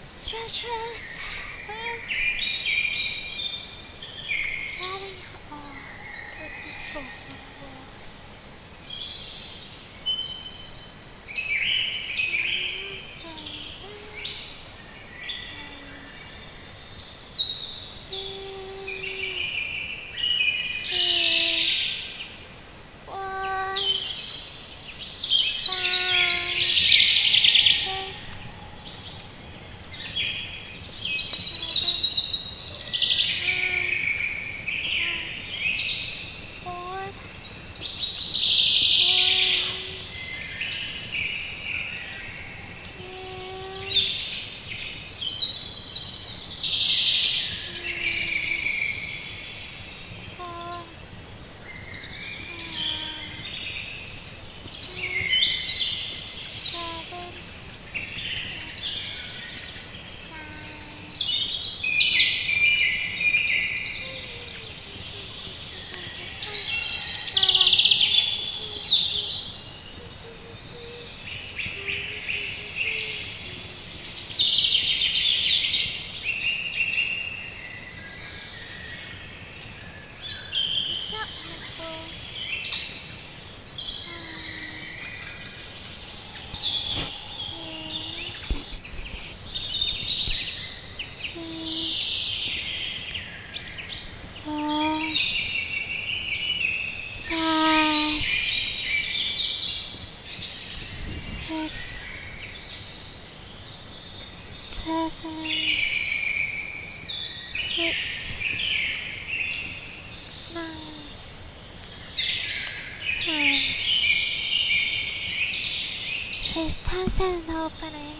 Stretches, setting all the before was. FaceTime and opening.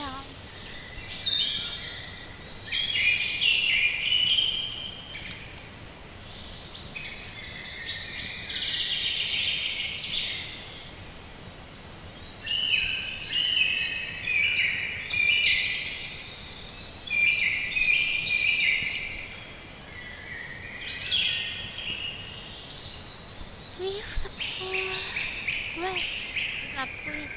down. We use a more breath, not breathe.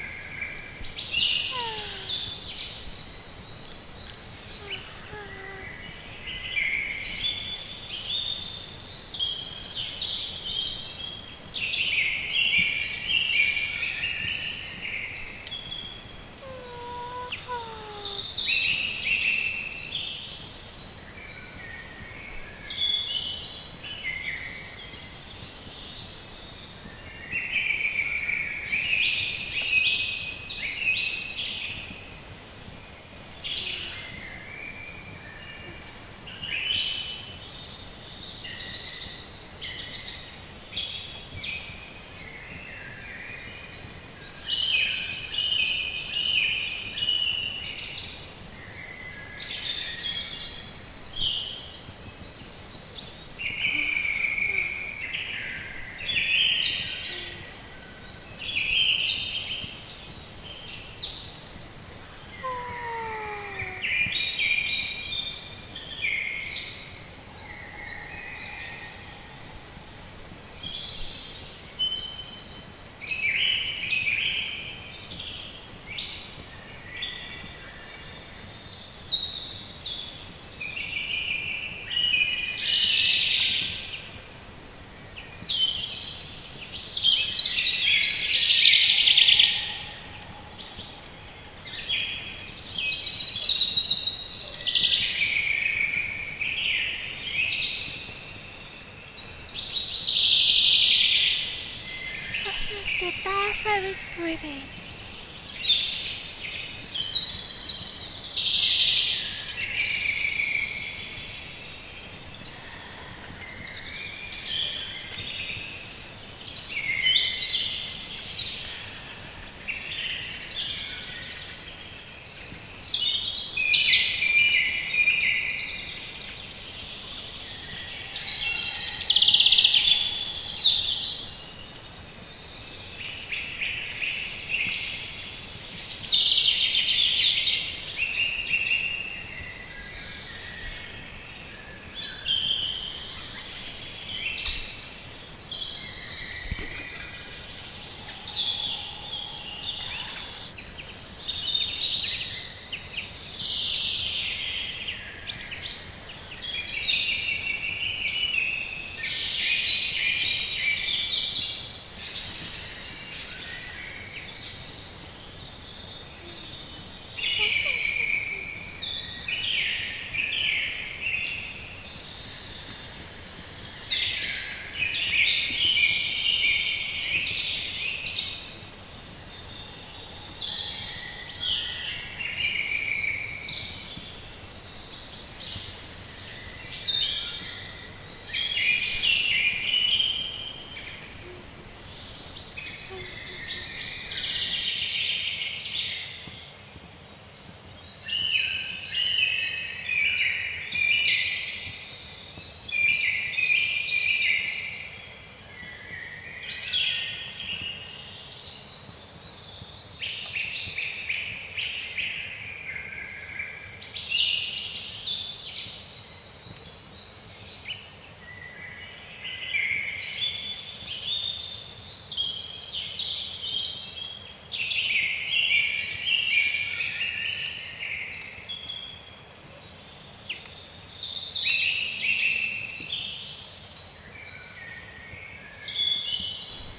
The diaphragmatic breathing.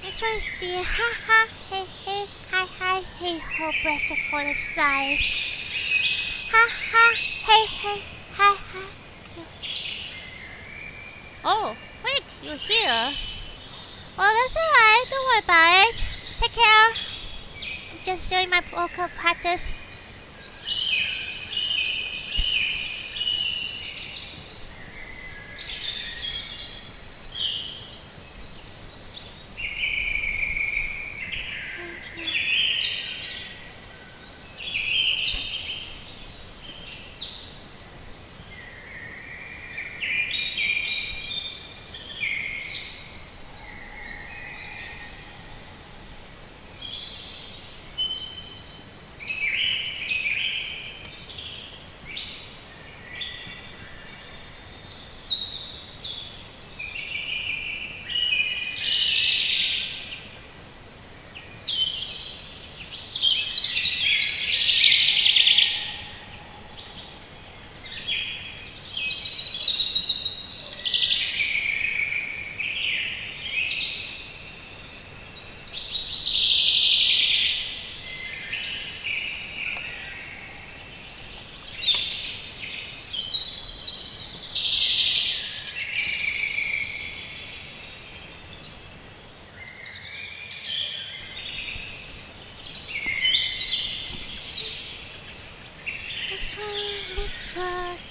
This was the ha ha hey hey hi hi hey ho breath for the size. Ha ha hey hey hi hi. Oh, wait, you're here? Oh, that's alright. Don't worry about it. Take care. I'm just doing my vocal practice. Next one, lip gloss.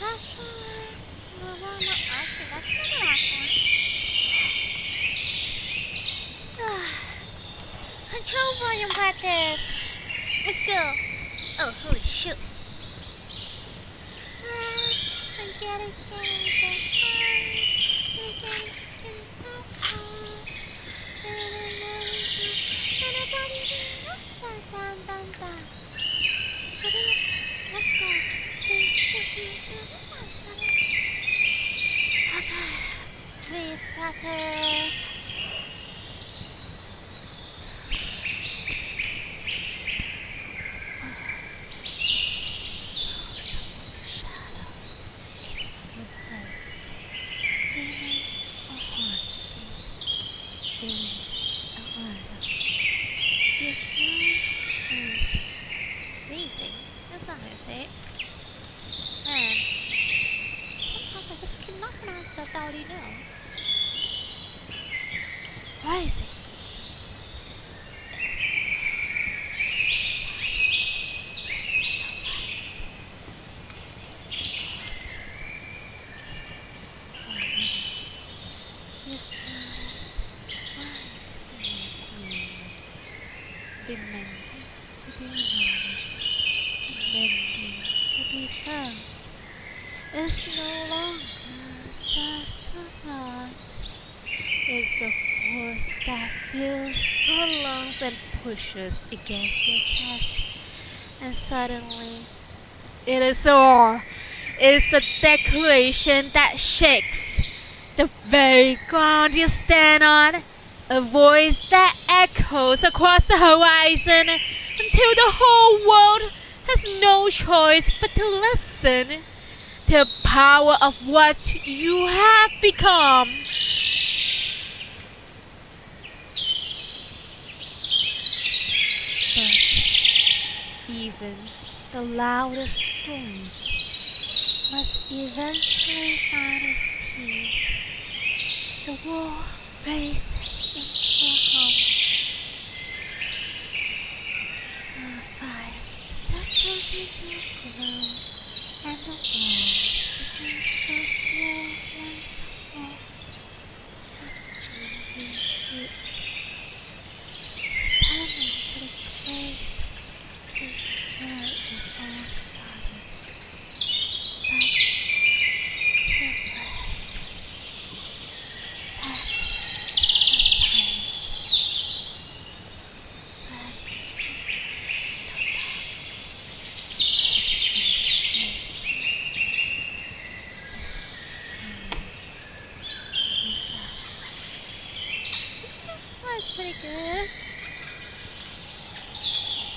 Last one. No, actually, that's not the last one. Control volume practice. Let's go. Oh, holy shoot. Let's go. Okay. Breathe practice. That's not gonna say it. Man, sometimes I just cannot pronounce stuff I already know. Rising. Demanding to be acknowledged, demanding to be felt. It's no longer just a thought. It's a force that fills your lungs and pushes against your chest. And suddenly, it is a roar. It's a declaration that shakes the very ground you stand on. A voice that echoes across the horizon until the whole world has no choice but to listen to the power of what you have become. But even the loudest storms must eventually find its peace. The war fades into a hum. The fire settles into a glow, and the world begins to go still once more. And retreat, returning to the place where it all started. Back to the breath. Back to the silence. Back to the This was pretty good.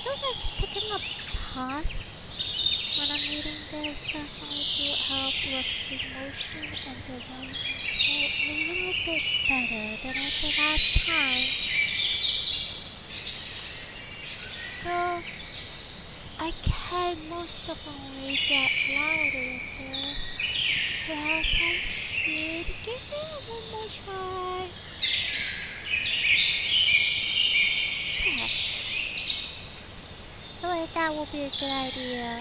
Feels like picking up pause when I'm reading this definitely do help with the emotion and the volume control a little bit better than I did last time. Though I can most definitely get louder with this. Perhaps I should give it one more try. Perhaps. I feel like that will be a good idea.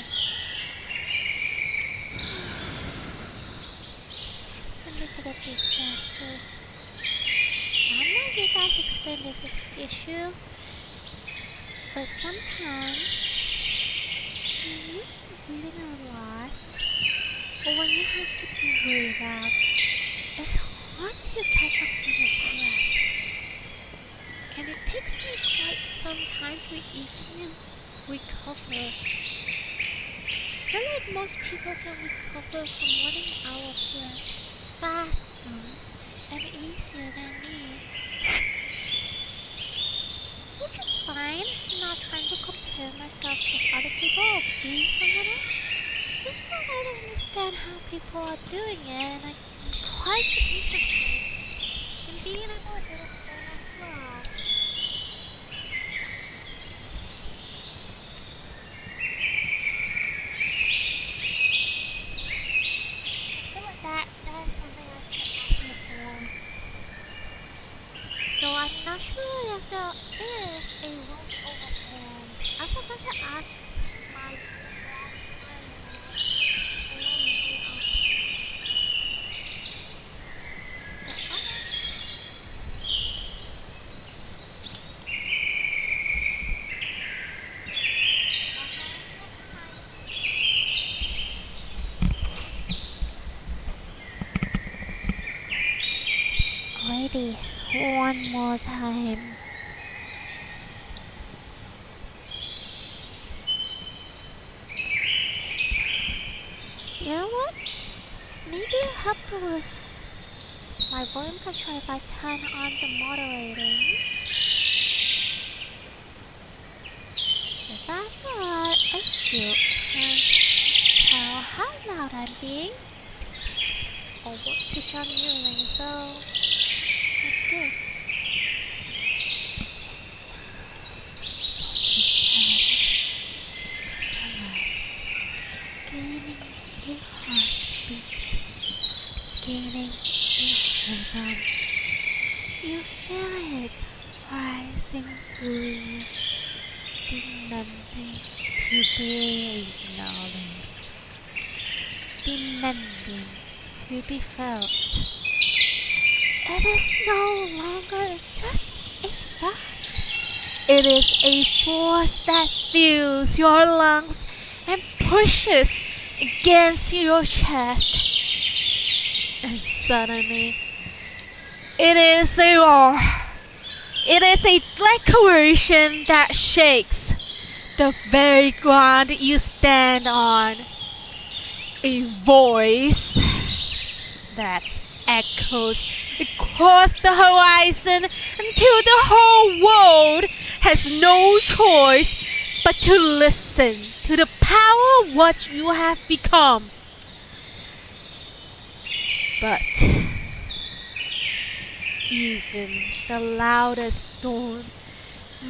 Let me put up this chat first. I don't know if you guys explain this issue, but sometimes when you're reading a lot, or when you have to be really loud, it's hard to catch up on your breath. And it takes me quite some time to even recover. Unlike most people can recover from 1 hour plan faster and easier than me. Which is fine. I'm not trying to compare myself with other people or be someone else. Just that I don't understand how people are doing it, and I'm quite interested in being able to do the same as well. I feel like that is something I could ask in the forum. Though I'm not sure if there is a once over form. I forgot to ask my last time when I was meeting up. But okay. Also, next time. Alrighty, one more time. You know what? Maybe I'll help you with my volume control if I turn on the moderating. Yes, I thought I still can't tell how loud I'm being or what pitch I'm using, so that's good. Gaining a heartbeat, gaining a rhythm. You feel it rising through you, demanding to be acknowledged, demanding to be felt. It is no longer just a thought. It is a force that fills your lungs and pushes against your chest. And suddenly, it is a roar. It is a declaration that shakes the very ground you stand on. A voice that echoes across the horizon until the whole world has no choice but to listen to the power of what you have become. But even the loudest storm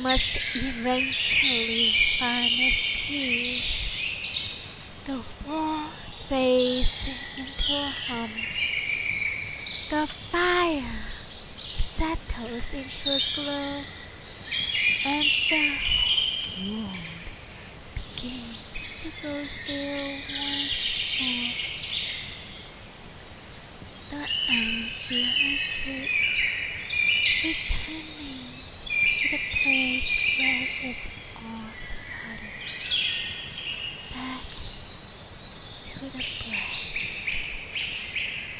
must eventually find its peace. The roar fades into a hum. The fire settles into a glow, and the world begins to go still once more. The energy retreats, returning to the place where it all started. Back to the breath,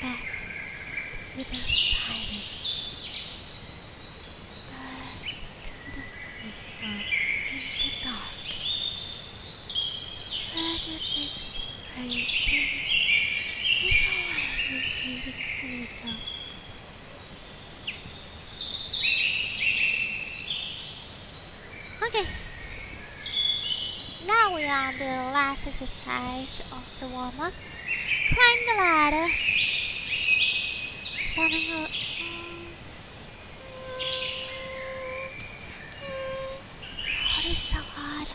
back to the silence, back to the freedom in the dark. Where the next breathing is already breathing freedom. Okay, now we are on the last exercise of the warm-up. Climb the ladder. Sounding a what is so hard?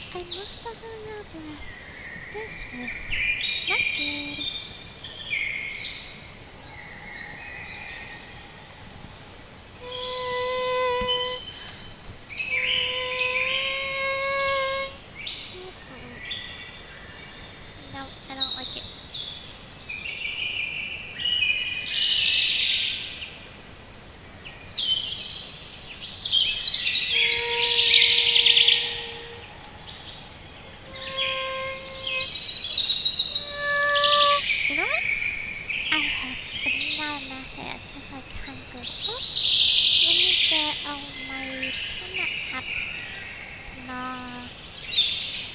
I must have my hair since I can't go up. Let me get out my tuna app. Nah,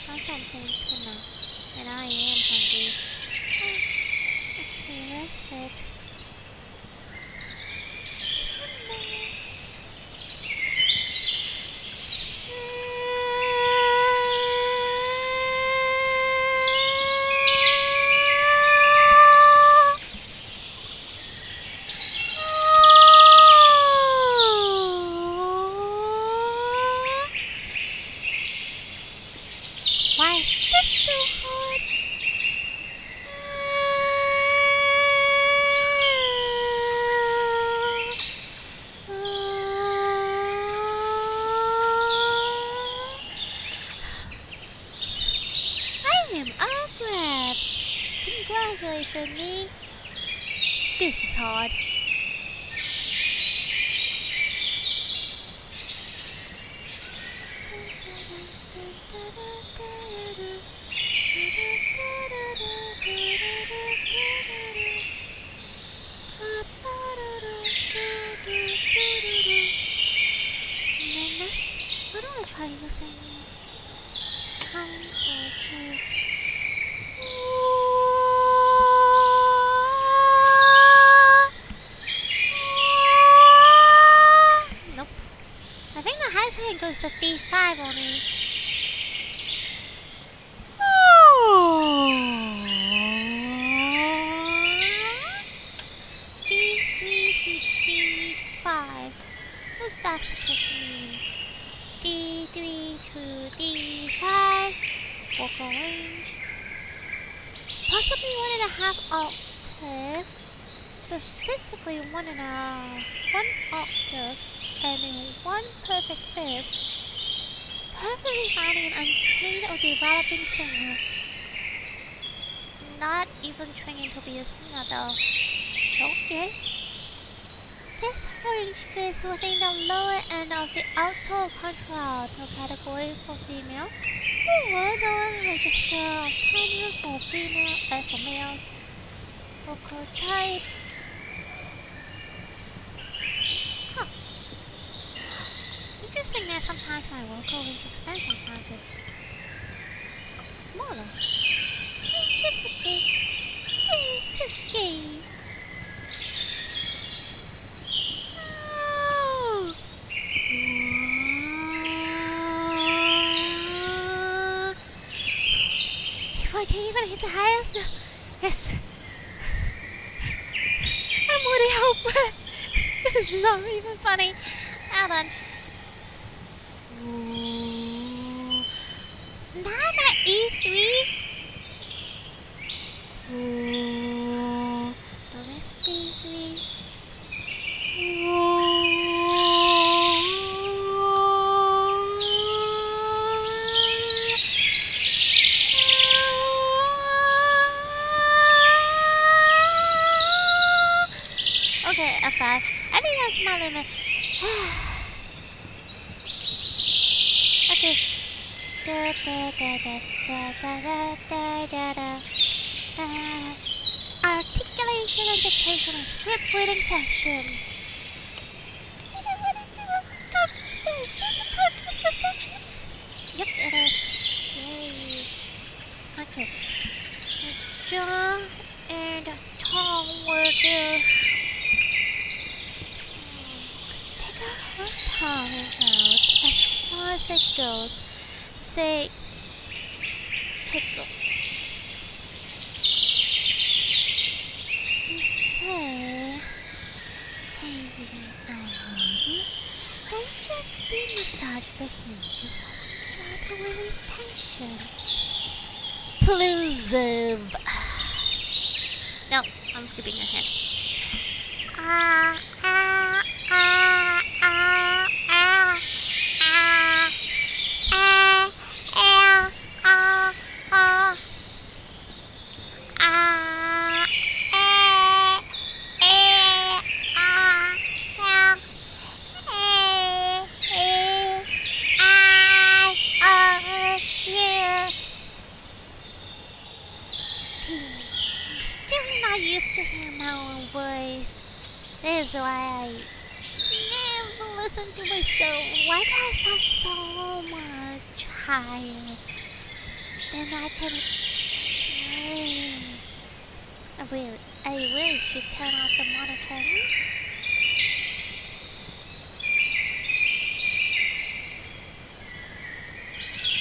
sounds something tuna. And I am hungry. Let's see, where's it? Why is this so hard? I am upgrade. Congratulations me. This is hard. I don't know how you sing. Nope. I think the highest I goes to D5 only. D3 to D5. What's that supposed to mean? D3 to D5. Vocal range. Possibly 1.5 octaves. Specifically 1 octave and in 1 perfect fifth. Perfectly finding an untrained or developing singer. Not even training to be a singer though. Okay. This range fits within the lower end of the alto contralto category for female, or the register of tenor for for males. Vocal type. Interesting that sometimes my vocal range expands, sometimes it's smaller. This okay. This okay. I can't even hit the highest. Yes. I'm already hopeless. This is not even funny. Hold on. Not at E3. Let's D3. Okay, F5. I think that's my limit. Okay. Articulation and dictation and script reading section. Is this a practice section? Yep, it is. Yay. Okay. John and Tom were there. Pick up her tongue out as far as it goes. Say, pickle. And say, hey, and gently massage the hinges. Try to release tension. Plosive. No, I'm skipping ahead. I'm still not used to hearing my own voice. This is why I never listen to myself. Why do I sound so much higher than I can? I really should turn off the monitoring.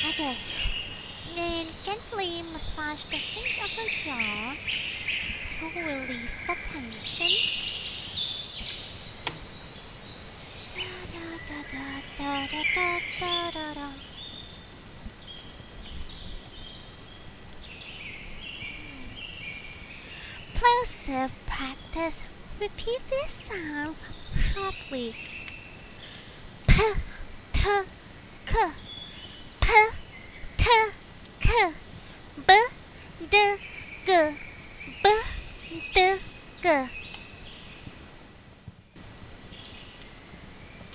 Okay. Then gently massage the hinge of her jaw to release the tension. Da da da da da da da da da. Plosive practice. Repeat these sounds sharply. P, t, k, p, t, k, b, d, g, b, d, g.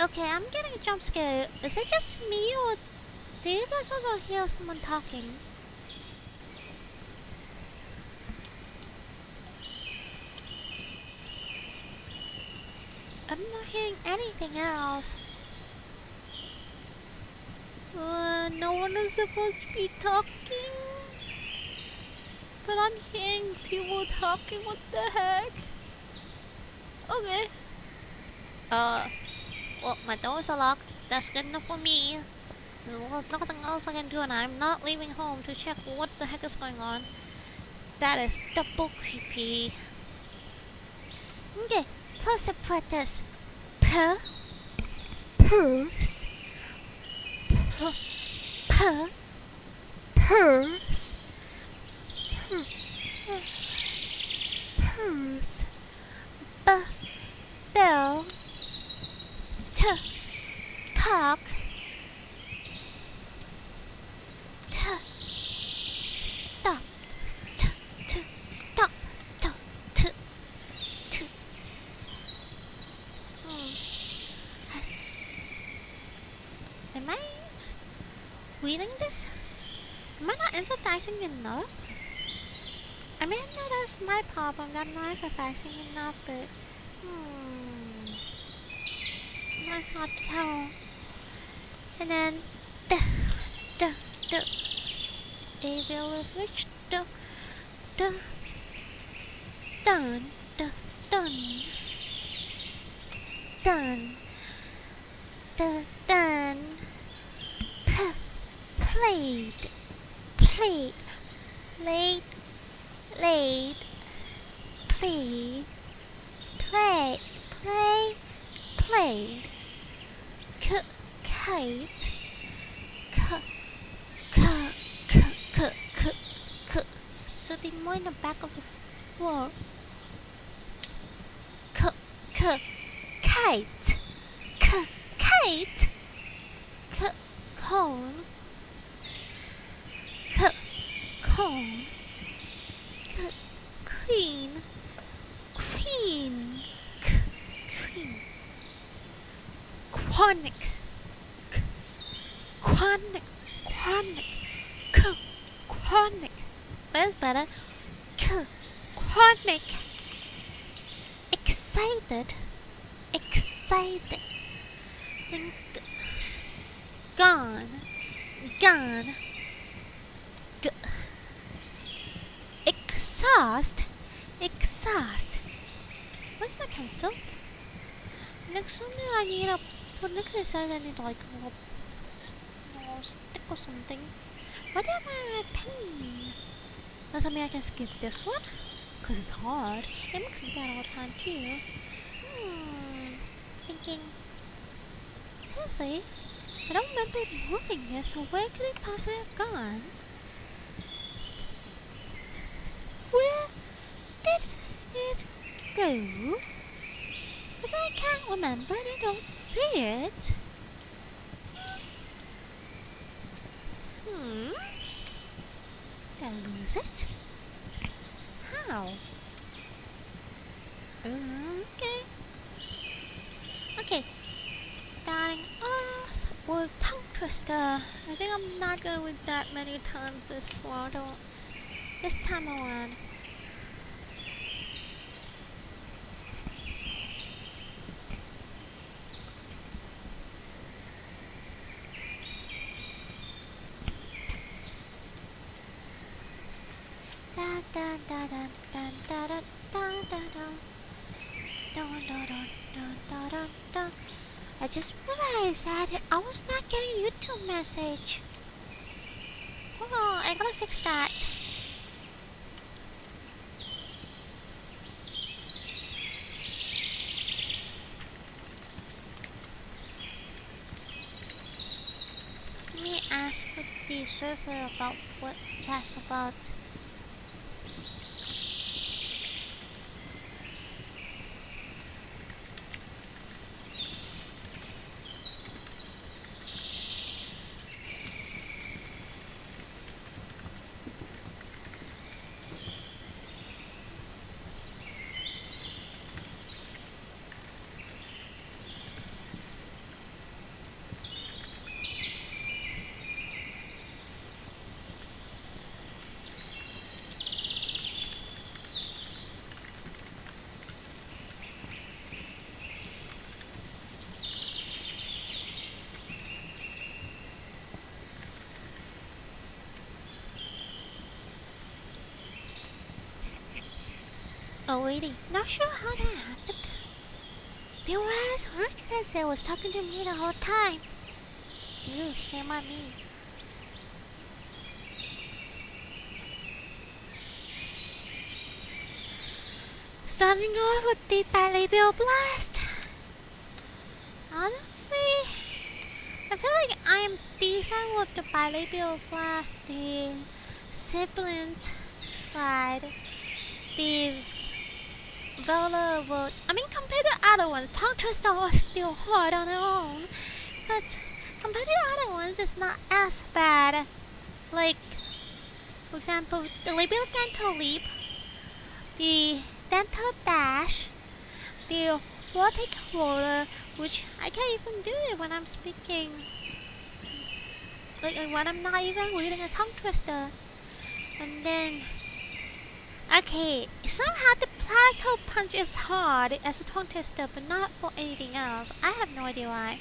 Okay, I'm getting a jump scare. Is it just me or do you guys also hear someone talking? I'm not hearing anything else. No one is supposed to be talking. But I'm hearing people talking, what the heck? Okay. Well, my doors are locked. That's good enough for me. There's nothing else I can do and I'm not leaving home to check what the heck is going on. That is double creepy. Okay, close up with this. Purse. Purse. Purse. Bell. Talk. Stop. Stop. Am I reading this? Am I not empathizing enough? I mean, I know that's my problem. I'm not empathizing enough, but that's hard to tell. And then a will of which done played laid played kite should be more in the back of the wall. Kite cone queen quanic that's better. Quanic excited and gone exhaust. Where's my pencil? Next time I need a for next exercise I need like a little stick or something. What am I pen? Does that mean I can skip this one? Cause it's hard. It makes me bad all the time too. Thinking. Seriously, I don't remember moving here, so where could it possibly have gone? Where did it go? Cause I can't remember and I don't see it. Did I lose it? How? Okay. Darling, well, tongue twister. I think I'm not going with that many times this time around. I just realized that I was not getting YouTube message. Hold on, I gotta fix that. Let me ask the server about what that's about. Oh, waiting. Not sure how that happened. There was Hercules that was talking to me the whole time. Ew, shame on me. Starting off with the Bilabial Blast. Honestly, I feel like I'm decent with the Bilabial Blast, the Sibilant Slide, the Vela Votes. I mean, compared to other ones, Tongue Twister was still hard on their own, but compared to other ones, it's not as bad. Like, for example, the Labial Dental Leap, the Dental Dash, the Vortic Roller, which I can't even do it when I'm speaking. Like when I'm not even reading a tongue twister. And then, okay, somehow the Plateau Punch is hard as a tongue twister, but not for anything else. I have no idea why.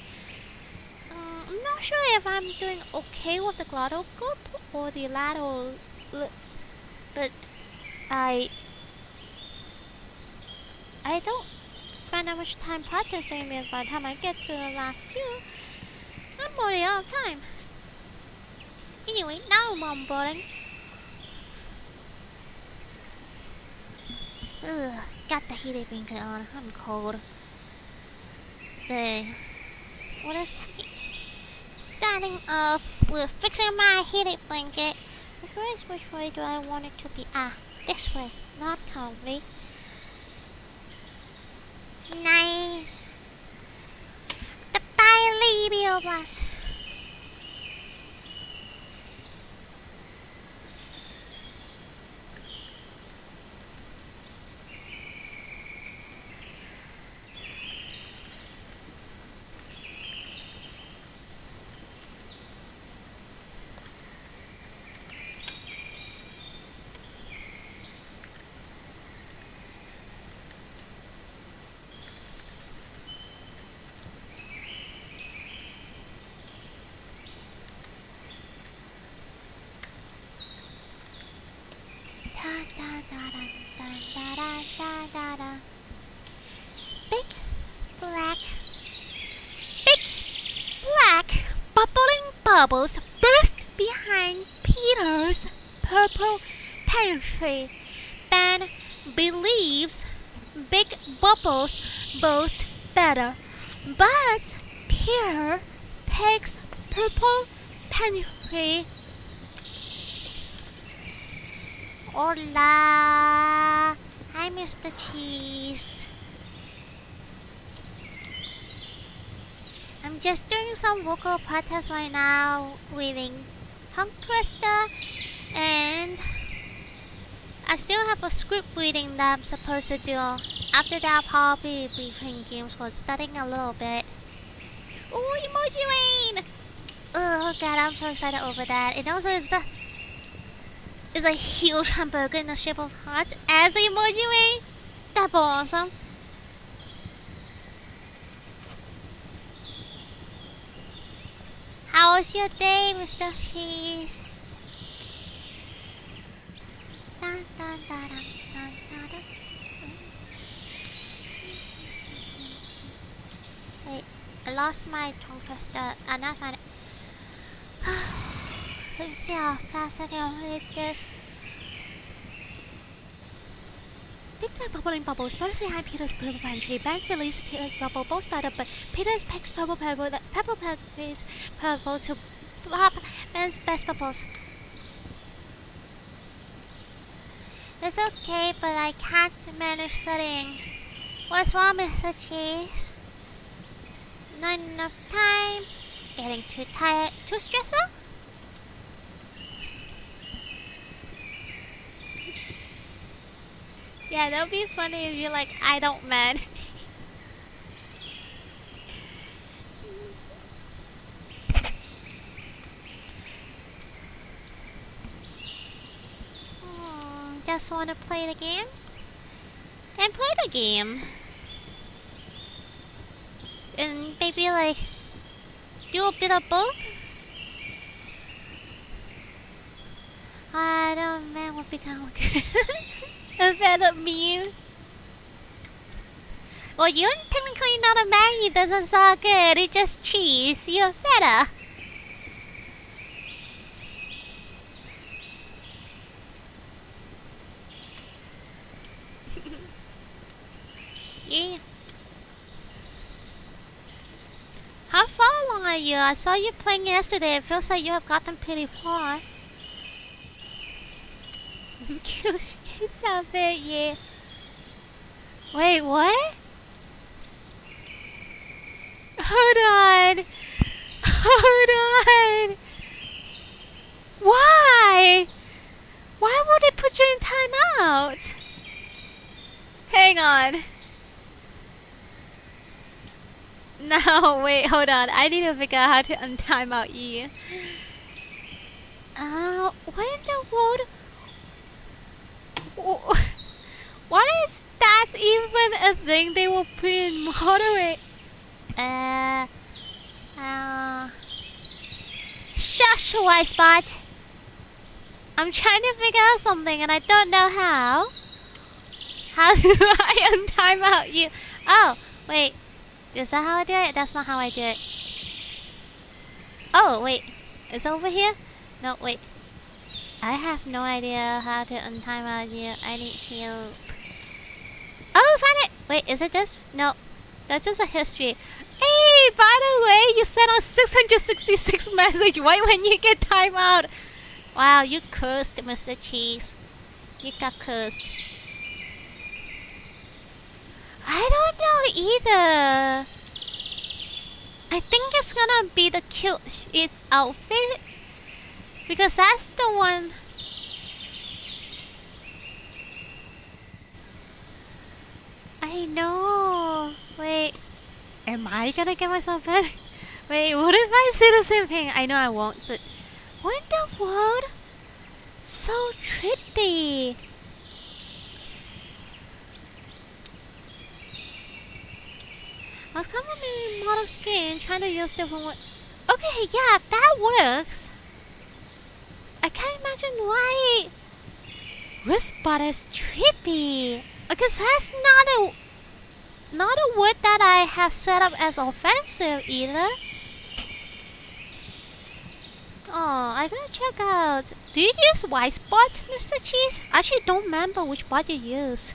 I'm not sure if I'm doing okay with the Glottal Gulp or the lateral lips, but I don't spend that much time practicing because by the time I get to the last two, I'm already out of time. Anyway, now I'm mumbling. Ugh, got the heated blanket on. I'm cold. What is starting off with fixing my heated blanket. Which way do I want it to be? Ah, this way, not totally. Nice. The Bilabial Blast. Big black bubbling bubbles burst behind Peter's purple pantry. Ben believes big bubbles boast better, but Peter takes purple pantry. Hola! Hi, Mr. Cheese. I'm just doing some vocal practice right now, reading Tongue Twister, and I still have a script reading that I'm supposed to do. After that, I'll probably be playing games or studying a little bit. Ooh, Emoji Rain! Oh god, I'm so excited over that. And also, it's a huge hamburger in the shape of heart as an emoji ring. That's awesome. How was your day, Mr. Cheese? Wait, lost my tongue twister. I'm not found it. Let me see how fast I can read this. Big black bubbling bubbles burst behind Peter's purple pantry. Banks release Peter's bubble, both spider, but Peter's picks purple pebble to pop Ben's best bubbles. It's okay, but I can't manage studying. What's wrong, Mr. Cheese? Not enough time? Getting too tired? Too stressed out? Yeah, that would be funny if you're like, I don't man. Just want to play the game? Then play the game. And maybe like, do a bit of both? I don't man would become good. A better meme. Well, you're technically not a man, it doesn't sound good, it's just cheese, you're better. Yeah. How far along are you? I saw you playing yesterday, it feels like you have gotten pretty far. It's a bit, yeah. Wait, what? Hold on. Hold on. Why? Why would it put you in timeout? Hang on. No, wait, hold on. I need to figure out how to untime out you. What in the world? What is that even a thing they will put in moderate? Shush, White Spot. I'm trying to figure out something and I don't know how. How do I untime out you? Oh, wait. Is that how I do it? That's not how I do it. Oh, wait. It's over here? No, wait. I have no idea how to untime out you. I need help. Oh, found it! Wait, is it this? No. That's just a history. Hey, by the way, you sent out 666 message right when you get timeout. Wow, you cursed, Mr. Cheese. You got cursed. I don't know either. I think it's gonna be the cute its outfit. Because that's the one. I know. Wait. Am I gonna get myself better? Wait, what if I say the same thing? I know I won't, but what in the world? So trippy. I was coming in model skin, trying to use different one. Okay, yeah, that works. I can't imagine why Wristbot is trippy. Because that's not a word that I have set up as offensive either. Oh, I gotta check out. Do you use Wisebot, Mr. Cheese? I actually don't remember which bot you use.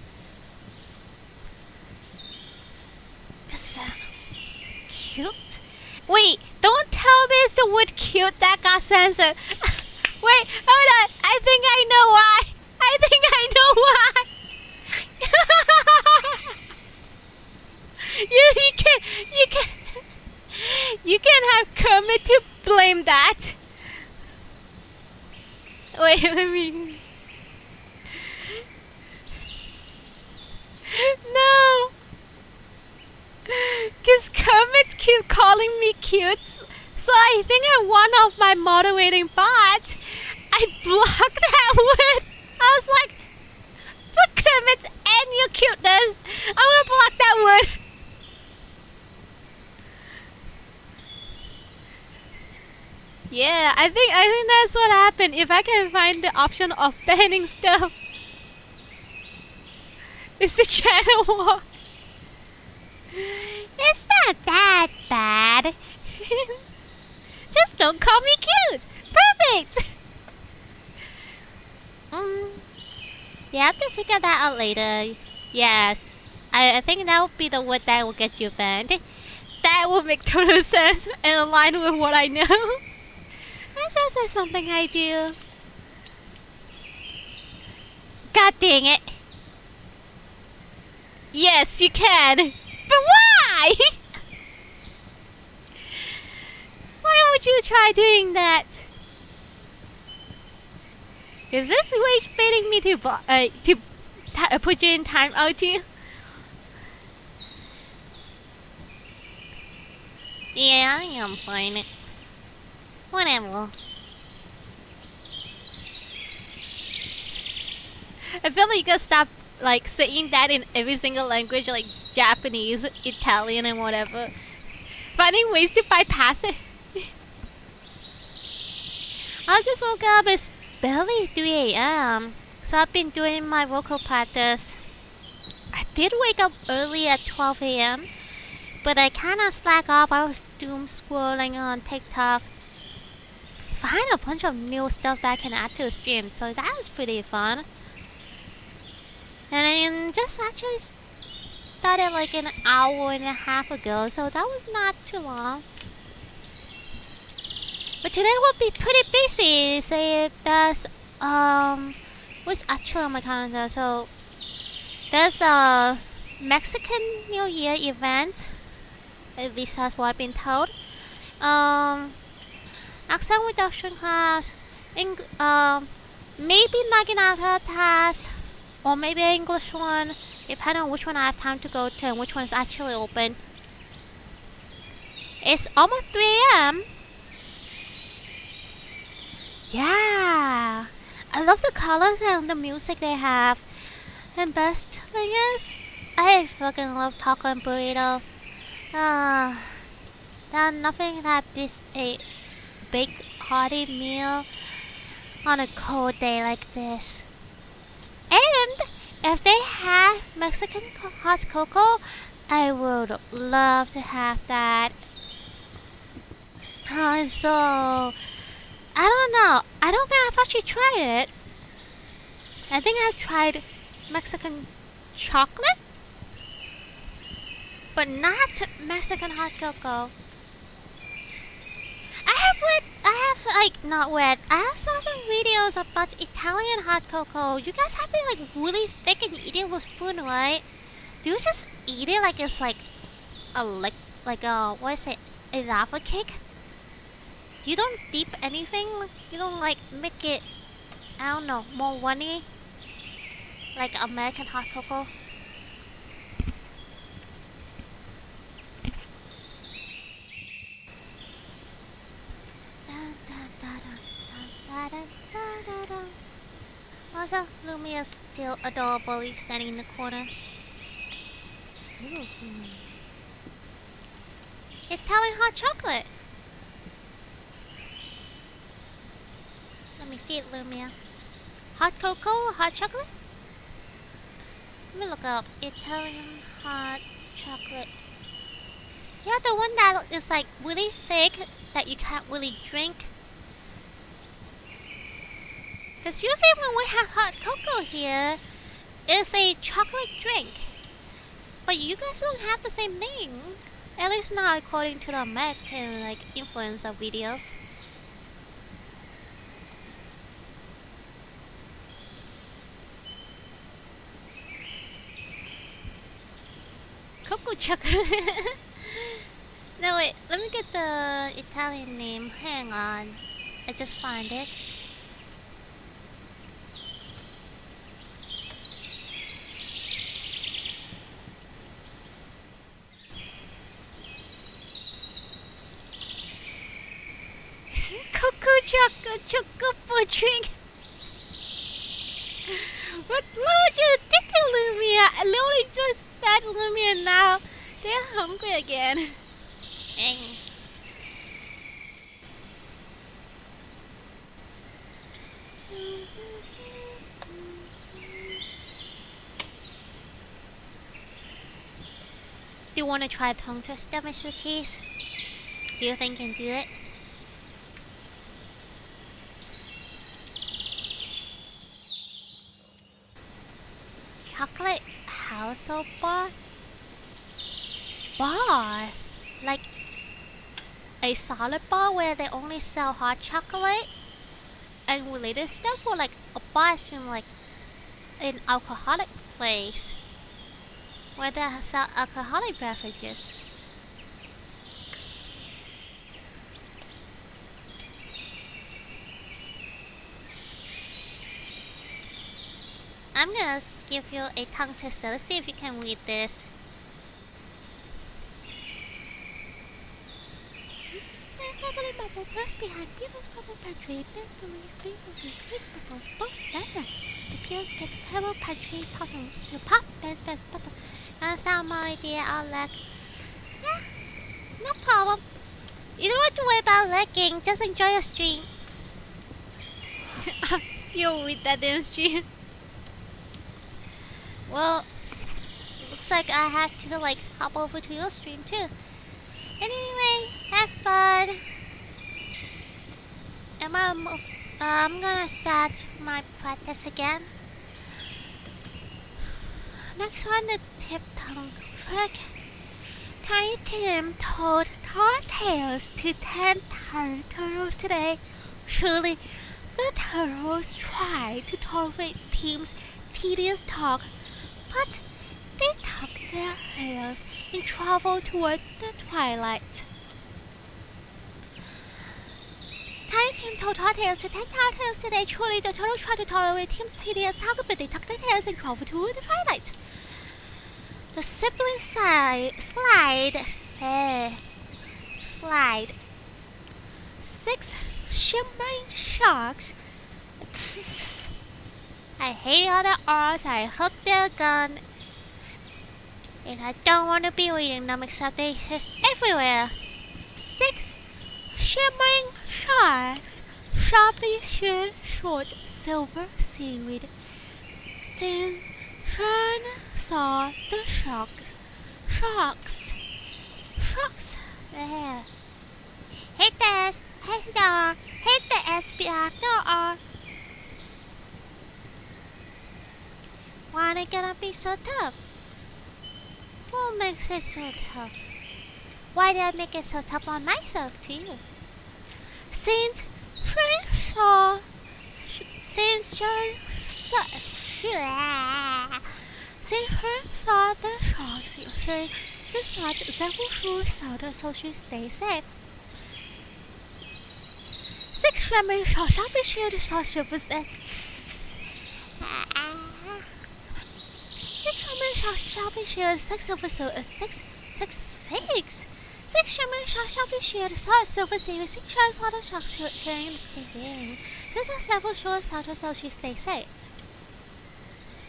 Cute? Wait, don't tell me it's the word cute that got censored. Wait, hold on. I think I know why. I think I know why. you can have Kermit to blame that. Wait, let me. No. Because Kermit's keep calling me cute. So I think I one of my moderating bots. I blocked that word. I was like, for Kermit and your cuteness, I'm gonna block that word. Yeah, I think that's what happened. If I can find the option of banning stuff, it's the channel war. It's not that bad. Don't call me cute. Perfect. You have to figure that out later. Yes, I think that would be the word that will get you banned. That will make total sense and align with what I know. That's also something I do. God dang it. Yes, you can. But why? Why would you try doing that? Is this wage baiting me to put you in timeout too? Yeah, I am fine. Whatever. I feel like you gotta stop like saying that in every single language, like Japanese, Italian, and whatever. Finding ways to bypass it. I just woke up. It's barely 3 a.m. So I've been doing my vocal practice. I did wake up early at 12 a.m. But I kinda slack off. I was doom scrolling on TikTok. Find a bunch of new stuff that I can add to a stream. So that was pretty fun. And I just actually started like an hour and a half ago. So that was not too long. But today will be pretty busy. Say there's what's actually on my calendar? So there's a Mexican New Year event. At least that's what I've been told. Accent reduction class. Maybe Naginata class, or maybe an English one, depending on which one I have time to go to and which one is actually open. It's almost 3 a.m. Yeah, I love the colors and the music they have. And best thing is, I fucking love taco and burrito. There's nothing that beats a big hearty meal on a cold day like this. And if they have Mexican hot cocoa, I would love to have that. So I don't know. I don't think I've actually tried it. I think I've tried Mexican chocolate, but not Mexican hot cocoa. I have saw some videos about Italian hot cocoa. You guys have it like really thick and eat it with spoon, right? Do you just eat it like it's like what is it? A lava cake? You don't dip anything? You don't like make it, I don't know, more runny? Like American hot cocoa? Also, Lumia is still adorably standing in the corner. Italian hot chocolate! Let me feed Lumia. Hot cocoa or hot chocolate? Let me look up Italian hot chocolate. Yeah, the one that is like really thick that you can't really drink. Because usually when we have hot cocoa here, it's a chocolate drink. But you guys don't have the same thing. At least not according to the American like influencer videos. Cocoa chocolate. No wait, let me get the Italian name. Hang on. I just find it. Cocoa chocolate drink. What would you think of Lumia? I literally just fed Lumia now. They're hungry again. Do you want to try tongue twister, Mr. Cheese? Do you think you can do it? also bar, like a solid bar where they only sell hot chocolate and related stuff, or like a bar in like an alcoholic place where they sell alcoholic beverages. I'm gonna give you a tongue twister. Let's see if you can read this. Bubbly bubble burst behind Beetle's bubble pantry. Ben's believe Beetle quick bubbles both better. The peels pick pebble pantry puddles to pop Ben's best bubble. Sound my idea, I'll lick. Yeah, no problem. You don't have to worry about licking, just enjoy your stream. You'll read that in stream. Well, looks like I have to like hop over to your stream too. Anyway, have fun. I'm gonna start my practice again. Next one, the tip tongue trick. Tiny Tim told tall tales to 10 turtles today. Surely, the turtles tried to tolerate Tim's tedious talk, but they tucked their tails and traveled toward the twilight. Tiny Tim told tall tales to 10 turtles today. Truly, the turtles tried to tolerate Tim's tedious talk, but they tucked their tails and traveled toward the twilight. The siblings slide. 6 shimmering sharks. I hate all the R's. I hope they're gone. And I don't want to be reading them except they exist everywhere. 6 shimmering sharks. Sharply sheared short silver seaweed. Soon Sean saw the sharks there. Hit the S, hit the R, hit the S after R. Why are they gonna be so tough? What makes it so tough? Why did I make it so tough on myself too? Since Sean saw the sharks, she decided several shores out so she stays safe. 6 shimmering sharks sharply sheared the shivers that 6 shimmering sharks sharply sheared 6 silver six shimmering sharks sharply sheared silver seaweed. 6 sharks saw the sharks sharing the seaweed. She saw several shores out so she stays safe.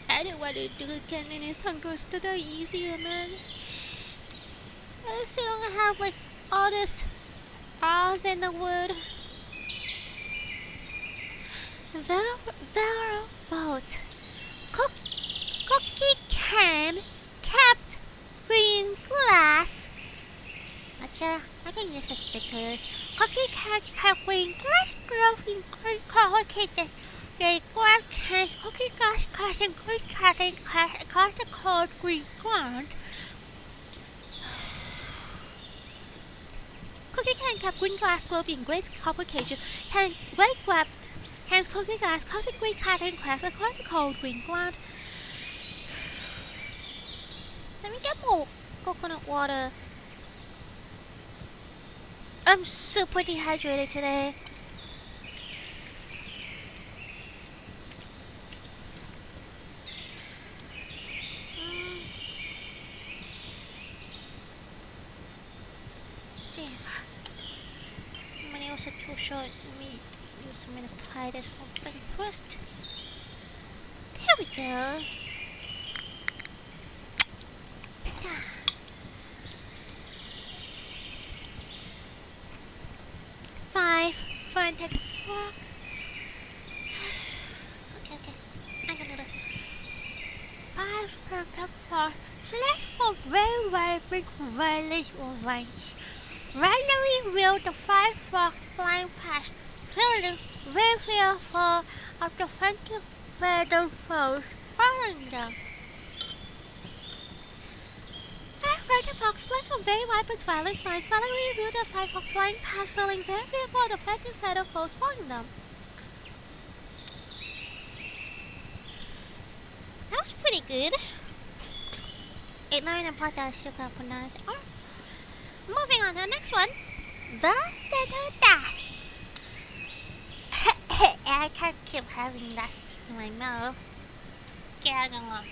I don't want to do it again in his tongue twister. They're easier, man. I still don't have like all this R's in the word. Vera vote. Cookie can kept green glass. I can use a sticker. Cookie can kept green glass. Green cookie. They grab cookie glass cutting green cutting across the cold green ground. Cookie can kept green glass globe in great copper cages. Hands cookie glass causing green cutting cracks across the cold green ground. Let me get more coconut water. I'm super dehydrated today. Too short. Let me use a minute to apply this whole thing first. There we go. 5 front and fork. Okay. I can do that. 5 front and fork. Let's go very big village orange. Randomly will the 5 frogs flying past, clearly very fearful of the frantic weather foes following them. very wide but stylish minds following a route of five for flying past feeling very fearful of effective feather foes following them. That was pretty good. 8, 9, and part that I still can't pronounce. Moving on to the next one. The dash. I can't keep having that stick in my mouth. Yeah, go on.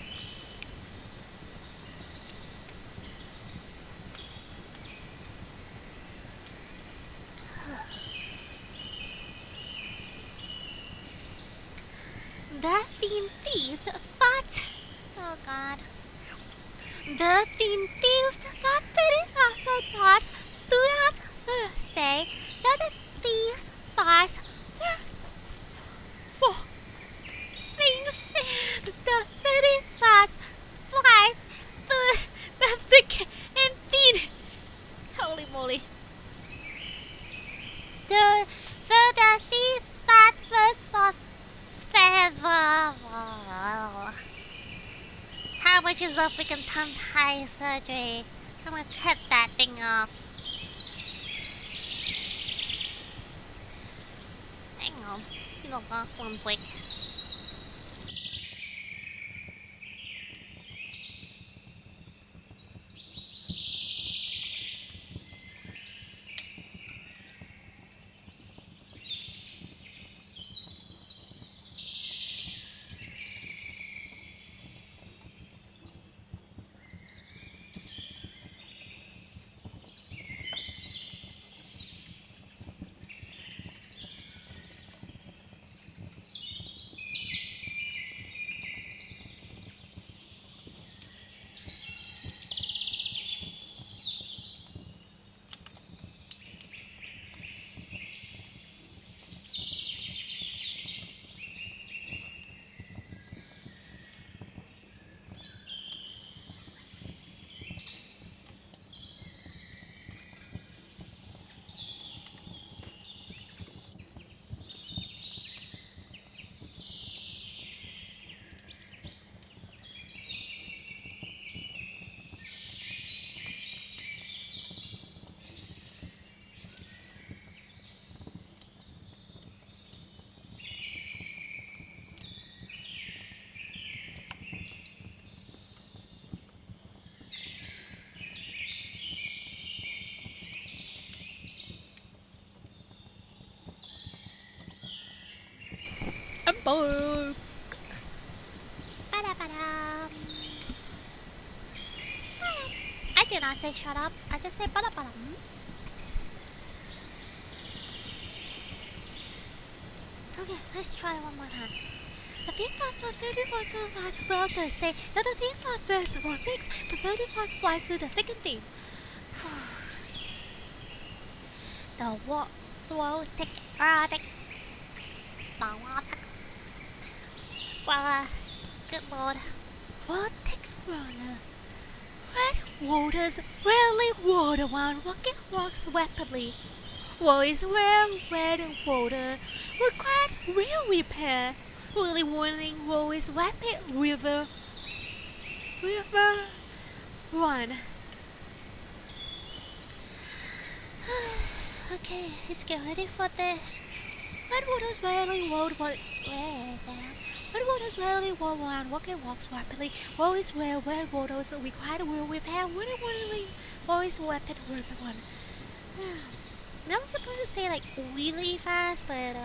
The Thin Thieves thought. Oh God. The Thin Thieves thought that it also thought throughout Thursday that the thieves thought for things the 30 thoughts fly the thick and thin. Holy moly. The thieves thought was feather. How much is a freaking tongue-tie surgery? I'm gonna cut that thing off. Hang on. You know what? One quick. Boom. I did not say shut up. I just said bada. Okay, let's try one more time. The thing that the 34 times throughout Thursday, that the things on Thursday more fix, the 34 fly through the thick and thin. The thick, good lord. Thick runner. Red waters rarely water one walking walks rapidly. Boys wear red water required real repair. Really warning always rapid river run. Okay, let's get ready for this. Red waters rarely around walking walks rapidly. Always wear red waters required real repair. Really always rapid river run. Now I'm supposed to say like really fast, but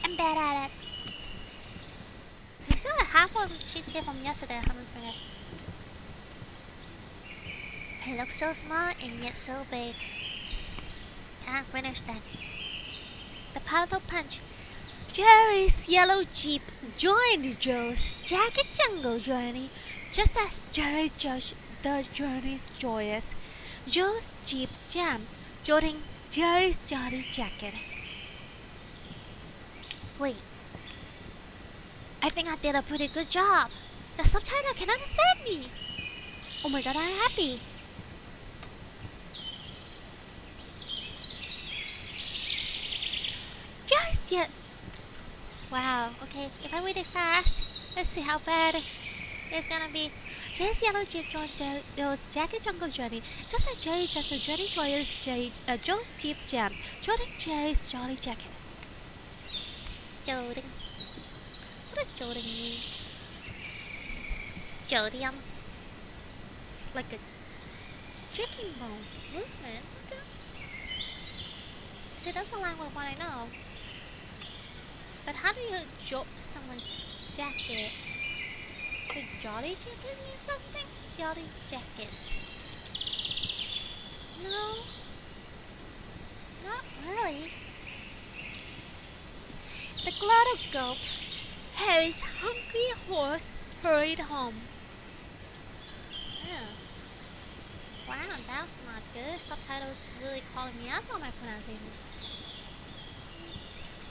I'm bad at it. I still have half of the cheesecake from yesterday. I haven't finished. It looks so small and yet so big. Can't finish that. The Paddle Punch. Jerry's yellow Jeep joined Joe's jagged jungle journey, just as Jerry judged the journey's joyous. Joe's Jeep jammed, joining Jerry's jolly jacket. Wait, I think I did a pretty good job. The subtitle can understand me. Oh my god, I'm happy. Just yet. Wow, okay, if I read it fast, let's see how bad It's gonna be Jay's yellow Jeep Joe's Jacket Jungle Journey, just like Jerry Jungle Journey Joe's Jeep Jam, Jordan Jay's Jolly Jacket. Jordan. What does Jordan mean? Jodium. Like a chicken bone movement. Okay. See, that's a line with what I know. But how do you jolt someone's jacket? Could jolly jacket mean something? Jolly jacket. No. Not really. The glottal gulp. Harry's hungry horse hurried home. Oh. Wow, that was not good. Subtitles really calling me out on my pronunciation.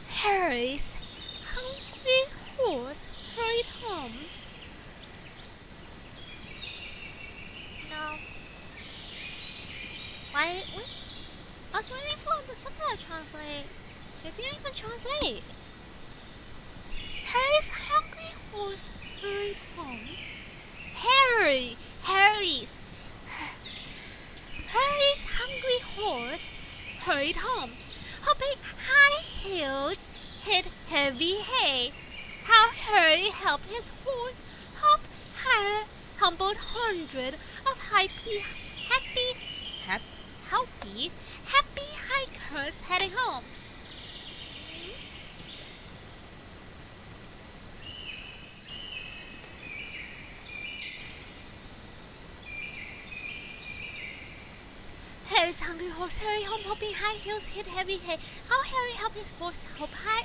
Harry's hungry horse hurried home. No. Why? Wait. I was waiting for the subtitle translate. It didn't even translate. Harry's hungry horse hurried home. Harry's hungry horse hurried home, hopping high hills, hit heavy hay. How Harry helped his horse hop higher, humbled hundreds of happy hikers heading home. Harry's hungry horse hurried home, hopping high hills, hit heavy hay. How Harry helped his horse hop high,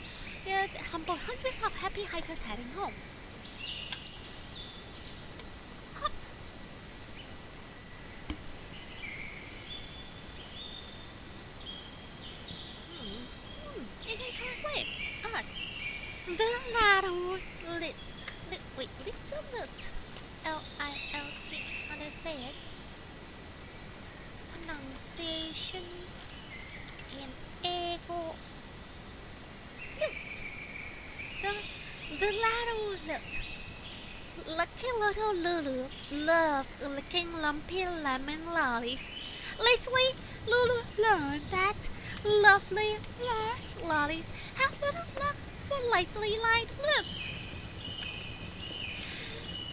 humbled hundreds of happy hikers heading home. Hop. It didn't translate. Odd. The little L-I-L-T. How do you say it? Pronunciation in ego lilt. The latter lilt. Lucky little Lulu loved licking lumpy lemon lollies. Lately, Lulu learned that lovely large lollies have little luck for lightly lined lips.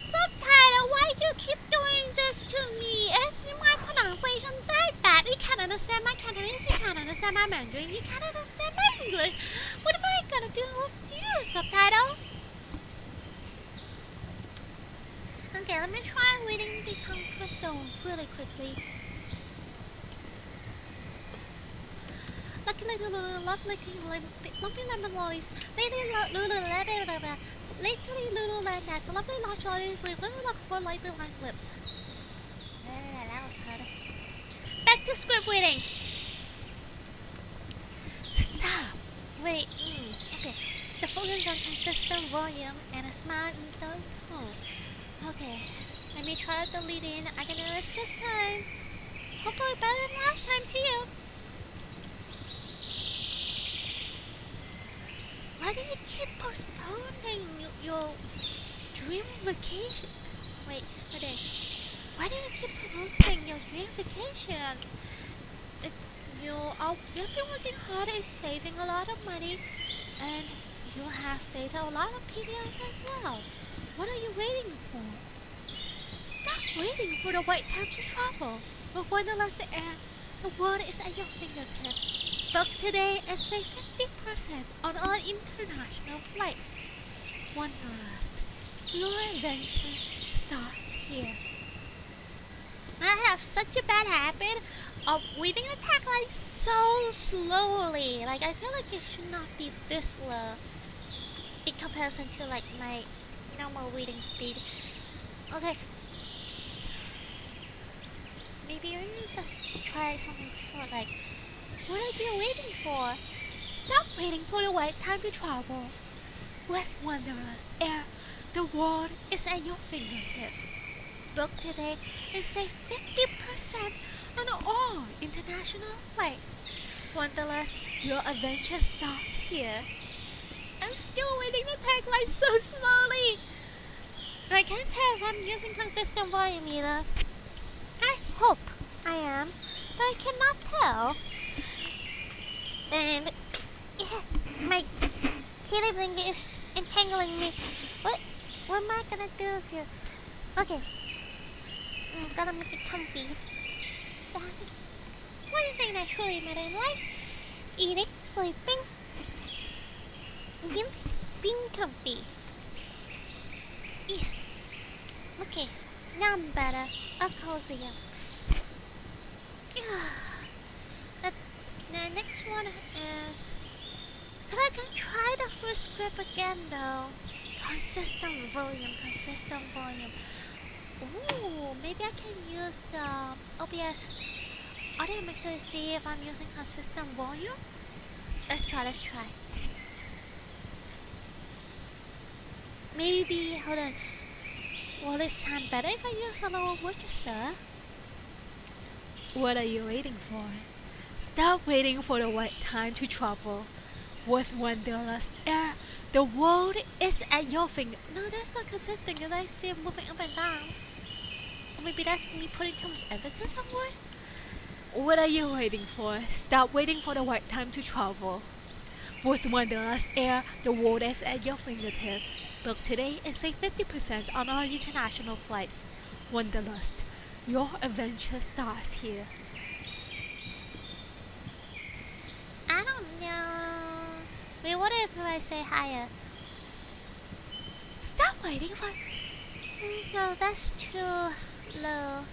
Subtitle, why do you keep doing this to me? Is my pronunciation that bad? You can't understand my Cantonese, you can't understand my Mandarin, you can't understand my English. What am I gonna do with you, Subtitle? Okay, let me try reading the Conquest Stone really quickly. Lucky little Lulu loved licking lumpy lemon lollies. Lately, Lulu learned that lovely large lollies leave little luck for lightly lined lips. That was hard. Back to script reading. Stop. Wait. Okay. The focus on consistent volume and a smile in the tone. Okay. Let me try the lead in. I can do this time. Hopefully better than last time to you. Why do you keep postponing your dream vacation? Wait, why do you keep postponing your dream vacation? You've been working hard and saving a lot of money, and you have saved a lot of PDLs as well. What are you waiting for? Stop waiting for the right time to travel. With Wanderlust Air, the world is at your fingertips. Book today and save 50% on all international flights. Wanderlust, your adventure starts here. I have such a bad habit of reading the tagline so slowly. Like, I feel like it should not be this slow in comparison to like my normal reading speed. Okay. Maybe we can just try something short, like, what are you waiting for? Stop waiting for the right time to travel. With Wanderlust Air, the world is at your fingertips. Book today and save 50% on all international flights. Wanderlust, your adventure starts here. I'm still reading the tagline so slowly. I can't tell if I'm using consistent volume either. I hope I am, but I cannot tell. And my kitty finger is entangling me. What am I gonna do here? Okay, I'm gonna make it comfy. That's one thing that truly matters in life: eating, sleeping, and being comfy. Yeah. Okay, now I'm better. I'll cozy up. The next one is... But I can try the first script again though. Consistent volume, consistent volume. Ooh, maybe I can use the OBS audio mixer to see if I'm using consistent volume. Let's try. Maybe, hold on. Will it sound better if I use a lower register? What are you waiting for? Stop waiting for the right time to travel. With Wanderlust Air, the world is at your finger. No, that's not consistent because I see it moving up and down. Or maybe that's me putting too much emphasis on one? What are you waiting for? Stop waiting for the right time to travel. With Wanderlust Air, the world is at your fingertips. Book today and save 50% on our international flights. Wanderlust, your adventure starts here. I don't know. Wait, what if I say higher? Stop waiting for... No, that's too low.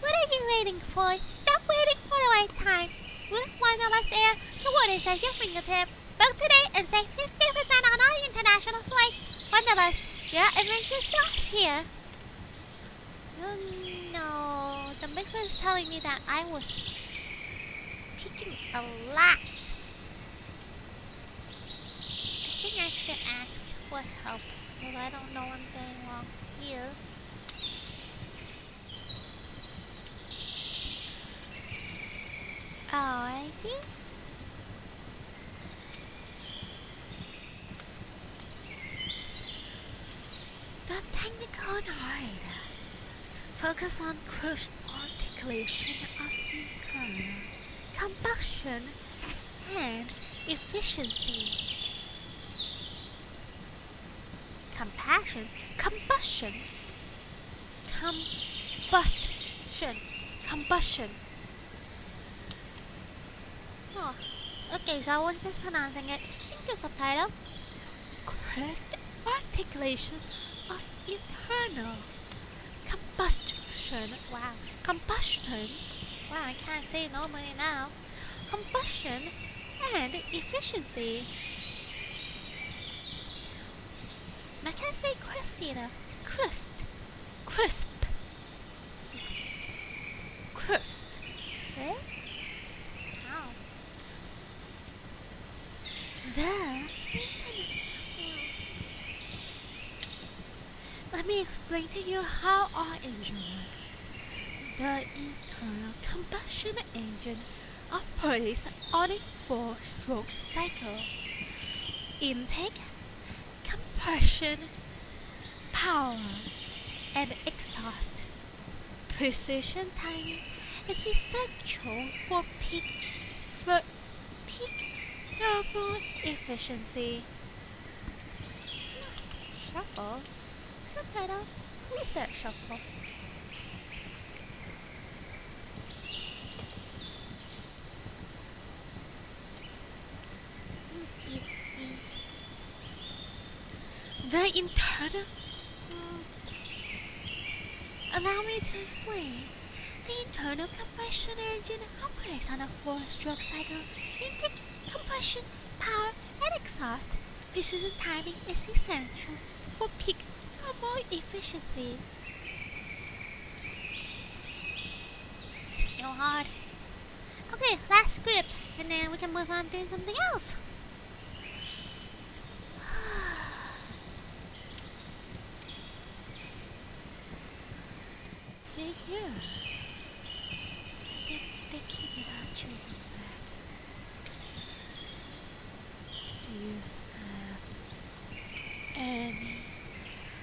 What are you waiting for? Stop waiting for the right time. With Wanderlust Air, the world is at your fingertips. Book today and save 50% on our international flights. Wanderlust, your adventure starts here. No, the mixer is telling me that I was peaking a lot. I think I should ask for help, because I don't know what I'm doing wrong here. Alrighty. The technical narrator. Focus on crisp articulation of internal combustion and efficiency. Compassion, combustion, combustion. Oh, okay, so I was mispronouncing it. Thank you, subtitle. Crisp articulation of internal combustion. Wow, combustion. Wow, I can't say it normally now. Combustion and efficiency. I can't say crisp either. Crisp. Eh? How? Let me explain to you how our engine works. The internal combustion engine operates on a 4-stroke cycle. Intake, compression, power, and exhaust. Precision timing is essential for peak thermal efficiency. Shuffle? Subtitle? Who said shuffle? The internal... Allow me to explain. The internal combustion engine operates on a 4-stroke cycle. Intake, compression, power, and exhaust. Precision timing is essential for peak thermal efficiency. Still hard. Okay, last script, and then we can move on to something else. Here. They keep it actually back. Do you have any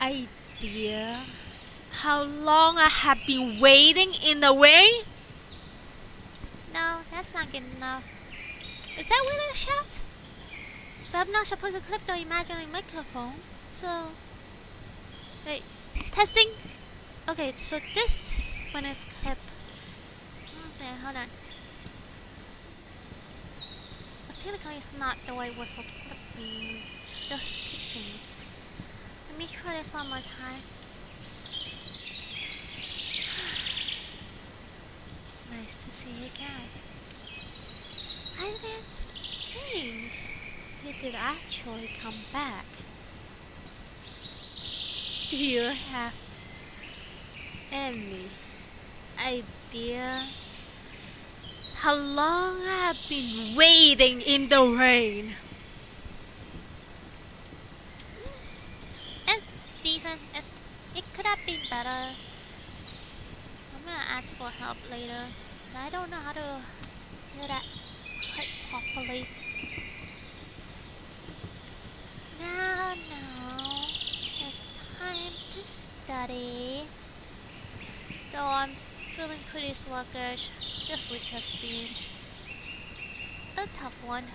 idea how long I have been waiting in the rain? No, that's not good enough. Is that really a shout? But I'm not supposed to clip the imaginary microphone. So, wait, testing. Okay, so this one is clip. Okay, hold on. But technically, it's not the right word for clipping. Just picking. Let me try this one more time. Nice to see you again. I didn't think you did actually come back. Do you have any idea how long I have been waiting in the rain? It's decent. It could have been better. I'm gonna ask for help later. I don't know how to do that quite properly. Now, it's time to study. Though I'm feeling pretty sluggish, this week has been a tough one.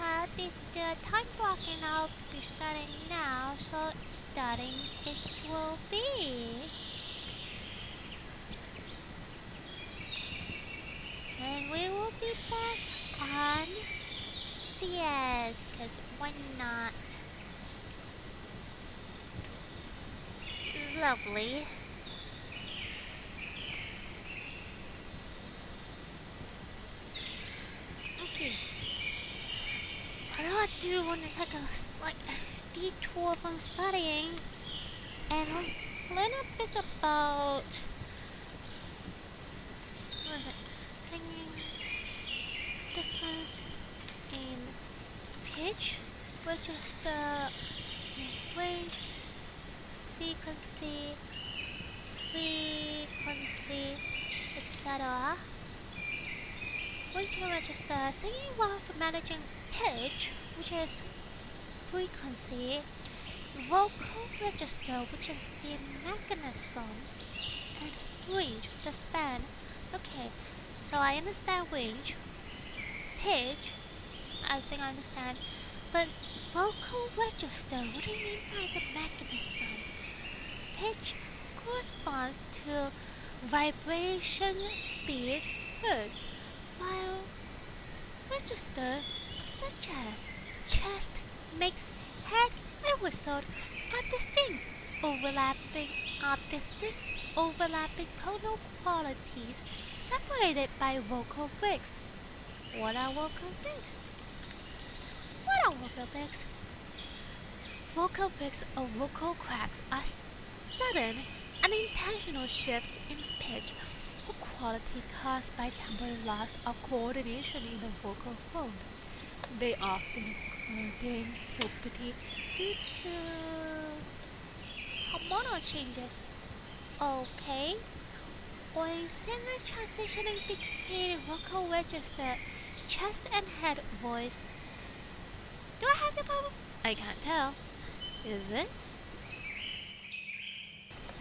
But the time blocking I'll be starting now, so starting it will be. And we will be back on CS, cause why not? Lovely. Okay. I do want to take a detour from studying and learn a bit about what is it? Difference in pitch, register, range, frequency, etc. We can register singing while for managing pitch, which is frequency, vocal register, which is the mechanism, and range, the span. Okay, so I understand range, pitch, I think I understand, but vocal register, what do you mean by the mechanism? Pitch corresponds to vibration speed hertz, while register, such as chest, makes, head, and whistle are distinct overlapping tonal qualities separated by vocal breaks. What are vocal breaks? Vocal breaks or vocal cracks are sudden, unintentional shifts in pitch or quality caused by temporary loss of coordination in the vocal hold. They often occur during puberty due to hormonal changes. Okay. Or in seamless transitioning between vocal register, chest and head voice. Do I have the problem? I can't tell. Is it?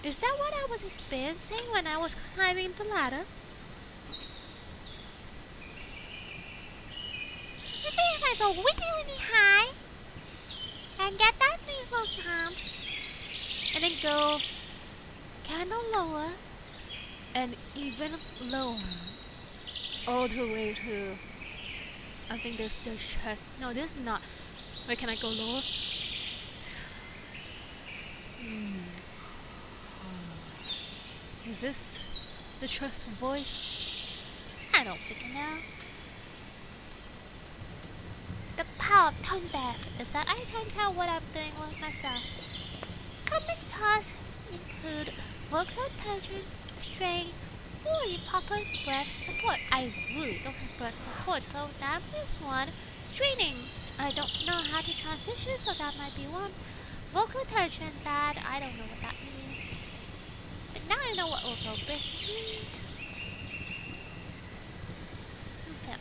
Is that what I was experiencing when I was climbing the ladder? Let's see if I go really high and get that nasal sound, and then go kinda lower and even lower, all the way to, I think this is the chest. No, this is not. Wait, can I go lower? Is this the chest voice? I don't freaking know. The power of tone deaf is that I can tell what I'm doing with myself. Common tasks include vocal tension, strain, or improper breath support. I really don't have breath support, so that is one. Straining. I don't know how to transition, so that might be one. Vocal tension, that I don't know what that means. But now I know what vocal breath means. Okay.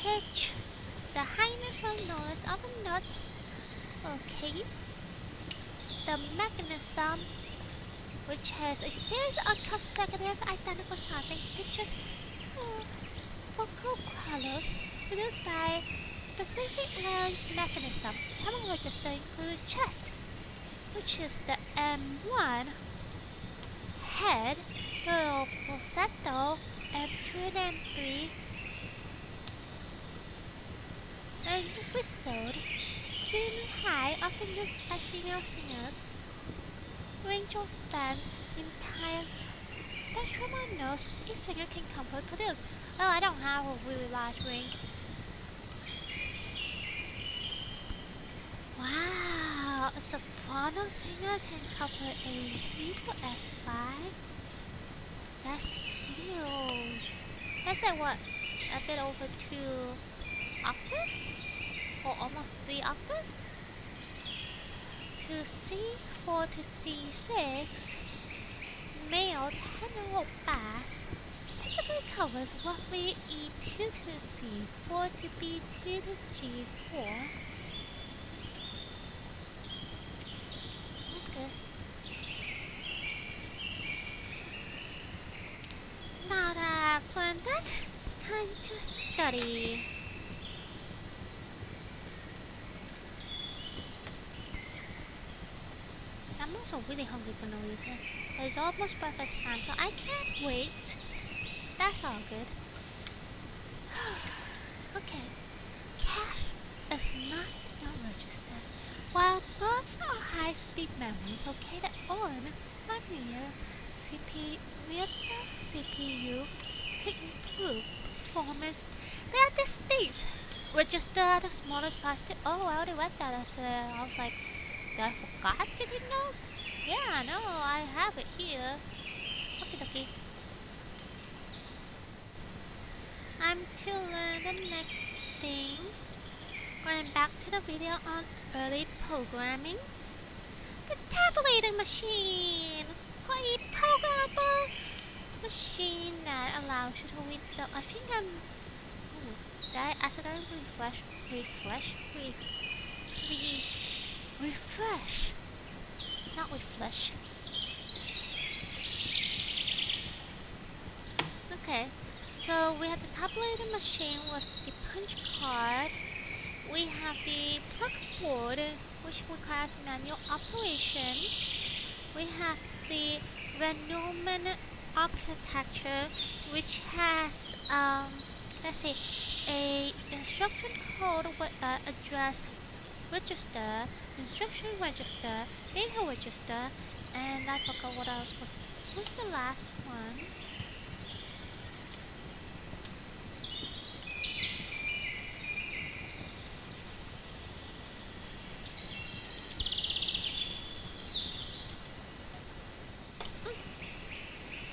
pitch, the highness or lowness of a note. Okay, the mechanism, which has a series of consecutive identical sounding pitches or vocal colors produced by specific larynx mechanism. Common register include chest, which is the M1, head, the falsetto, M2 and M3, and whistled, extremely high, often used by female singers. Range or span entire spectrum of notes a singer can comfortably produce. Oh, I don't have a really large range. Wow, a soprano singer can cover a B to F5. That's huge. That's like what? A bit over 2 octaves? Or almost 3 octaves? To C4 to C6, male tenor or bass typically covers roughly E2 to C4 to B2 to G4. Okay. Now that I've learned that, time to study. I'm also really hungry for no reason. It's almost breakfast time, so I can't wait. That's all good. Okay. Cache is not in your register, while both are high-speed memory located on Magnesia CPU to improve performance. They are distinct. Register the smallest faster. Oh, I already read that. I was like, I forgot to take notes? Yeah, no, I have it here. Okay, okay. I'm to learn the next thing. Going back to the video on early programming. The tabulating machine! A programmable machine that allows you to read the... I think I'm... did I accidentally refresh? Not refresh. Okay, so we have the tabulating machine with the punch card. We have the plug board, which requires manual operation. We have the Renault architecture, which has let's see, a instruction code address register, instruction register, data register, and I forgot what else was the last one.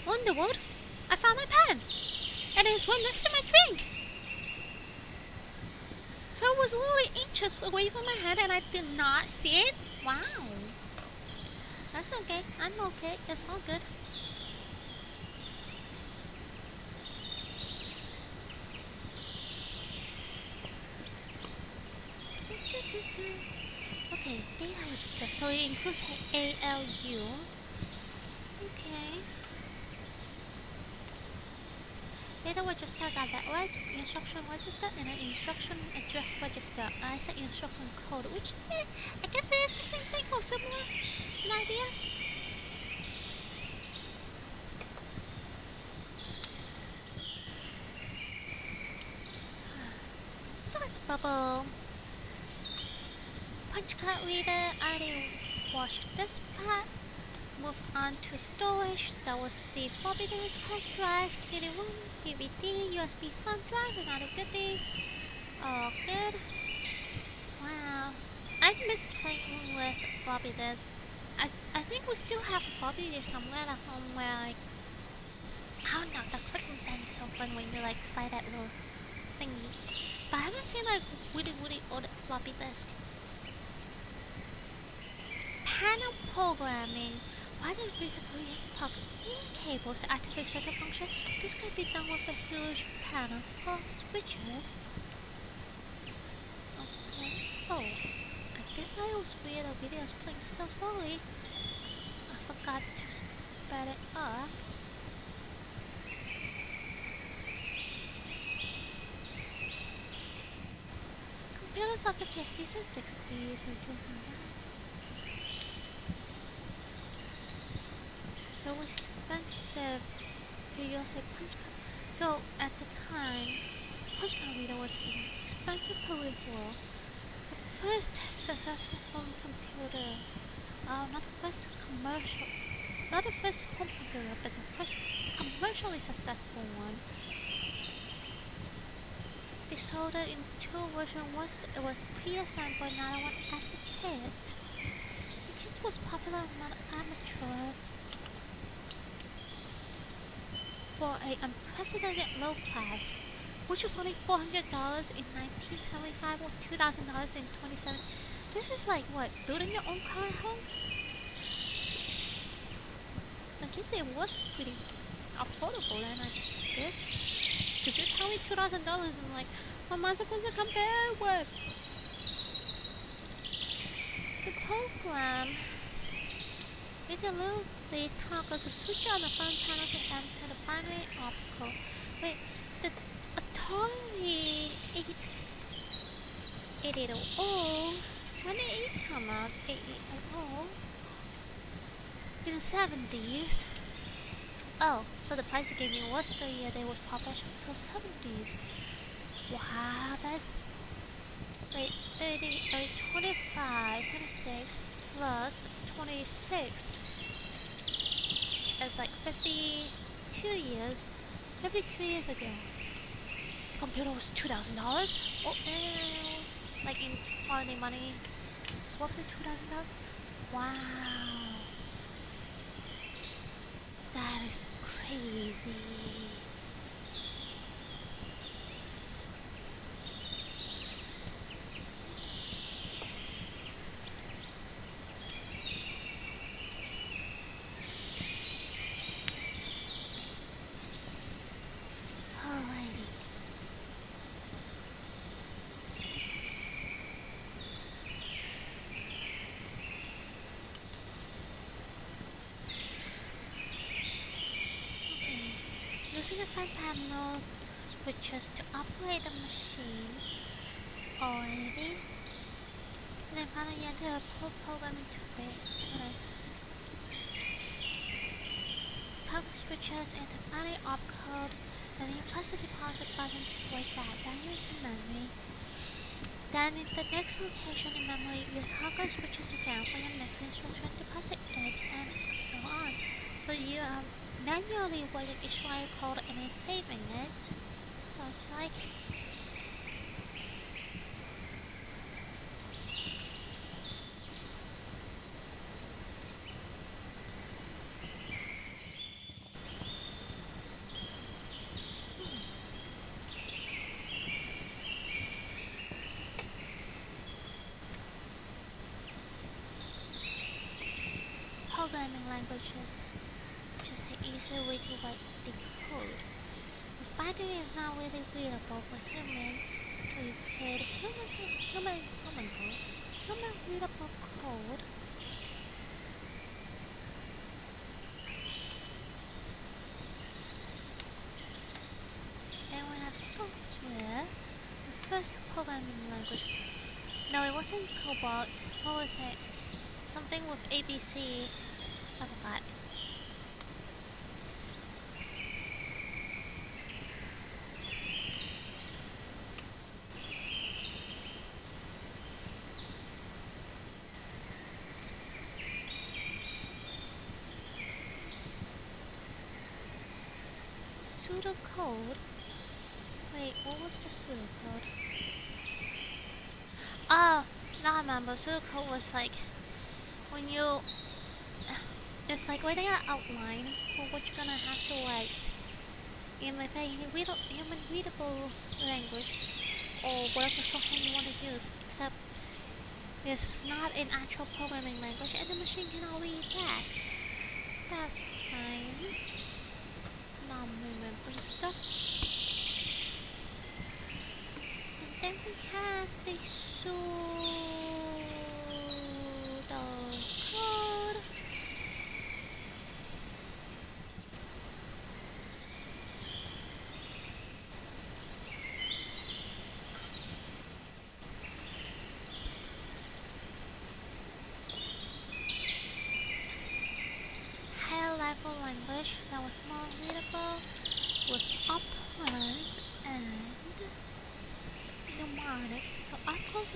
Underwood, I found my pen, and it's right next to my drink. So it was literally inches away from my head, and I did not see it. Wow. That's okay. I'm okay. It's all good. Okay, data register. So it includes ALU. Okay. Data register got that right. Instruction register and an instruction address register. I said instruction code, which I guess it is the same thing or similar. An idea. Dot bubble. Punch card reader. I already watched this part. Move on to storage. That was the floppy disk, hard drive, CD-ROM, DVD, USB thumb drive, and other goodies. All good. Wow. I miss playing with floppy disk. I think we still have a floppy disk somewhere at home where I don't know, the clicking sound is so fun when you like slide that little thingy. But I haven't seen like really old floppy disk. Panel programming. Why don't physically plug in cables to activate certain function? This could be done with the huge panels for switches. Oh, I think I was weird. The video is playing so slowly. I forgot to speed it up. Computers of the 50s and 60s are choosing that. It's always expensive to use a punch card. So at the time, punch card reader was expensive peripheral. The first successful home computer. Not the first commercial. Not the first home computer, but the first commercially successful one. They sold it in two versions. Once it was pre-assembled, another one as a kit. The kit was popular among amateur for an unprecedented low price, which was only $400 in 1975 or $2,000 in 2017. This is like what, building your own car at home? I guess it was pretty affordable then, I guess. Because you tell me $2,000, I'm like, what am I supposed to compare with? The program is a little lead toggles a switch on the front panel to enter the binary optical. Wait, the Atari 8800, when did it come out? 8800? In the 70s. Oh, so the price you gave me was the year they was published, so 70s. Wow, that's... Wait, 25, 26 plus 26. That's like 52 years. 52 years ago. The computer was $2,000. Oh, like in holiday money. It's worth $2,000. Wow. That is crazy. Alrighty. Using the front panel switches to operate the machine. Already. And then finally enter a program into it. Toggle switches and the binary opcode, and then press the deposit button to write that value into memory. Then in the next location in memory, you toggle switches again for your next instruction, deposit it, and so on. So you are manually writing each wire code and then saving it. So it's like programming languages, which is the easier way to write the code. Because binary is not really readable for human, so you create human readable code. And we have software, the first programming language. No, it wasn't Cobalt. What was it? Something with ABC. I forgot. Pseudocode? Wait, what was the pseudocode? Oh, now I remember. Pseudocode was like when you... It's like writing an outline for what you're gonna have to write in like a human readable language or whatever shorthand you want to use, except it's not an actual programming language and the machine cannot read that. That's fine. Now I'm remembering stuff. And then we have the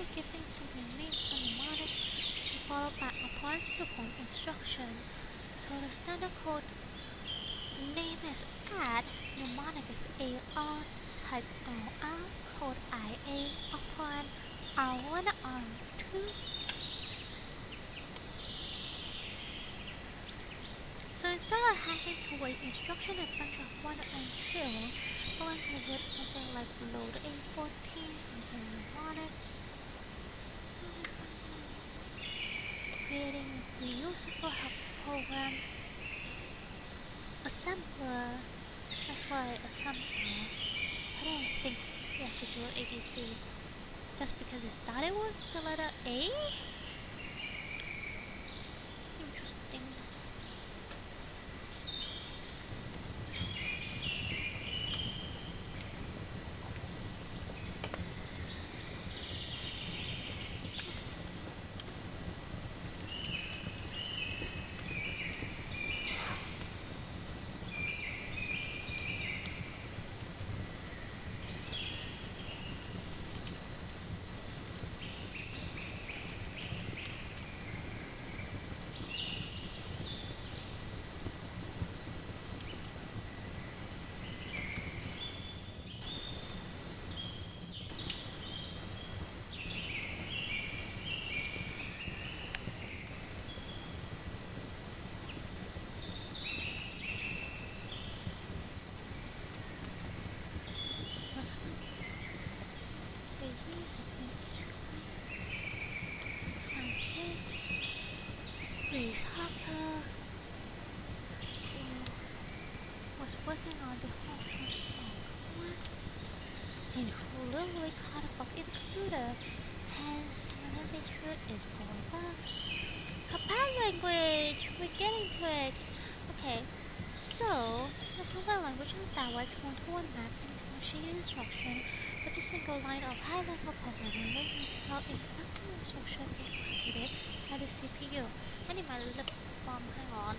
simply giving something named a mnemonic to follow by opponents to form instruction. So the standard code name is add, mnemonic is AR, type OR, code IA, operand R1, R2. So instead of having to wait instruction a bunch of 1 and 0, going with something like load A14 using mnemonic, creating reusable help program, assembler, that's why assembler, I didn't think it has to do with ABC, just because it started with the letter A? Interesting. Sounds good. Grace Hopper, who was working on the whole project and who literally caught up with intruder, hence synchronization is over. Compile language, we're getting to it. Okay, so the assembly language of directs one-to-one map into machine instruction with a single line of high-level programming will result in custom instruction being executed by the CPU. I need my lip balm, hang on.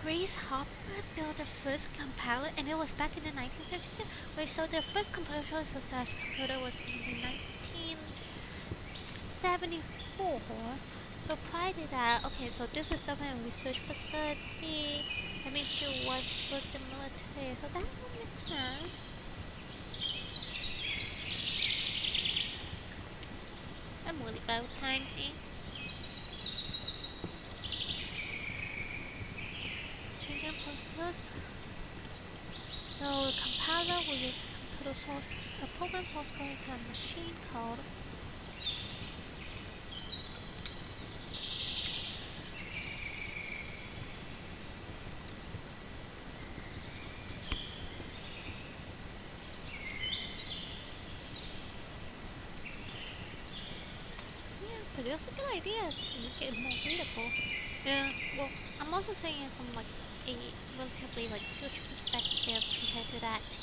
Grace Hopper built the first compiler, and it was back in the 1952. Wait, so the first commercial success computer was in the 1974. So prior to that, okay, so this is the research facility. That means she was with the military, so that would make sense. I'm really bad with timing. Changing purpose. So the compiler will use computer source, the program source code into a machine code. But it's a good idea to make it more readable. Yeah, well, I'm also saying it from like a relatively like future perspective compared to that.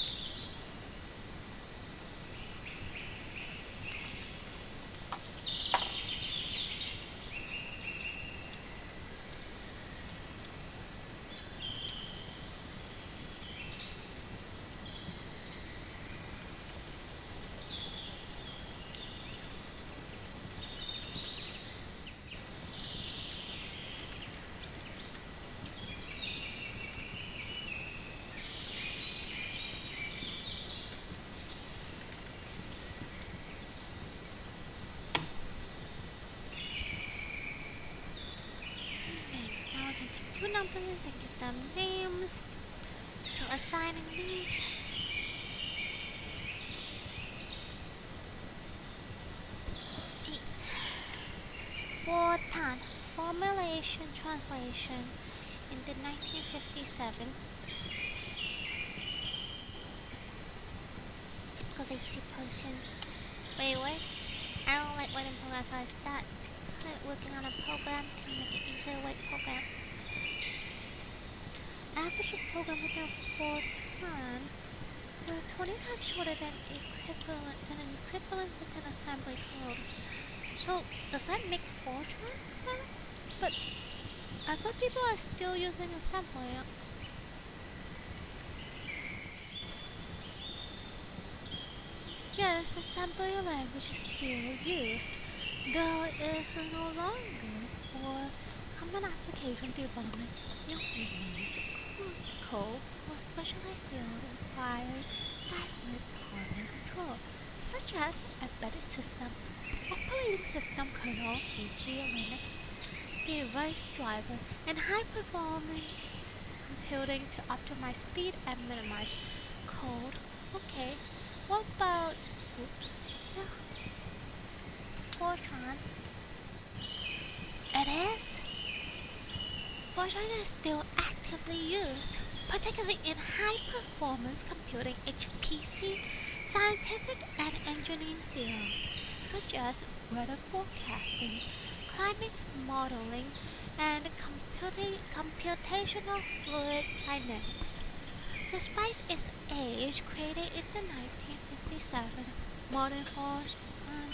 Two numbers and give them names. So assigning names. Fortan formulation translation in the 1957. Typical lazy person. Wait, I don't like letting programs size that. Working on a program can make it easier to write programs. Average program within Fortran were 20 times shorter than an equivalent within assembly code. So does that make Fortran better? But I thought people are still using assembly. as assembly language is still used, Go is no longer for common application development. It remains critical for especially field requiring direct hardware control, such as embedded system, operating system kernel, e.g. Linux, device driver, and high-performance computing to optimize speed and minimize code. Okay, what about oops? Fortran? It is. Fortran is still actively used, particularly in high-performance computing (HPC), scientific and engineering fields, such as weather forecasting, climate modeling, and computational fluid dynamics. Despite its age, created in the 1957, modern Fortran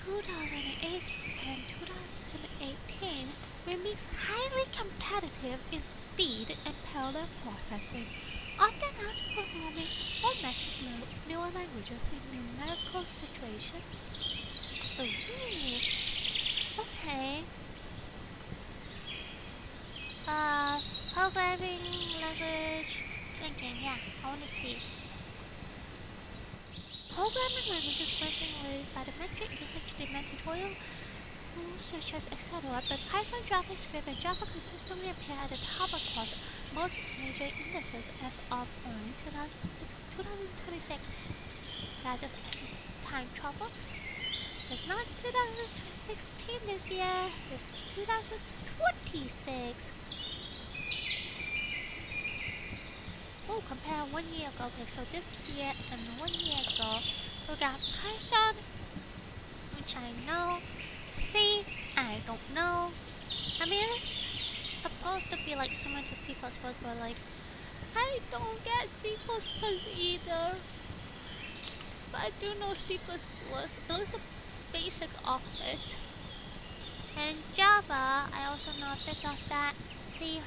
2008 and 2018 remains highly competitive in speed and parallel processing, often outperforming or matching newer languages in numerical situations. Ooh, okay. Programming language thinking, yeah, I wanna see. Programming languages regularly parametric usage demand tutorial tools such as etc. But Python, JavaScript, and Java consistently appear at the top across most major indices as of early 2026. That just time travel. It's not 2016 this year, it's 2026. Oh, compare 1 year ago. Okay, so this year and 1 year ago, we got Python, which I know. C, I don't know. I mean, it's supposed to be like similar to C++, but like, I don't get C++ either. But I do know C++, at least a basic of it. And Java, I also know a bit of that. C#,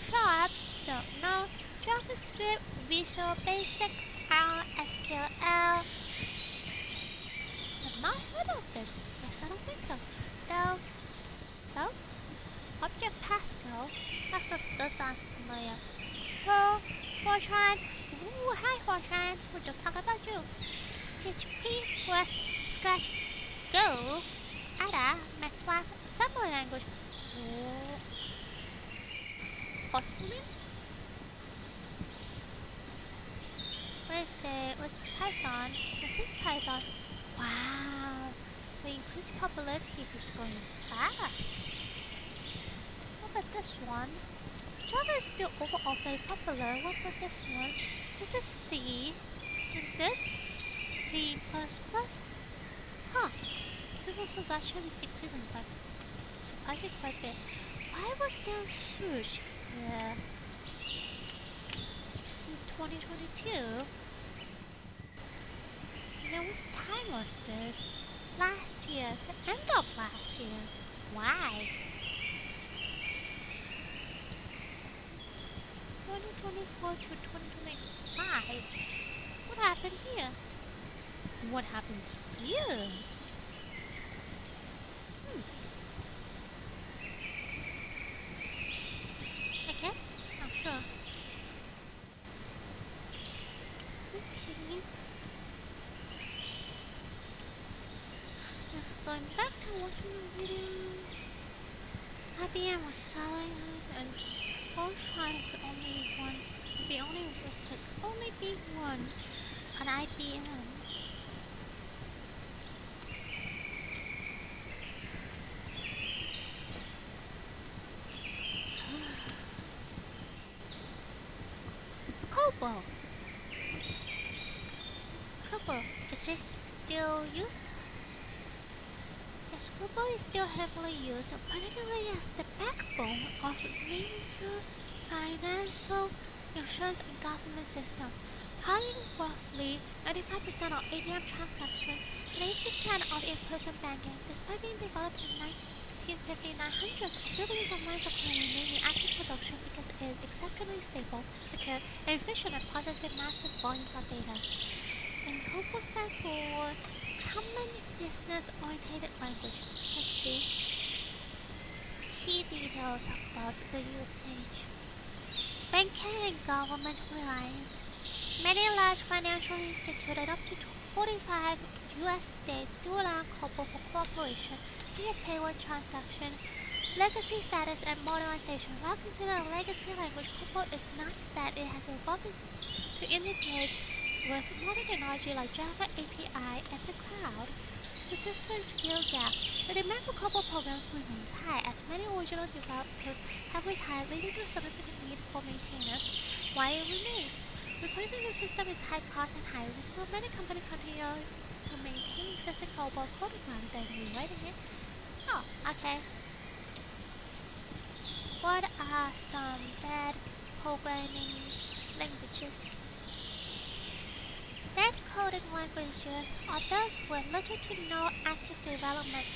don't know. JavaScript, Visual Basic, R, SQL. I've not heard of this. Yes, I don't think so. Though, Object Pascal. Pascal does sound familiar. Perl, Fortran. Ooh, hi Fortran. We just talked about you. PHP, Rust, Scratch, Go, Ada, MATLAB, assembly language. Oh, Kotlin. Where's Python? This is Python. Wow, the increased popularity is going fast. What about this one? Java is still overall very popular. What about this one? This is C. And this? C++? Huh. C++ is actually decreasing by surprisingly quite a bit. Why was there a surge here? In 2022? Now what time was this? Last year. The end of last year. Why? 2024 to 2025. What happened here? What happened here? I guess? Not sure. Okay. Going back to watching the video. IBM was selling and Fortran could only be one on IBM. COBOL. Is this still used? Yes, COBOL is still heavily used, particularly as the backbone of major financial, insurance, and government systems, powering roughly 95% of ATM transactions and 80% of in-person banking. Despite being developed in 1959, hundreds of billions of lines of code remain in active production because it is exceptionally stable, secure, and efficient at processing massive volumes of data. and Kobo stand for Common Business-Oriented Language. Let's see. Key details about the usage. Banking and government reliance. Many large financial institutions and up to 45 US states still allow Kobo for cooperation, so you pay one transaction. Legacy status and modernization. While considered a legacy language, Kobo is not that it has evolved to integrate with modern technology like Java API and the cloud. Persistent skill gap. The demand for Kobo programs remains high as many original developers have retired, leading to a significant need for maintainers. Why it remains? Replacing the system is high cost and high risk, so many companies continue to maintain existing Kobo coding rather than rewriting it. Oh, okay. What are some bad programming languages? Bad coding languages are those with little to no active development,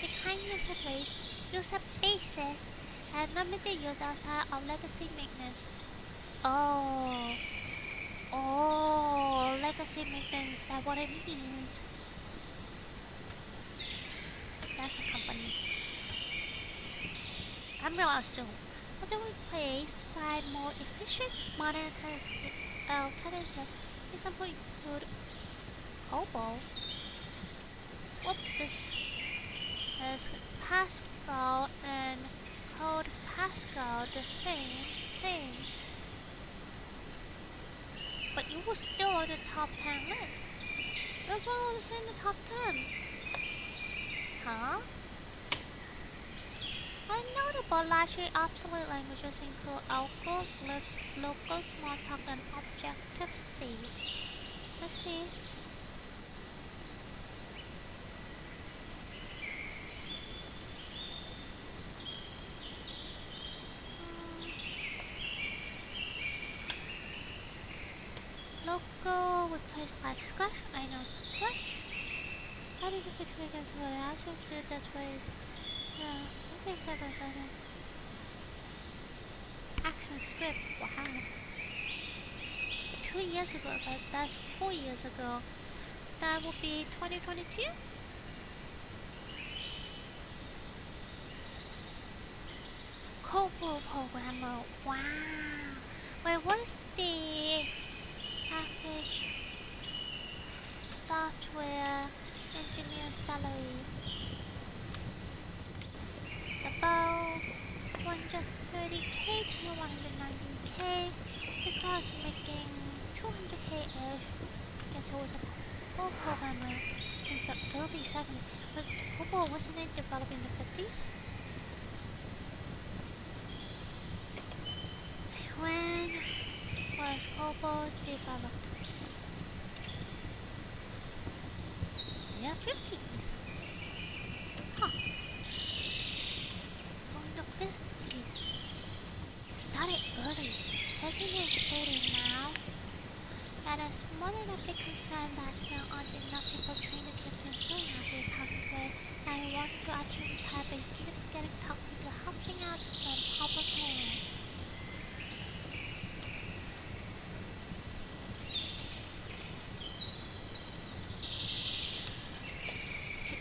declining user base, user bases, and limited use outside of legacy maintenance. Oh, legacy maintenance, that's what it means. That's a company. I'm gonna assume. But they're replaced by more efficient modern alternative. Example include Kobo. What is Pascal and Code Pascal the same thing? But it was still on the top 10 list. That's why it was in the top 10. Huh? Unnotable largely obsolete languages include Algol, Lisp, Local, Smalltalk, and Objective-C. Let's see. Local replaced by Scratch. I know Scratch. How did you between us for the actual do this way? Yeah, I think that was it. Action script. Wow. 2 years ago, so that's 4 years ago. That would be 2022? Kobo programmer. Wow. Wait, what's the average software engineer salary? It's about 130k to 190k. This guy was making 200k ish. Guess it was a Kobo programmer in the early 70s. But Kobo wasn't it developed in the 50s? When was Kobo developed? Yeah, 50s. Huh. So in the 50s. Started early. Doesn't it early now? That is more than a big concern that there aren't enough people trained to keep things going after it passes away. Now he wants to actually retire, but he keeps getting talked into helping out from Kobo's hands.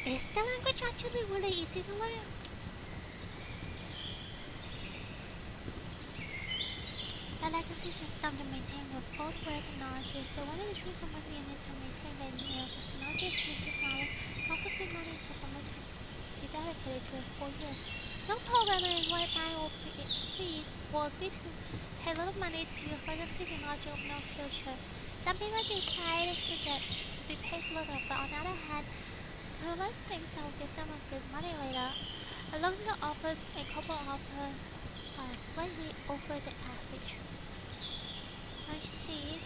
Is the language actually really easy to learn? The legacy system to maintain with old way technology, so one of the truths of money need to maintain their new technology is music knowledge. Probably money system will be dedicated to it for years. No programmer in right now will be to pay little money to use legacy technology with no future. Some people decide to be paid little, but on the other hand, I like things that will give them a good money later. Along the offers and Kobo offer are slightly over the average. I see.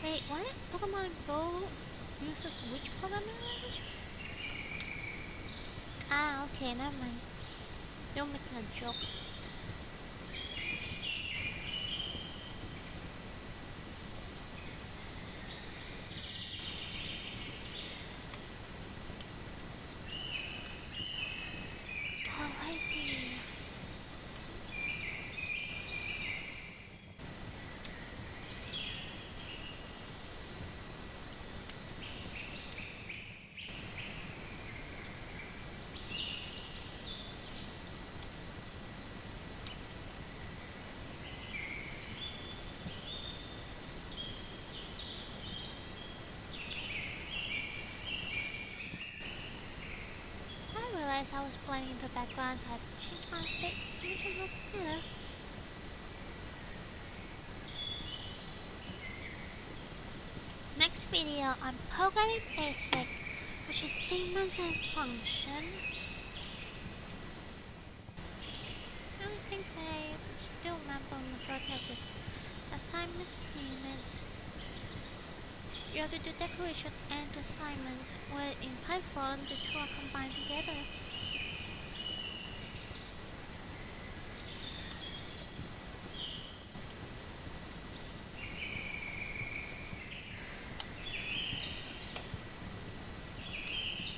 Wait, what? Pokemon Go uses which programming language? Okay, never mind. Don't make a joke. Alrighty. I realized I was playing in the background, so I changed my pic. You can look here. Next video on programming basic, which is statements and function. I don't think I still remember majority of this assignment statement. You have to do declaration and assignment, where in Python the two are combined together.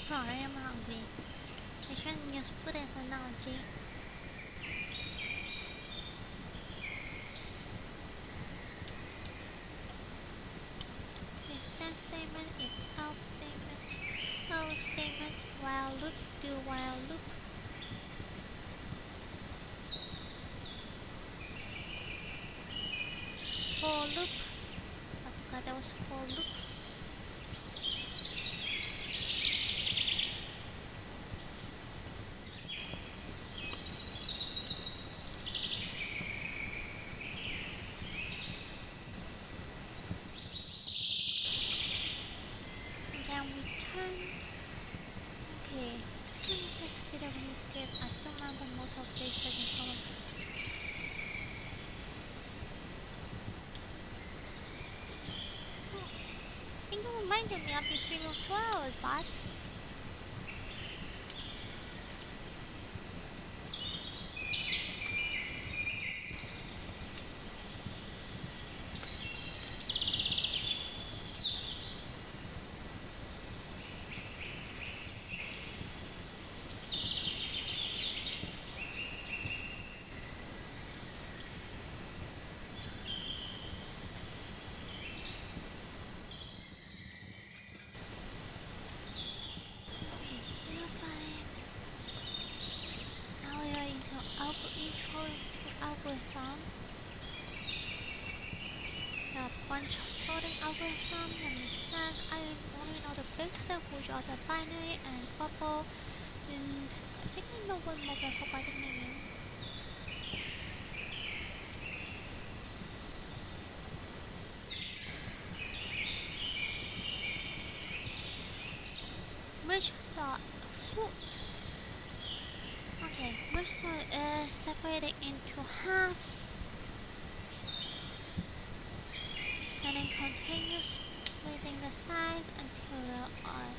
Oh, I am hungry. I shouldn't use food as an analogy. If then statement, if else statement, else statement, while loop, do while loop. For loop. I forgot that was for loop. Then we turn. Okay, this one is a bit of a script. I still remember most of this second column. Oh, I think you reminded me of the stream of 2 hours, but now we are into intro to algorithm. There are a bunch of sorting algorithm that makes sense. I only know the pixel, which are the binary and bubble, and I think I know one more, but I forgot the name. Merge sort. Okay, merge sort is separated into half and then continues splitting the sides until there are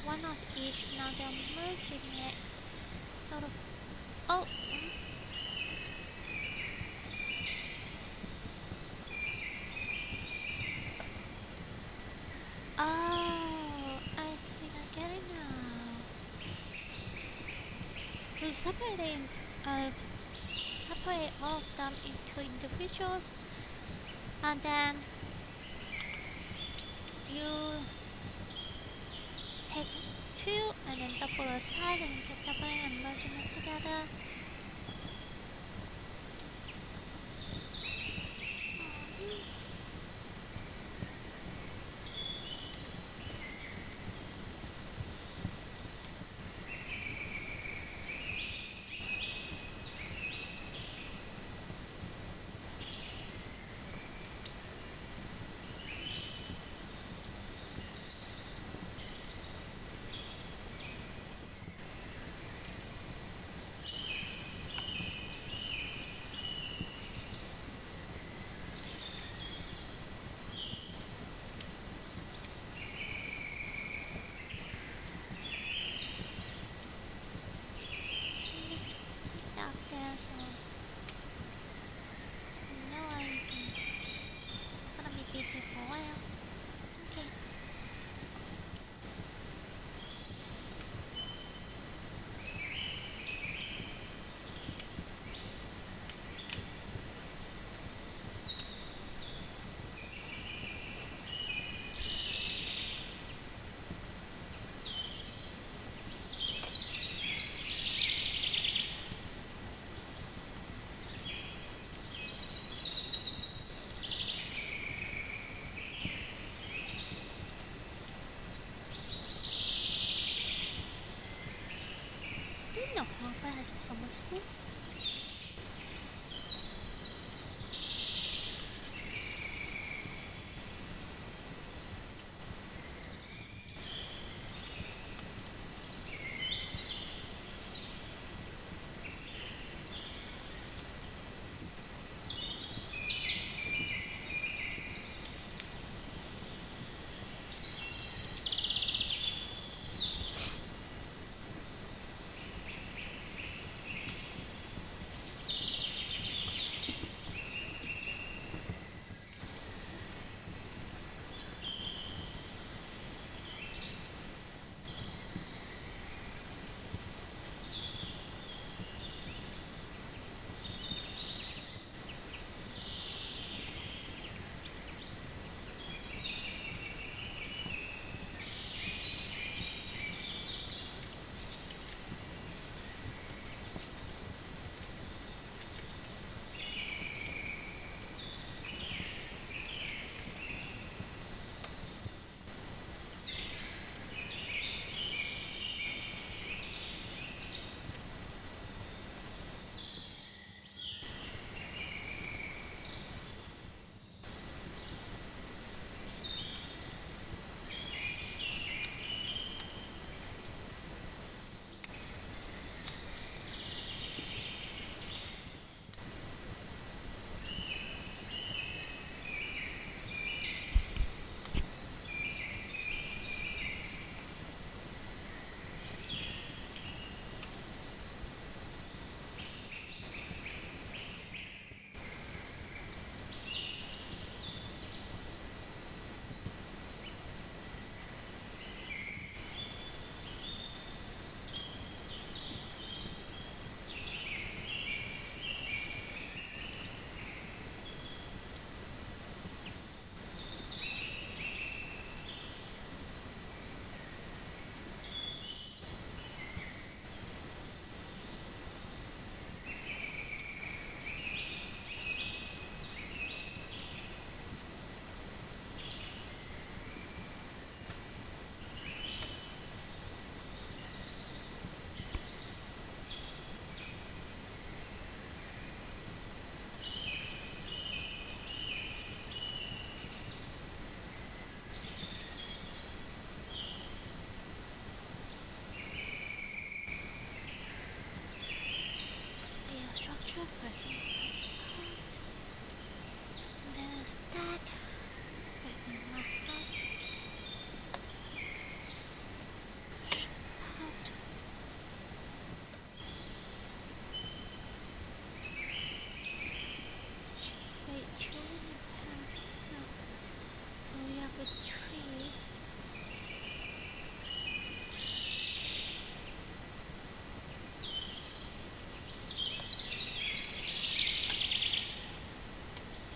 one of each. Now they're merging it sort of. Oh, oh, I think I get it now. So separate all of them into individuals, and then you take two and then double the size and keep doubling and merging it together. No, Hellfire has a summer school. The structure first mascot, and then a stack with the mascot. Out. Wait, children pass. No. So we have a tree.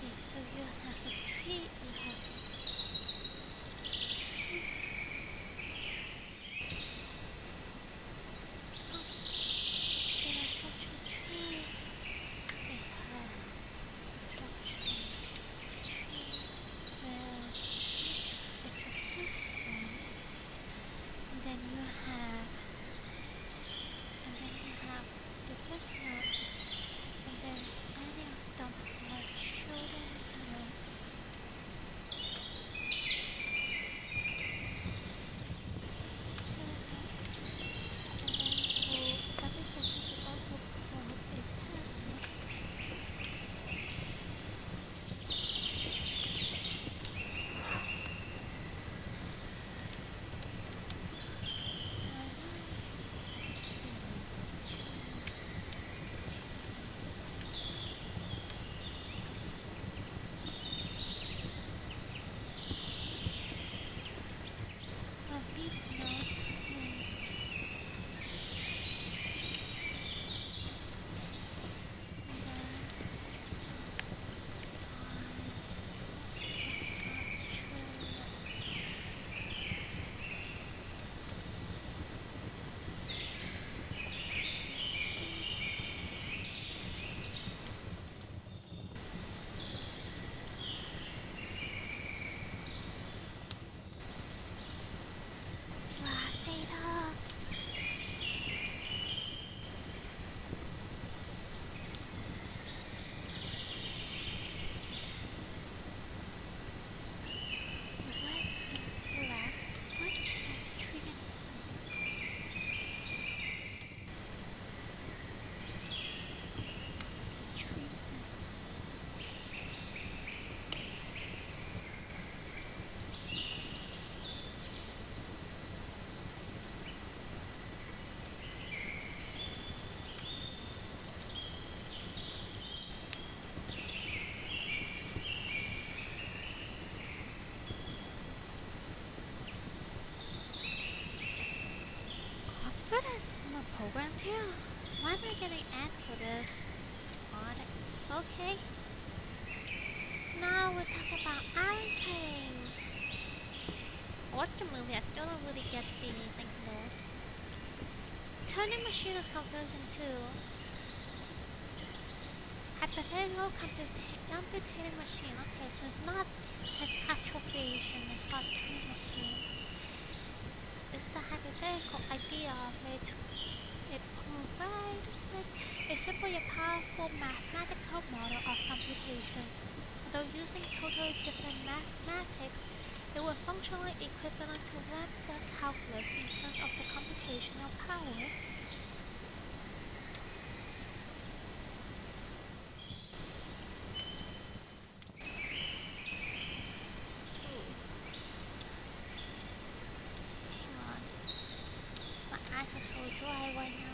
Okay, so you have a tree, you have For this, I'm a program too. Why am I getting ad for this? Odd. Okay. Now we're talking about Alan Turing. I watched the movie, I still don't really get the thing though. Turning machine of comparison to hypothetical computing machine. Okay, so it's not as actual creation, it's called Turing machine. It's the hypothetical idea of it. It provides a simple yet powerful mathematical model of computation. Although using totally different mathematics, they were functionally equivalent to lambda calculus in terms of the computational power. Hang on. My eyes are so dry right now.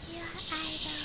Your idol.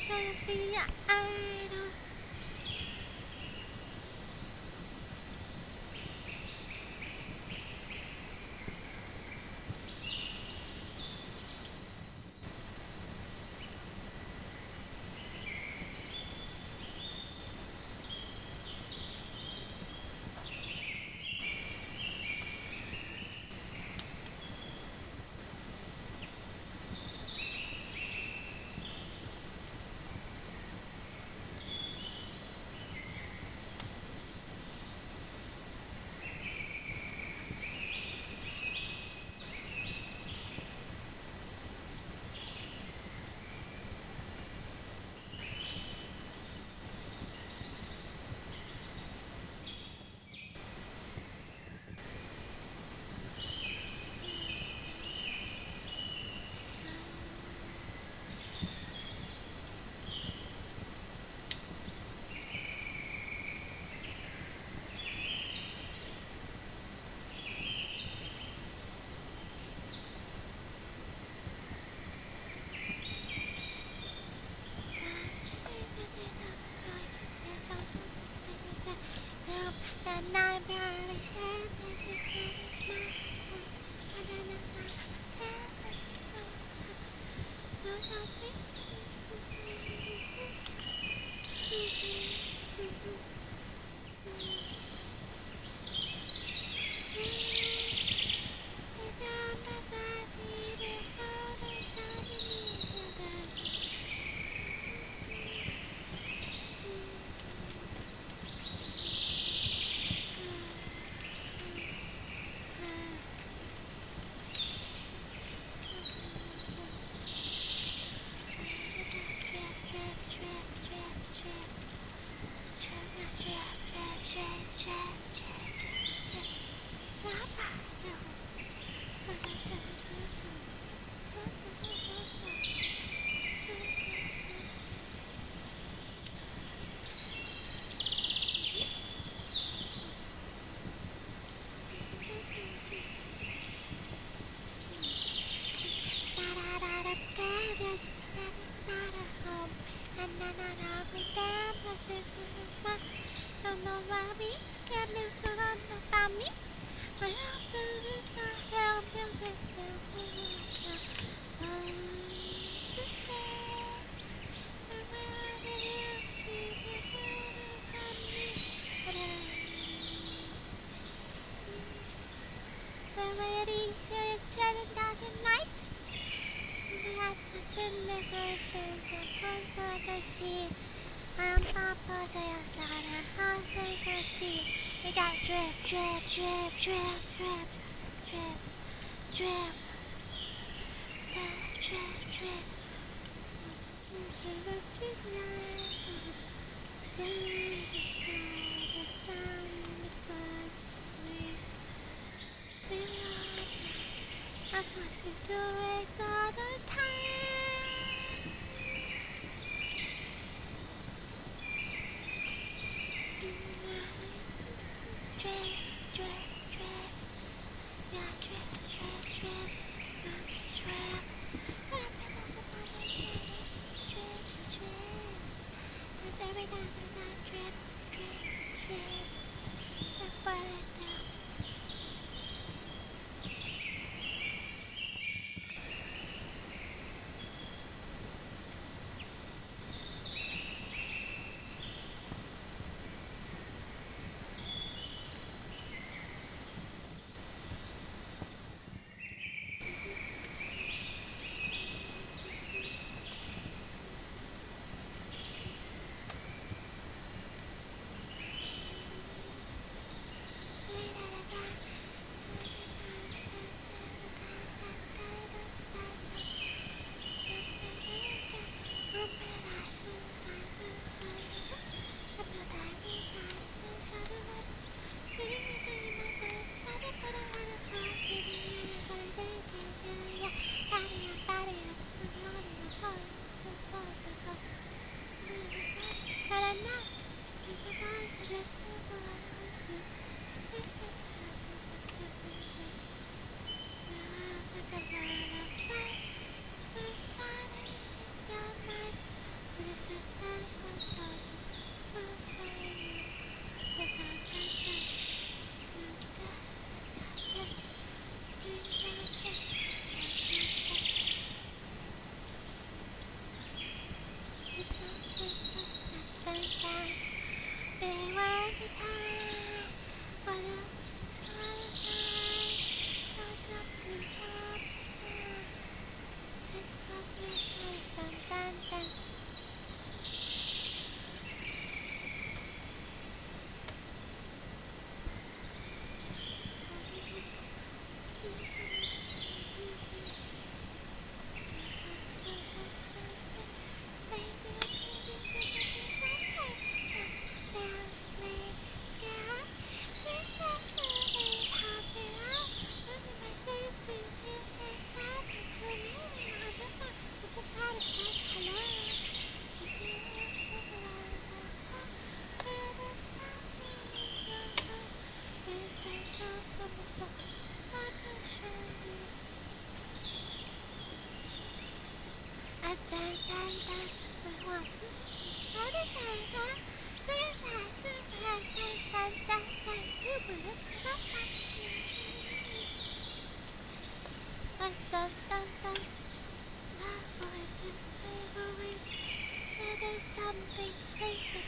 Sophia Idol. As not at home, and then I with them, as if it was my don't know about me, and if you don't know about me, I have to decide how music will just say, I wanted you to be honest on me, but the ladies are telling that tonight. I should never change the point of the sea. I'm Papa Jayas and I'm passing the tea. We got drip, drip, drip, drip, drip, drip, drip, the drip, drip. Into the tonight, she's for the sun beside me. I want you to wake all the time. Drip, drip, drip. Yeah, drip, drip, drip. Drip. Drip, drip. And every time I drip, drip, drip. That's what I do. There's something basic,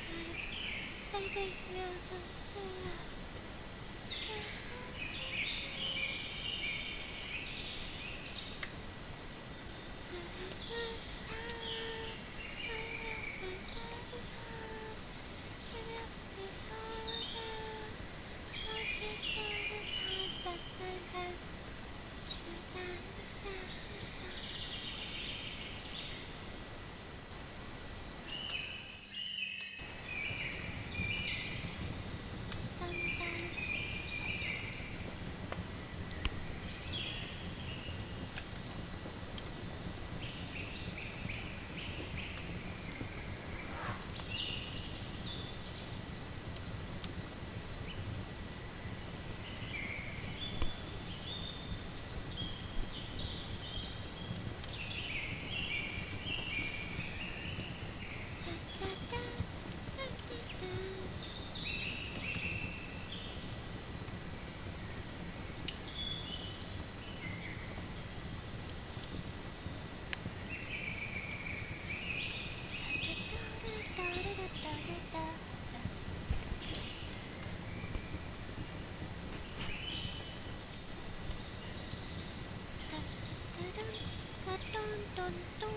dun dun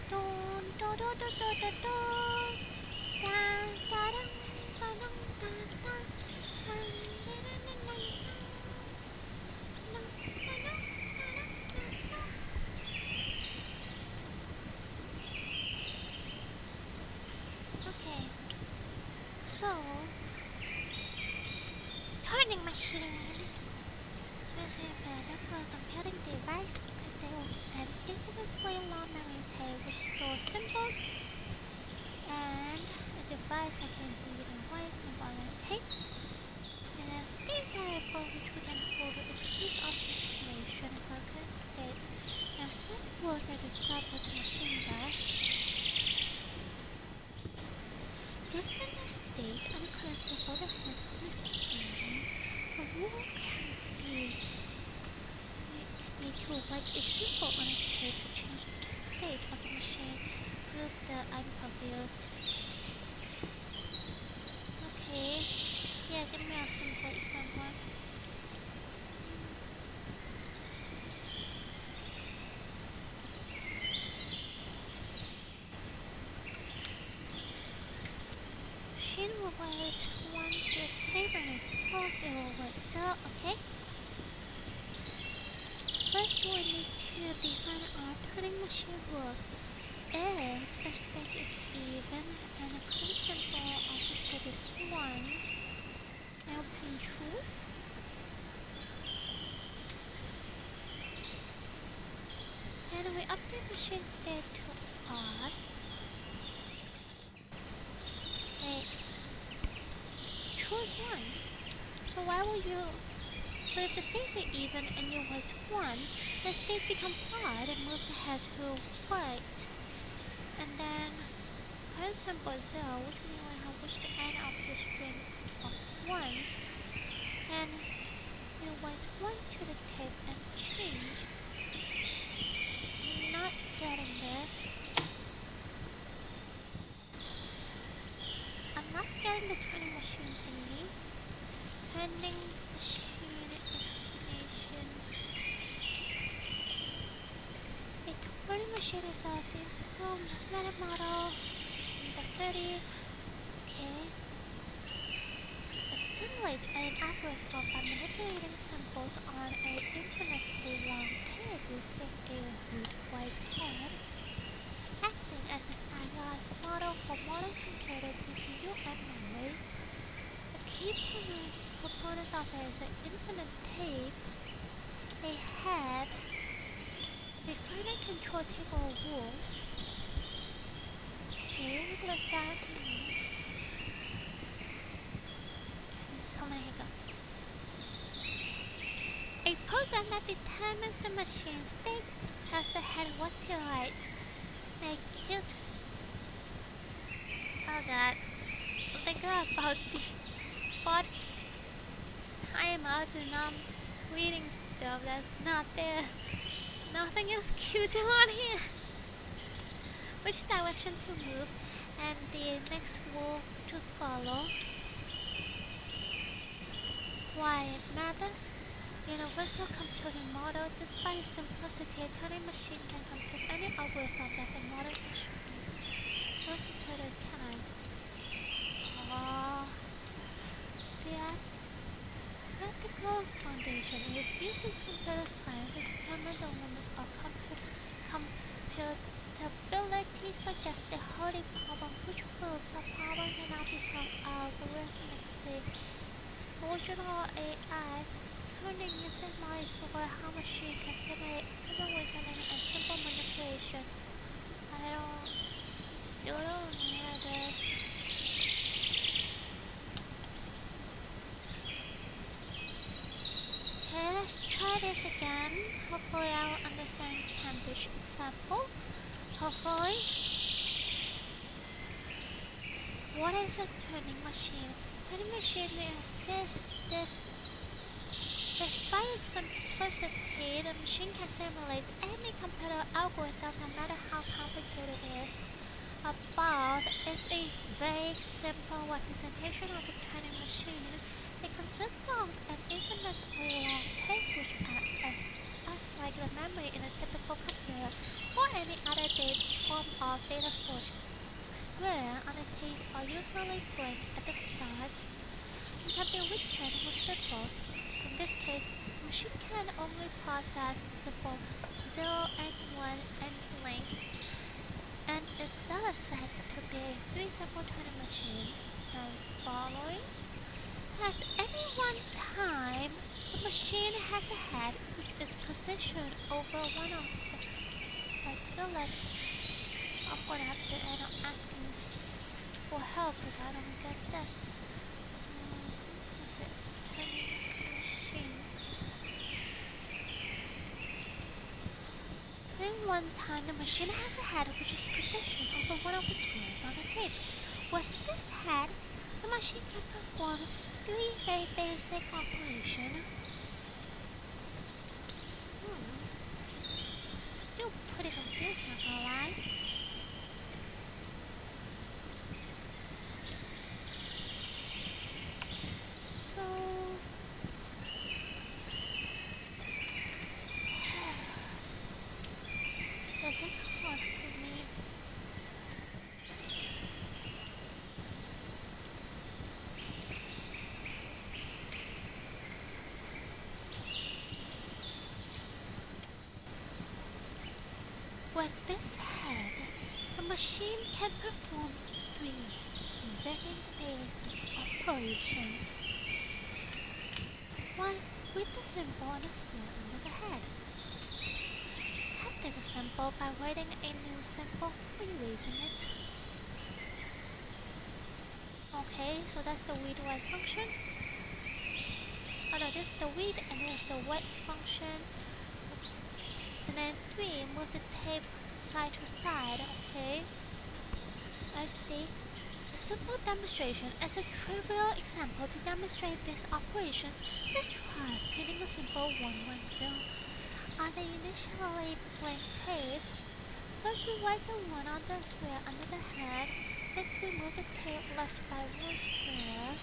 dun dun dun dun dun dun dun. Dun dun dun dun dun dun. Dun dun dun dun dun dun. Dun dun dun dun dun dun. Okay, so turning machine is a for computing device equipped with an infinitely long memory tape which stores symbols and a device that can read and write symbol on a tape and a state variable which we can hold a piece of information for a current state. Now set words that describe what the machine does. Given the state and the current symbol that has this information, a rule can be to write a symbol on a tape to change the state of the machine. Prove that I'm confused. Okay, yeah, give me a simple example. Machine will write 1 to a tape and a pause it will write 0, okay? First we need to define our turning machine rules. If the state is even and the current symbol of the tape is 1, I will print true. And we update machine state to odd. Okay, true is 1. So why will you... So if the states are even and you write 1, the state becomes odd and move the head to right. And then current symbol is 0, which means we have reached the end of the string of 1s. And you write 1 to the tape and change. I'm not getting this. I'm not getting the turning machine thingy. Turning machine explanation. A turning machine is a meta model. Number 30. Okay. Assimilate an algorithm by manipulating symbols on a infinitely long tape using a root-wise head, acting as an idealized model for modern computers, CPU, and memory. The key components of it is an infinite tape, a head, a finite control table of rules. Okay, we're gonna sound so here we go. A program that determines the machine state has the head what to write. A cute... Oh god. Think about the body timeouts and I'm reading stuff that's not there. Nothing is cute on here. Which direction to move and the next rule to follow. Why it matters? Universal computing model. Despite its simplicity, a turning machine can compose any algorithm that a modern machine. No computer cannot. The practical foundation is used in computer science to determine the limits of computability, such as the holding problem, which proves a problem cannot be solved algorithmically. Original AI turning using knowledge for how machine can simulate human reasoning and simple manipulation. I still don't hear this. Okay, let's try this again. Hopefully I will understand Cambridge example. Hopefully. What is a turning machine? Turning machine is this. Despite its simplicity, the machine can simulate any computer algorithm no matter how complicated it is. Above is a vague, simple representation of a turning machine. It consists of an infinitely long tape which acts as acts like the memory in a typical computer or any other form of data storage. Square on a tape are usually blank at the start and can be written with symbols. In this case, the machine can only process simple 0 and 1 and blank, and is thus said to be a three-symbol Turing machine. And following, at any one time, the machine has a head which is positioned over one of the particular. I'm gonna have to end up asking for help because I don't get this. If it's turning the machine. Then one time the machine has a head which is positioned over one of the squares on the tape. With this head, the machine can perform three very basic operations. Still pretty confused, not gonna lie. So this is hard for me. With this head, the machine can perform three very basic operations. One, read the symbol on the square under the head. Head the symbol by writing a new symbol or erasing it. Okay, so that's the read write function. Oh no, this is the read and this is the write function. Oops. And then 3, move the tape side to side. Okay, I see. A simple demonstration as a trivial example to demonstrate these operations. Let's try printing a symbol 110 on the initially blank tape. First we write a 1 on the square under the head. Let's remove the tape left by 1 square.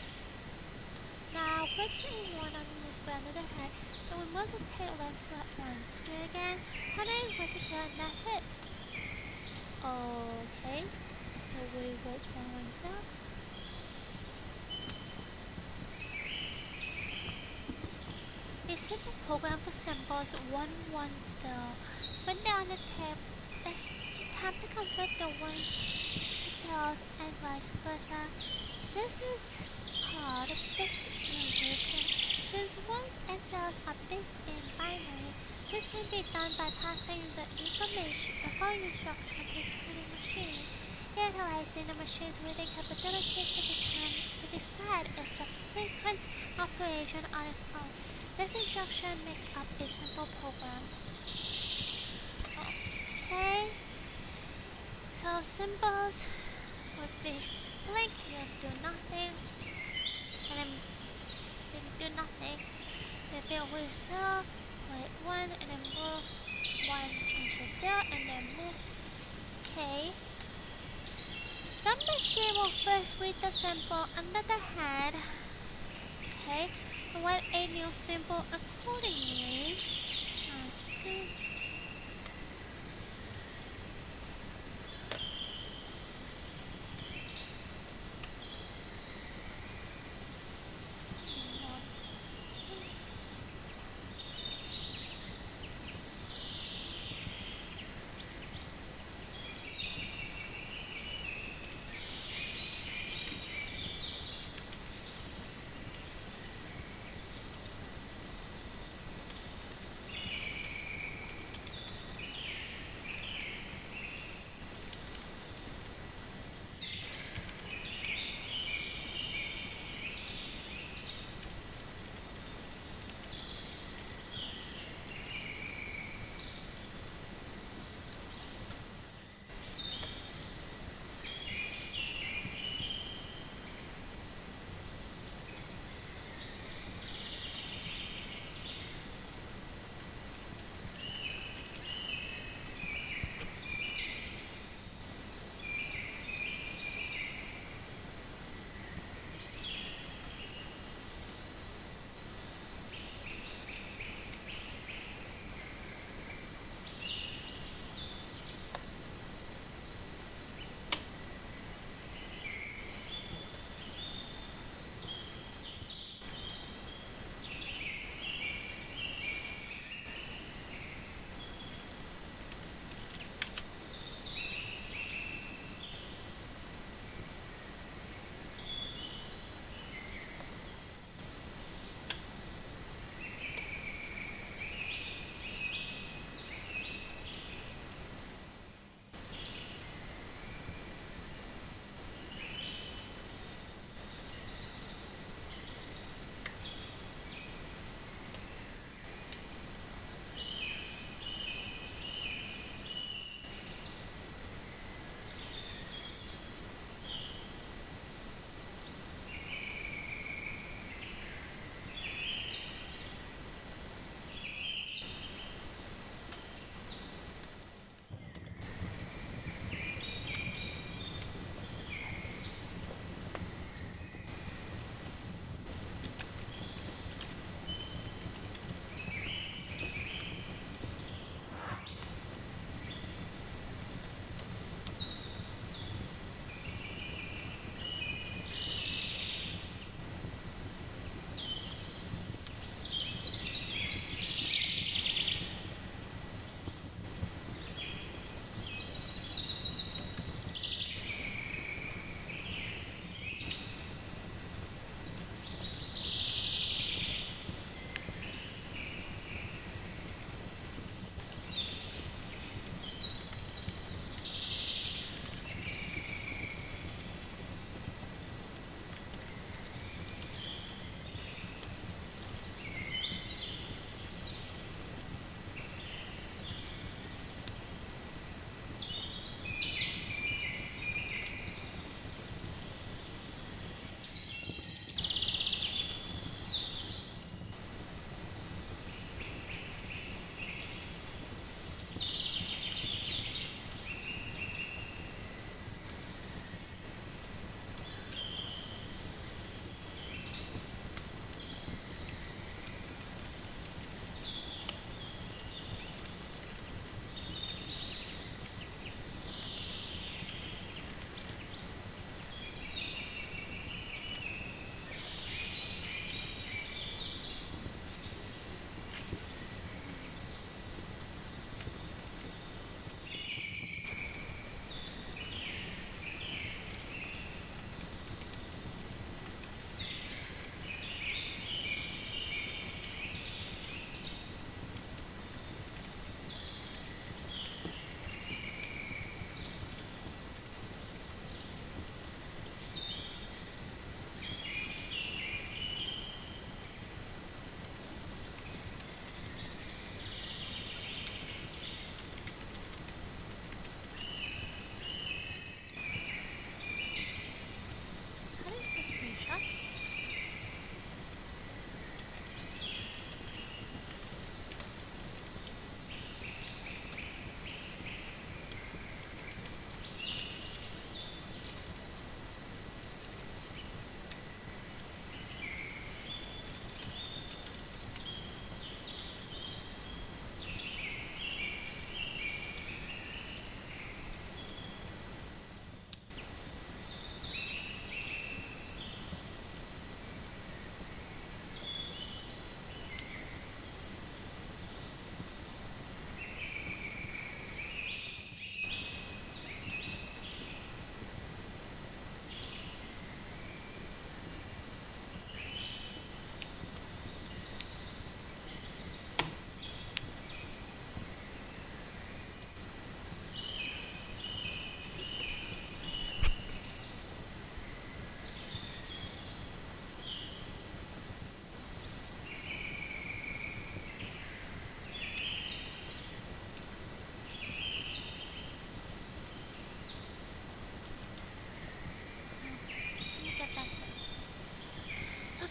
Now write a 1 on the square under the head. And remove the tape left by 1 square again. And then write a 0 and that's it. Okay. So we write 110. A simple program for symbols 110. When they're on the tape, let's attempt to convert the ones to zeros and vice versa. This is called bit inversion. Since ones and zeros are bits in binary, this can be done by passing the following instruction to a Turing machine, utilizing the machine's reading capabilities to decide a subsequent operation on its own. This instruction makes up a simple program. Okay, so symbols would be blank, you do nothing, and then you do nothing. If it was 0, wait 1, and then move 1, change to 0, and then move. Okay. The machine will first read the symbol under the head. Okay, and write a new symbol accordingly. Sounds good.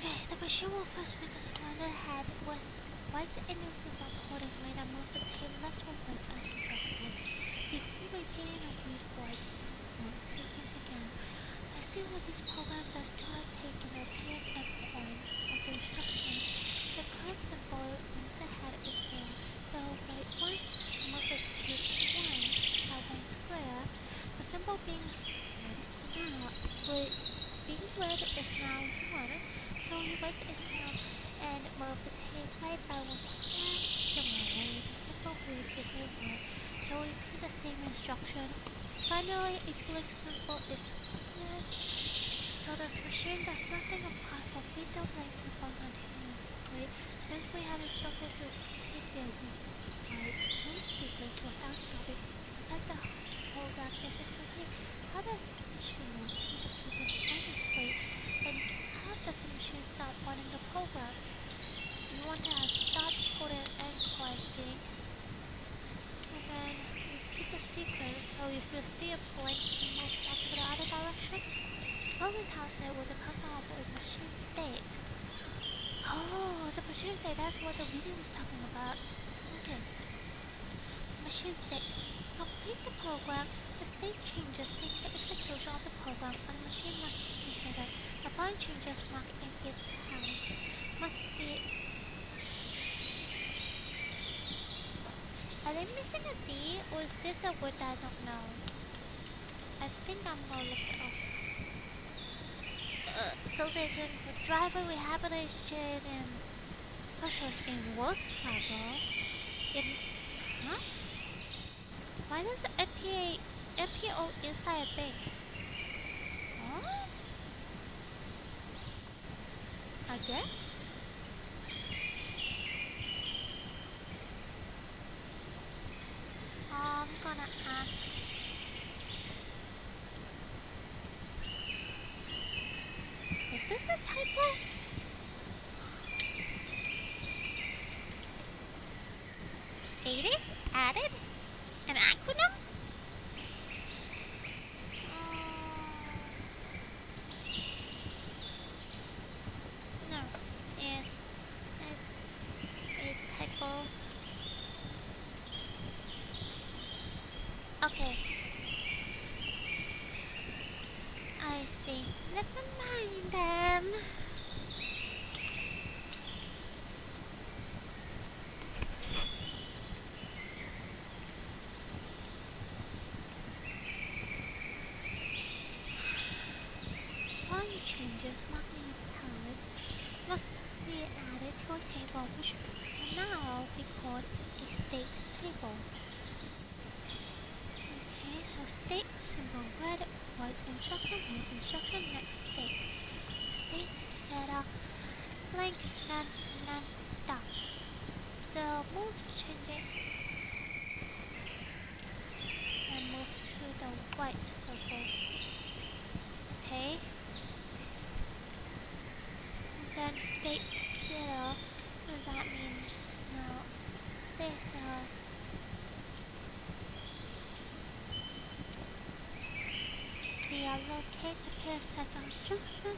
Okay, the machine will first make a cylinder head with white and symbol accordingly and move the tape left or right as instructed. Before repeating a read white sequence again, let's see what this program does to our tape when the PSF point of the instruction. The current symbol in the head is 0, so write once, move the tape 1 by 1 square. The symbol being red is now 1, so he writes a 0 and move the tape right by 1 square. Similarly, the symbol read is a 1, so repeat the same instruction. Finally, a blink symbol is 1, so the machine does nothing apart from read the blank symbol continuously, since we have instructed to repeat the white sequence without stopping. Let the program is complete. How does the machine repeat the sequence endlessly? And how does the machine stop running the program? You want to stop, put it, and collecting. And then repeat the sequence, so if you see a blank, you move back to the other direction. Logan tells it with the console of a machine state. Oh, the machine state, that's what the video was talking about. Okay. Machine state. Complete the program. The state changes take the execution of the program and the machine must be considered. The following changes marked in italics must be. Are they missing a D or is this a word that I don't know? I think I'm gonna look it up. Association with driver rehabilitation and specialist in worst trouble. Huh? Why does the MPO inside a bank? Huh? I guess? I'm gonna ask. Is this a typo? Aided? Added? An acronym? No. Yes. A typo. Okay. I see. Never mind then. Changes marking italic must be added to a table which will now be called a state table. Okay, so state symbol red, white instruction, move instruction, next state. State data blank none stop. So move changes and move to the white circles. Okay. Then state 0, what does that mean? No, say 0. Reallocate the pair set of instruction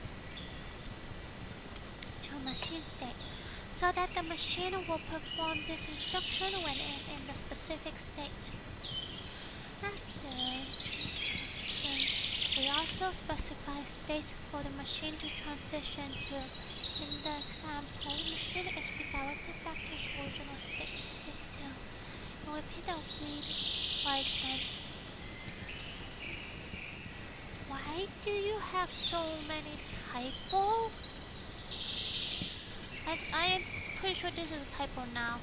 to machine state, so that the machine will perform this instruction when it is in the specific state. After we also specify states for the machine to transition to. In the example, the machine is redirected back to its original state, state 0. We'll repeat the read, write, and. Why do you have so many typos? I am pretty sure this is a typo now.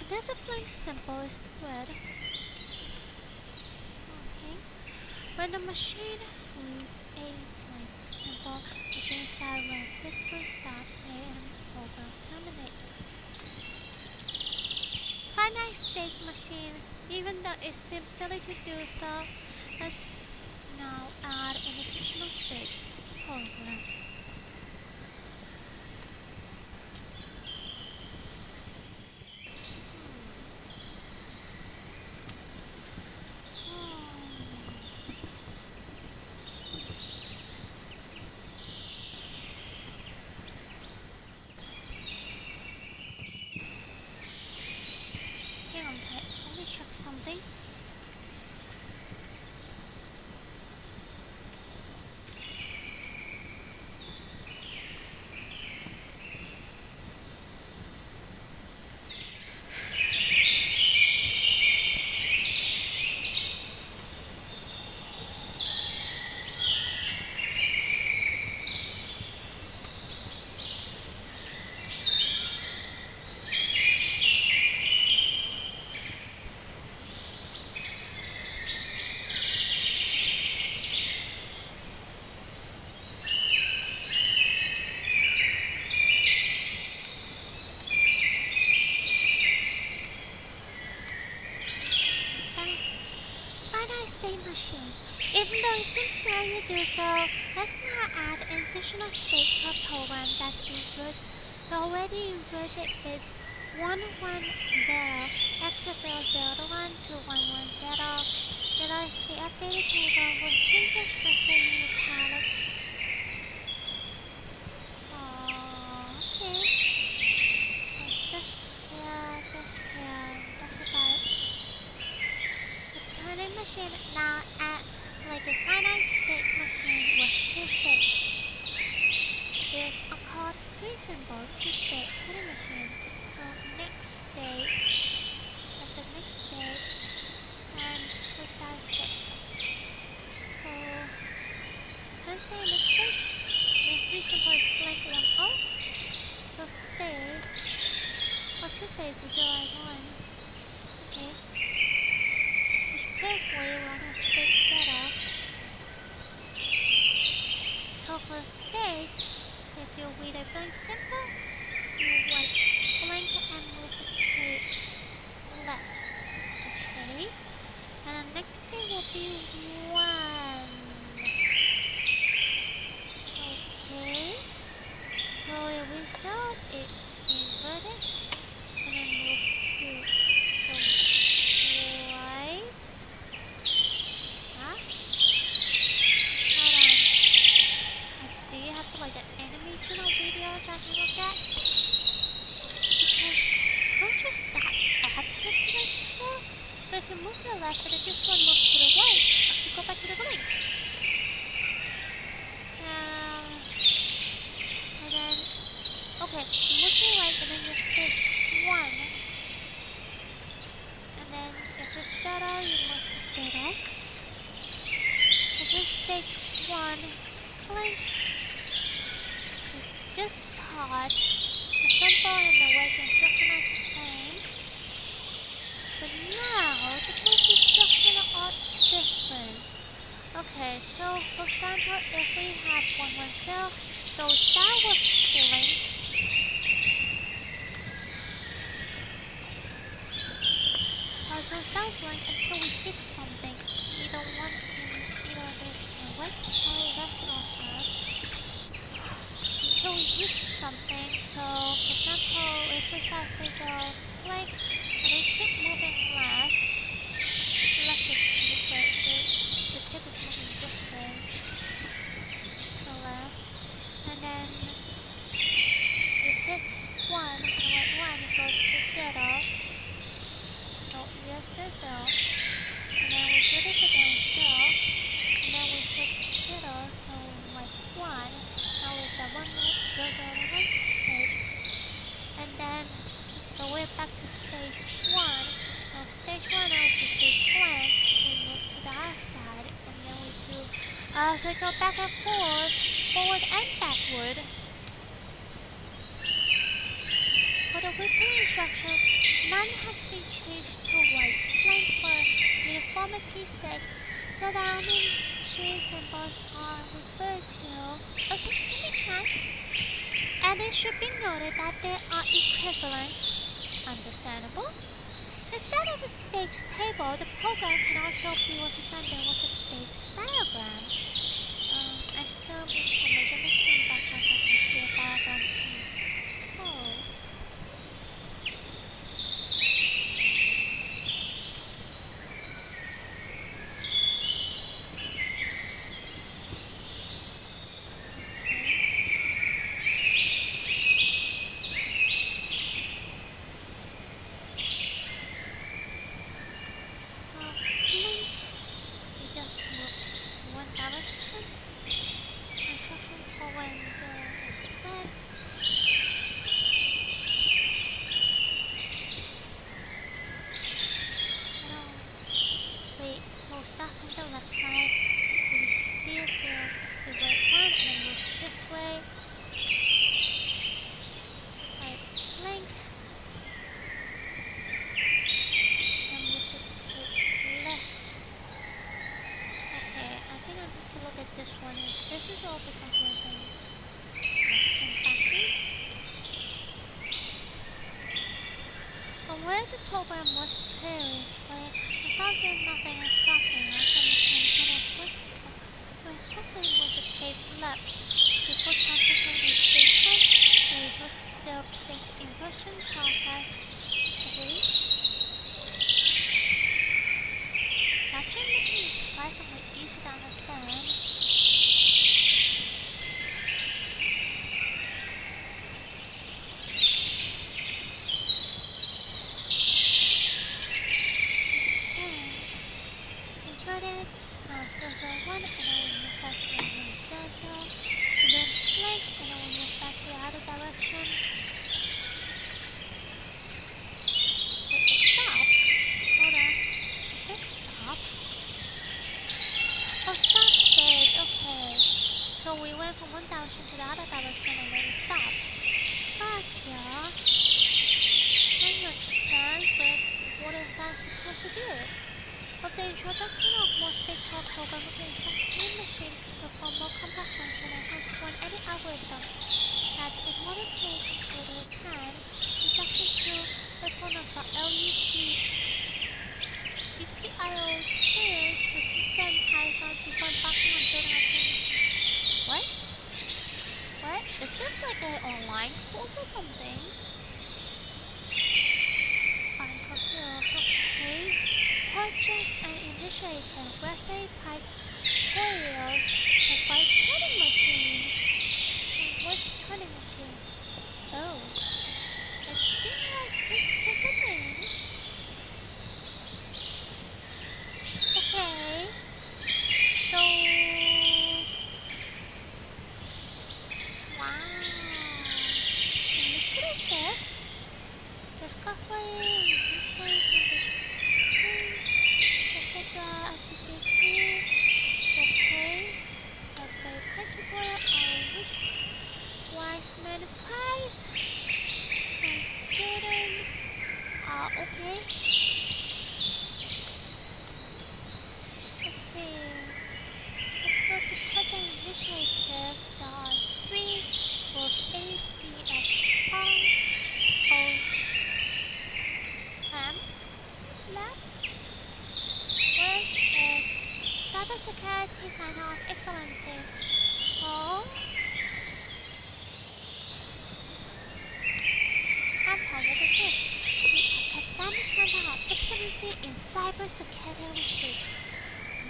This a blank symbol is red. Okay. When the machine reads a blank symbol, machine start red. The three stops and program terminates. Finite state machine, even though it seems silly to do so, let's now add an additional state to the program. something. Finite state machines. Even though it seems silly to do so, let's now add an additional state to a program that inverts the already inverted bits 1 1 0 after 0 to 1 to 1 1 0. Below is the updated table with changes listed in italic. Okay. So this here, this here, that's about it. The Turing machine now acts like a finite state machine with 2 states. It is called 3 symbol 2-state Turing machine. So next state, that's the next state, and restart state. So here's the next state. The 3 symbol is blank 1 0. So state, or 2 states with 0 and 1. Okay. Firstly, we're on a state setup. So for state, if you read a blank symbol, you write blank and move the key left. Okay. And the next thing will be 1. Okay. So the result is inverted and then move to the right. Huh? Hold on. Do you have like an animational video that I can look at? Because don't just stop at the blink though. So if you move to the left and then this one moves to the right, you go back to the blink. And then okay, you move to the right and then you stage 1. And then if it's settle, you move to settle. So this stage 1 blink is this part. The symbol and the weight and synchronize the same. But now the weight instruction are different. Okay, so for example, if we have 1 1 0, so start with blink. So start blink until we hit something. Either one in either the right or left or first. Until we hit something. So for example, if we start say so blink and then keep moving left. Left is this way. The tip is moving this way. To left. And then you hit 1 and right 1, you go to 0. So yes, there's 0. And then we do this again, 0. And then we hit 0, so right 1. Now with the 1 goes on the next stage. And then so we're back to stage 1. Now stage 1, now if you see blank, we move to the outside. And then we do so we go back and forward and backward. For the return instruction, none has been changed to white blank for uniformity's sake, so the only symbols are referred to. Okay, that makes sense. And it should be noted that they are equivalent. Understandable. Instead of a state table, the program can also be represented with a state diagram. Assume information, assume backwards, I can see a diagram. Oh. nothing is stopping us from making a whistle. When something was a paved left, before consequently statement, the inversion process. Okay? That should make it surprisingly easy to understand. Inverted process one and then we move back to the middle, and then blank and then we move back to the other direction. Wait, it stops? Hold on. Is it stop? Oh, stop stage, okay. So we went from one direction to the other direction and then we stopped. Gotcha. That makes sense, but what is that supposed to do? With the introduction of more state-talk programmable instruction machine can perform more complex functions and has run any algorithm that in modern day computer can. It's actually true. There's one of the LUT GPIO players who system Python to run functions on building a machine. What? What? Is this like an online course or something? I'm confused. Okay. Project and initiator Raspberry Pi Tutorials provide coding machine. What's coding machine? Oh, I didn't realize this was a thing. Okay, so wow, initiative, discovering, deploying, etc. activity. Okay, Raspberry Pi tutorial. Wiseman Prize. Student. Okay. Let's see. Let's go to Project Initiative. There are 3 with ACS on Ham Lab. First is Cybersecurity Center of Excellency. Oh. What is this? The Academic Center of Excellency in Cybersecurity Research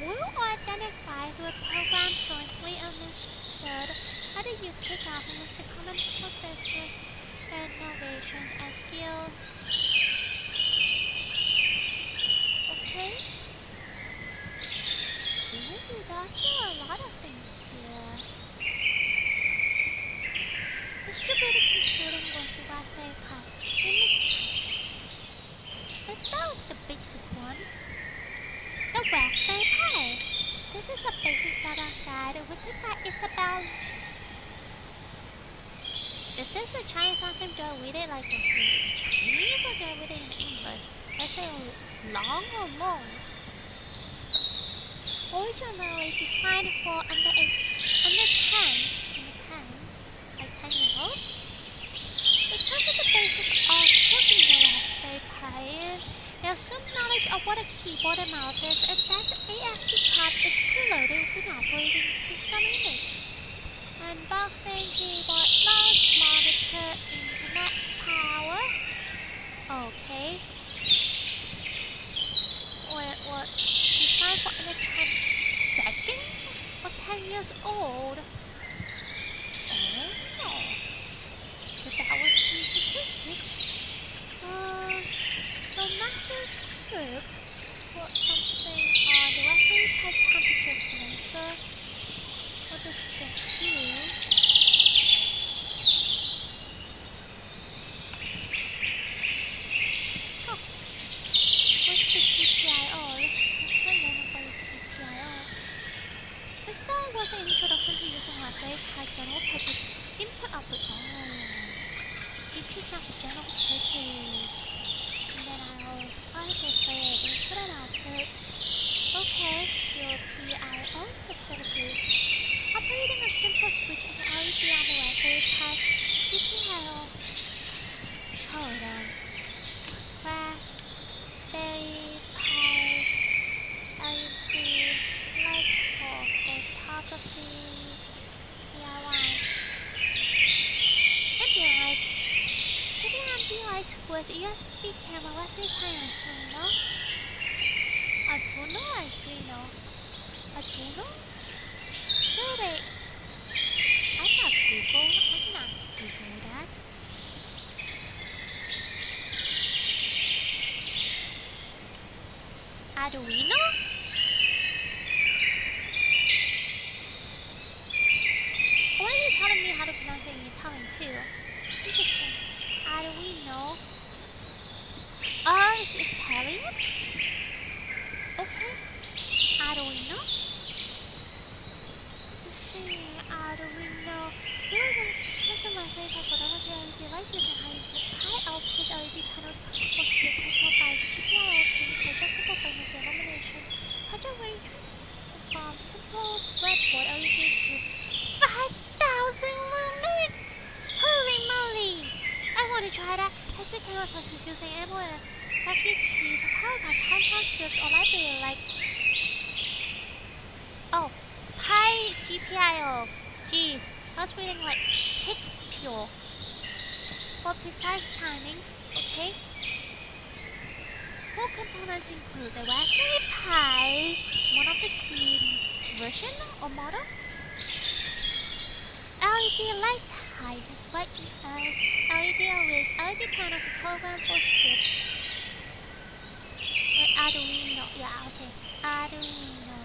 will identify with programs jointly administered by the UK government Department for Business Innovations and Skills. Okay. Ooh, there are a lot of things here. Distributed computing with Raspberry Pi. Let's start with the basic one. The Raspberry Pi. This is a basic setup guide written by Isabel. Is this a Chinese last name? Do I read it like in Chinese or do I read it in English? Let's say long or long. Originally designed for under 10s, like 10 years old. It covers the basics of working the Raspberry Pi. There's some knowledge of what a keyboard and mouse is, and that the ASCII card is preloaded with an operating system image. Unboxing, keyboard, mouse, monitor, internet power. Okay. What? Designed for under 10 seconds or 10 years old. Oh. But that was pretty simplistic. So Master Group put something on the Raspberry Pi temperature sensor. What does this do? Huh. What's the GPIO? Let's try learn about the GPIO. Let's start with an introduction to using Raspberry Pi's general purpose input-output. GP sound for general purpose. And then I'll try to say input and output. Okay, your PIO facilities. Operating a simple switch and LED on the Raspberry Pi GPIO. Hold on. Raspberry Pi Arduino. Arduino? Where they? I'm not Google. I can ask Google that. Arduino? Why are you telling me how to pronounce it in Italian too? Interesting. Arduino. Oh, it's Italian? Okay. Arduino? Let's see. Arduino. Really customized way for photography LED lights using high output LED panels or to be controlled by GPIO pins for adjustable brightness and illumination. Project range from simple breadboard LED to 5,000 lumen! Holy moly! I want to try that. High-speed camera functions using AMOLED LTTs powered by Python scripts or library like GPIO. Geez, I was reading like PICPIO. For precise timing, okay? Core components include a Raspberry Pi, one of the key version or model, LED lights, high brightness, LED arrays, LED panels, and program for script. Wait, Arduino, yeah, okay. Arduino.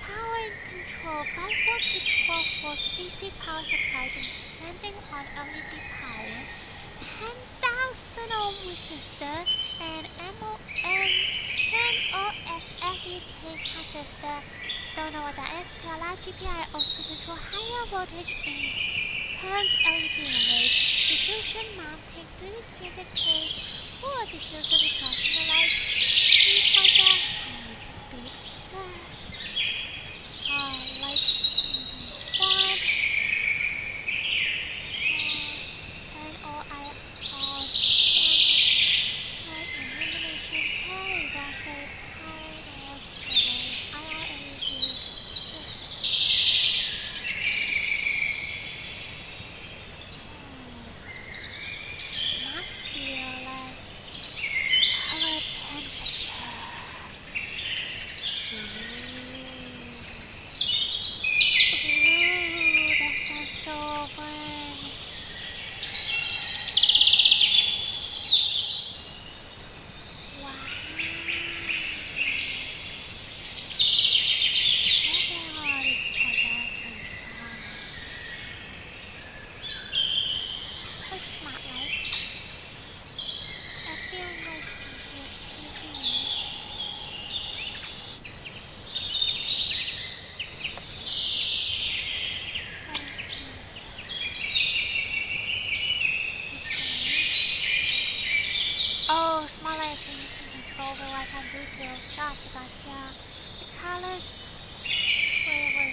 Power and control 5 volt to 12 volt DC power supply depending on LED power. 10,000 ohm resistor and MOSFET transistor. Don't know what that is. To allow GPI also control higher voltage and current LED arrays, diffusion mounting, 3D printed case, or additional service from the light, debugger, speed, flash, light, one, and all illumination, Raspberry Pi, IR LED. Color temperature. Ooh, that sounds so fun. Wow. Look at all these projects and fun. A smart light. I feel like it's TVs. What is this? Oh, smart lights and you can control the Wi-Fi Bluetooth. Gotcha. The colors. Where is that?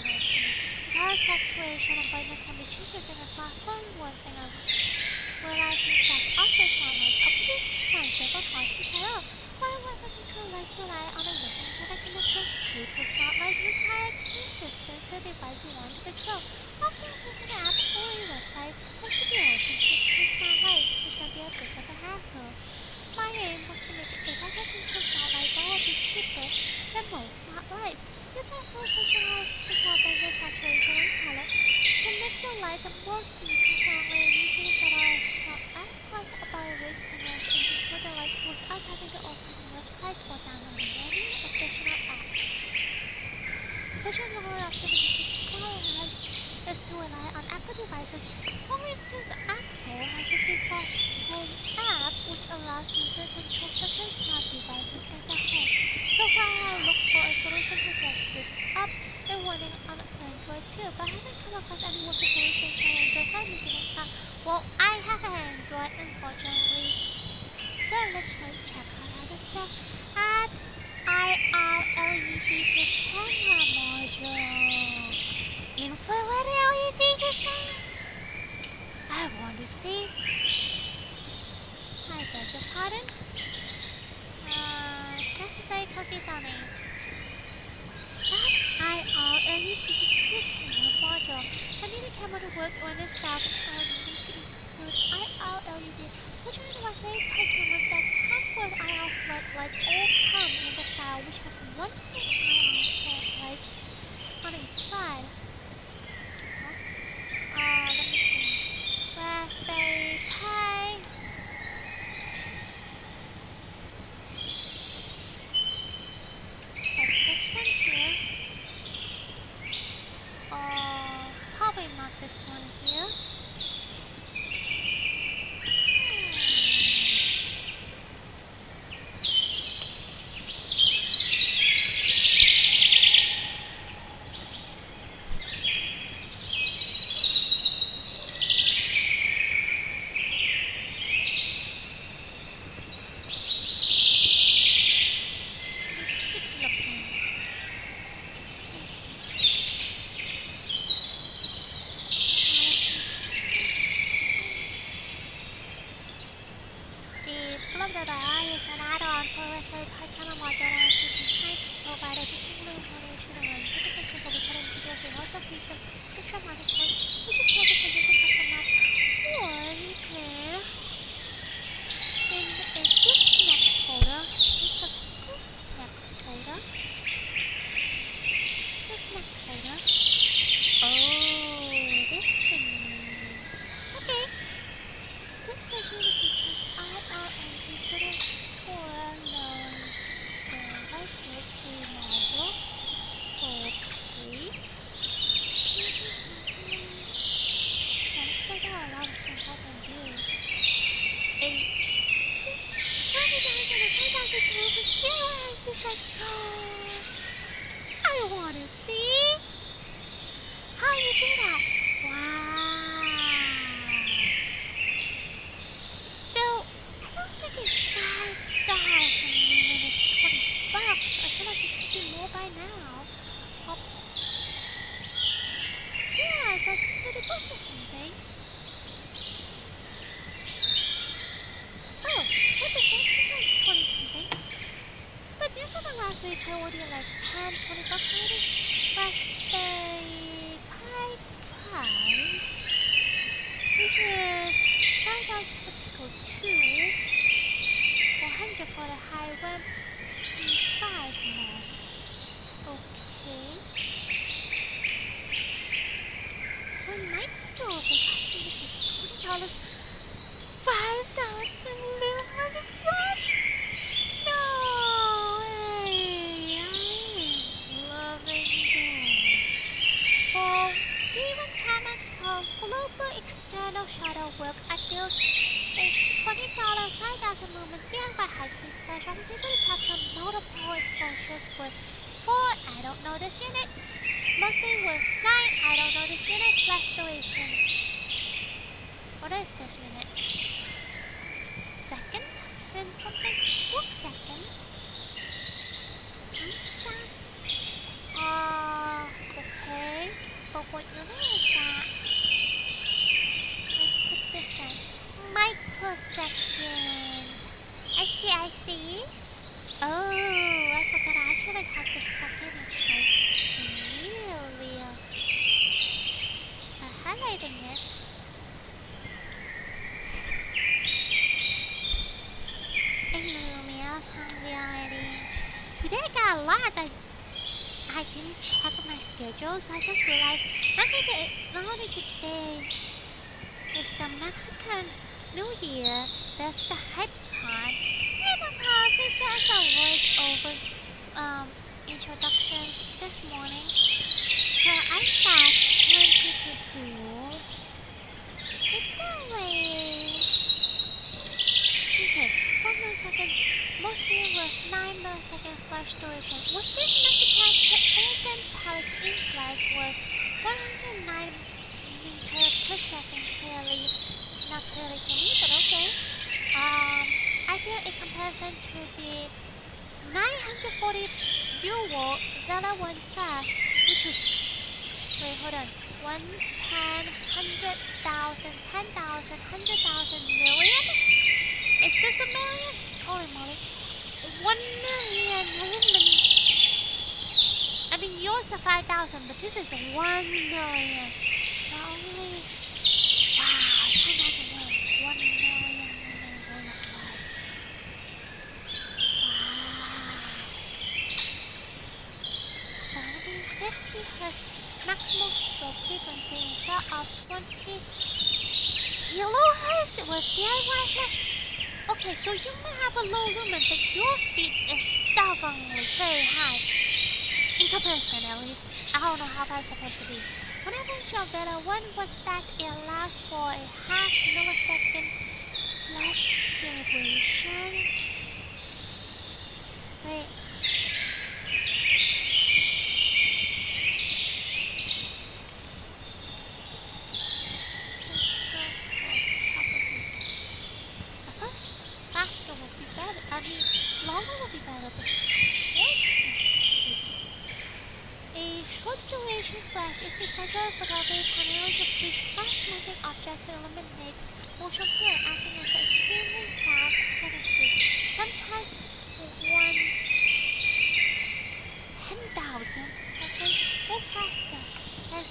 The color saturation and brightness can be changed using a smartphone. One thing I've realized is that often smart lights are pretty expensive or hard to set up. While Wi-Fi control lights rely on a local internet connection, Bluetooth smart lights require close distance to the device you want to control. Often using an app or a website has to be open to control smart lights, which can be a bit of a hassle. My aim was to make a Wi-Fi control smart light that would be cheaper than most smart lights. This I thought functional control brightness, saturation, and color can make your lights more smooth and friendly using a satellite. Now I thought about a way to connect and control the lights without having to open the website or download any additional app. Official role of the music smart lights is to rely on Apple devices. For instance, Apple has a default home app which allows users to control certain smart devices in their home. So far, I have looked for a solution to get this up and running on Android too, but I haven't come across any working solutions for Android for making it sound. Well, I have an Android, unfortunately. So let's try to check out other stuff. Add IR LED to camera module. Infrared LED, you say? I want to see. I beg your pardon? Necessary cookies on it. Add IR LEDs to camera module. I need a camera to work on this stuff. I need to include IR LED. Which one was very tight cameras that come with IR floodlights all come in the style which has one features extra molecules, which is perfect for using custom maps. Or you can in a gooseneck holder. It's a gooseneck holder. Gooseneck holder. Oh, this thing. Okay. This machine features IRMP suited for low high-quality model. Okay. So looks like there are a lot of things I can do. A 20,000 or 10,000 people still has this like, I wanna see how you do that. Wow. Though, I don't think it's 5,000 lumen is 20 bucks. I feel like it should be more by now. Oh. Yeah, it's like 30 bucks or something. Oh, what the shit? This one's 20 something. But yesterday last week I ordered like 10, 20 bucks already. Plus the high price, which is 5,000 for typical 2, 400 for the high web 5 mod. Okay. So it might be doable. I think it is $20. 5,000 lumen flash? No way! I am loving this. For even chemical global external shuttle work, I built a $20 5,000 lumen 300 high-speed flash. I was able to capture multiple exposures with 4 I don't know this unit, mostly with 9 I don't know this unit flash duration. What is this unit? Second? Then something? What second? Sound? Okay. But what unit is that? Let's put this down. Microsecond. I see. Oh, I forgot I actually have this plugin which shows really highlighting it. Today I got a lot. I didn't check my schedule, so I just realized not only today is the Mexican New Year, there's the HypeCon, and on top there's just a voice-over introductions this morning. So I got plenty to do. It's that way. Okay, 1 millisecond, mostly with 9 millisecond flash duration. Was this enough to capture Oregon Palace in flash with 109 meter per second clearly? Not clearly to me, but okay. I did a comparison to the 940 Dual Vela 1 flash, which is, wait, hold on, 1, 10, 100,000, 10,000, 100,000 million? Is this a million? Holy moly. 1 million lumen. I mean, yours are 5,000, but this is 1 million. Not only. Wow, 10,000 million. 1 million lumen. Wow. 50 has maximum stroke frequency instead of 20 kilohertz with DIY flash. Okay, so you may have a low lumen, but your speed is definitely very high. In comparison, at least. I don't know how fast it's supposed to be. When I went to Beta 1 was that it allowed for a half millisecond flash duration. Wait. Faster would be better. I mean, longer would be better, but what? A short duration flash is essential photography primarily to freeze fast-moving objects to eliminate motion blur, acting as an extremely fast shutter speed, sometimes 10,000 seconds or faster. As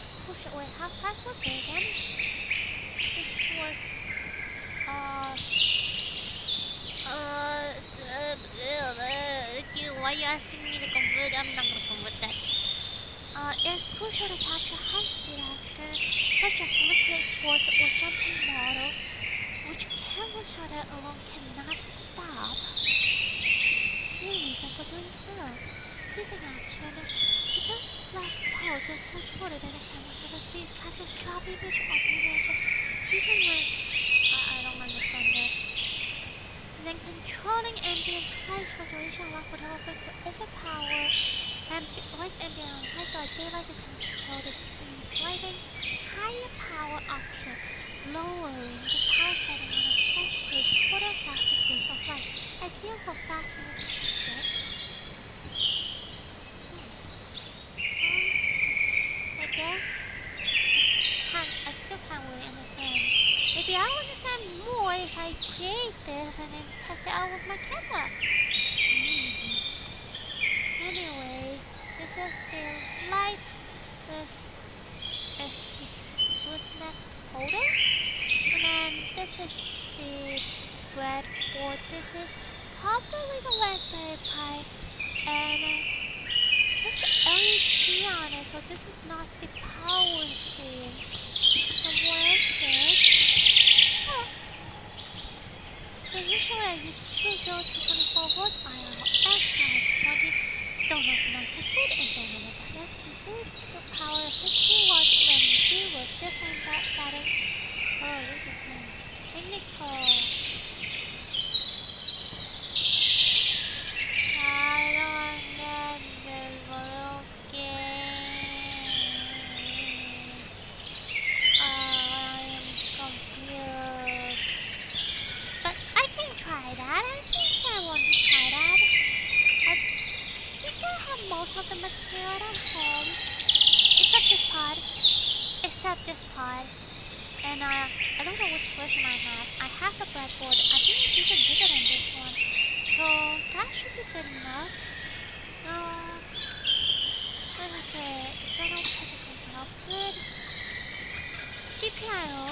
forcing me to convert. I'm not gonna convert that. It's crucial to capture high-speed action, such as liquid sports or jumping model, which camera shutter alone cannot stop. Clear reason for doing so. Using action, because flash pulse is much shorter than a camera shutter speed, captures sharp image of animation, even when I don't understand this. Then controlling ambience height resolution allows photographer to overpower lights ambient heights like daylight to control the scene's lighting. Higher power option, lowering the power setting on a flash to a shorter, faster burst of light, ideal for fast-moving subjects. Okay. I still can't really understand. Maybe I'll understand more if I create this and then test it out with my camera. Anyway, this is the light. This is the gooseneck holder. And then this is the breadboard. This is probably the Raspberry Pi. And it says LED on it, so this is not the power source. And where is it? Oh. Okay, usually I use 20 to 24 volts. I have F520. Don't know if that's good and don't know what that is. Consider the power of 50 watts when you do with this and that setting. Oh, this is technical. I don't get this okay. I am confused. But I can try that. I think I want to try that. I think I have most of the material at home. Except this pod. And I don't know which version I have. I have the breadboard. I think it's even bigger than this one. So that should be good enough. Let me see. General purpose output. GPIO.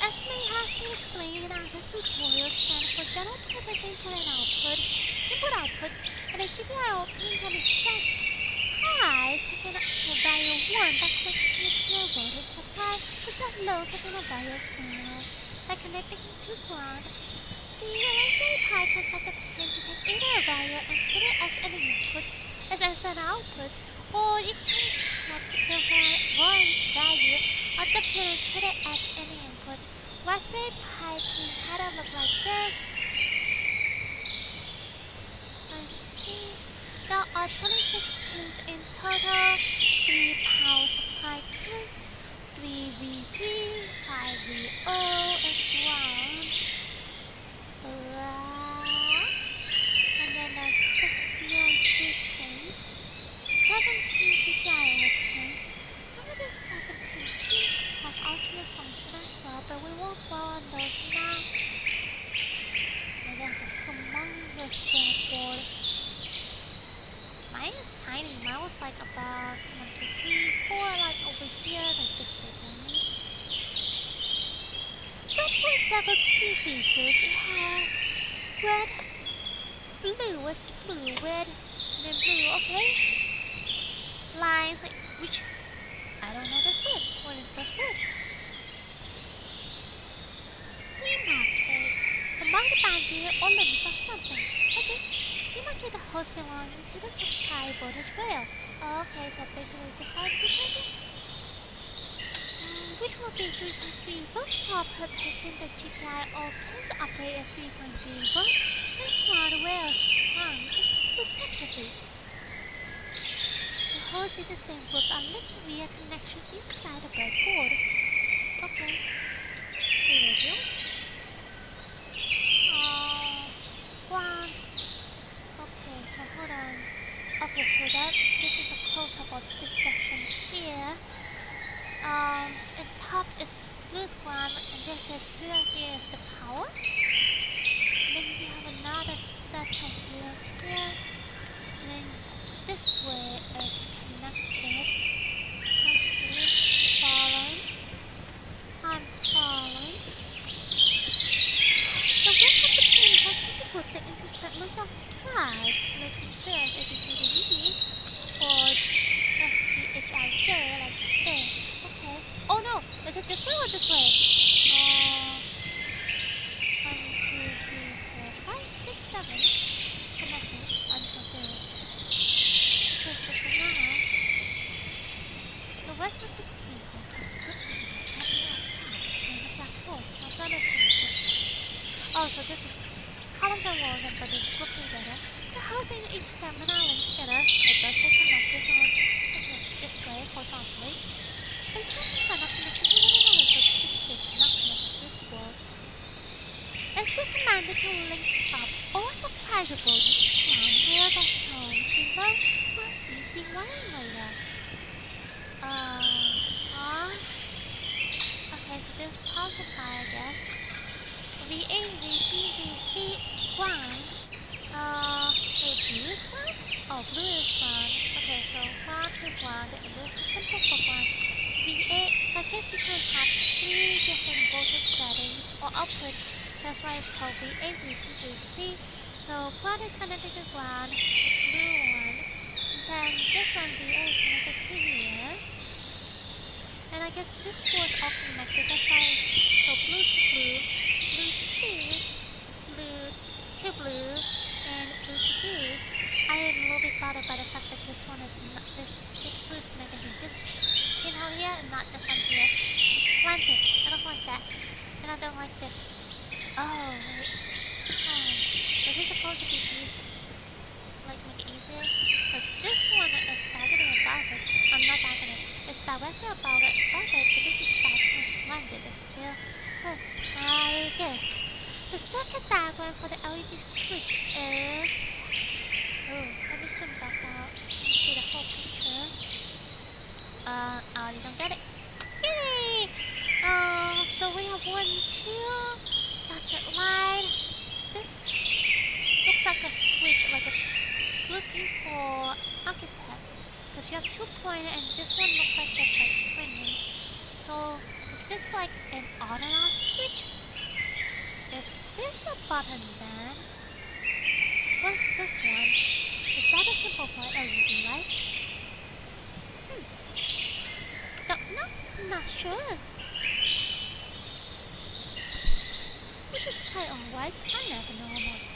As may have been explained in other tutorials, stand for general purpose input output, and the GPIO pin can be set high, taken up to a value 1 by connecting to its low voltage supply, to set low, taking a value of 0. By connecting to ground, the Raspberry Pi can set the pin to take either a value and put it as an input, as an output, or it can connect the one value of the pin and put it as an input. Raspberry Pi pin pattern look like this. There are 26 pins in total, 3 power supply pins, 3 VP, 5 VO, and ground. And then there's 16 C pins, 17 GPIO pins. Some of these 17 pins have alternate function as well, but we won't dwell on those now. And there's a humongous breadboard. Mine is tiny. Mine was like about 1, 2, 3, 4, like over here, like this big only. Red has several key features. It has red, blue, what's the blue? Red, and then blue, okay? Lines, like, which, I don't know this word. What is this word? Demarcate. Among the boundary or limits of something. Okay. Demarcate the host belonging to the supply voltage rail. Okay, so basically the side of the circuit. Which will be 3.3 volts for purpose in the GPIO pins operate at 3.3 volts and quad rails hung respectively. The host is the same with a linked via connection inside the breadboard. Okay. Radio. Ground. Okay, so hold on. Okay, so this is a close-up of this section here. And top is loose ground, and this is here is the power. And then we have another set of wheels here. And then this way is connected. I'm following. The rest of the pin has been put the intersegments of 5, making this a for output. That's why it's called VA, VBAC. So blood is connected to ground, the blue one. Then this one VA is connected to here. And I guess this was all connected. That's why it's so blue to blue, blue to blue to blue, and blue to blue. I am a little bit bothered by the fact that this one is not this blue is connected to this pinhole here and not this one here. It's slanted. I don't like that. And I don't like this. Oh wait. Oh. Is this supposed to be easy? Like make it easier? Because this one is diagonal above it. I'm not diagonal. It's directly above it, but this is diagonal slanted still. Oh, I guess. The circuit diagram for the LED switch is... Oh, let me zoom back out. Let me see the whole picture. I already don't get it. Yay! So we have 1, 2, dotted line. This looks like a switch, like a looking for architect. Because you have 2 pointer and this one looks like just like springing. So is this like an on and off switch? Is this a button then? What's this one? Is that a simple white LED light? Not sure. We just play on white. I never know almost.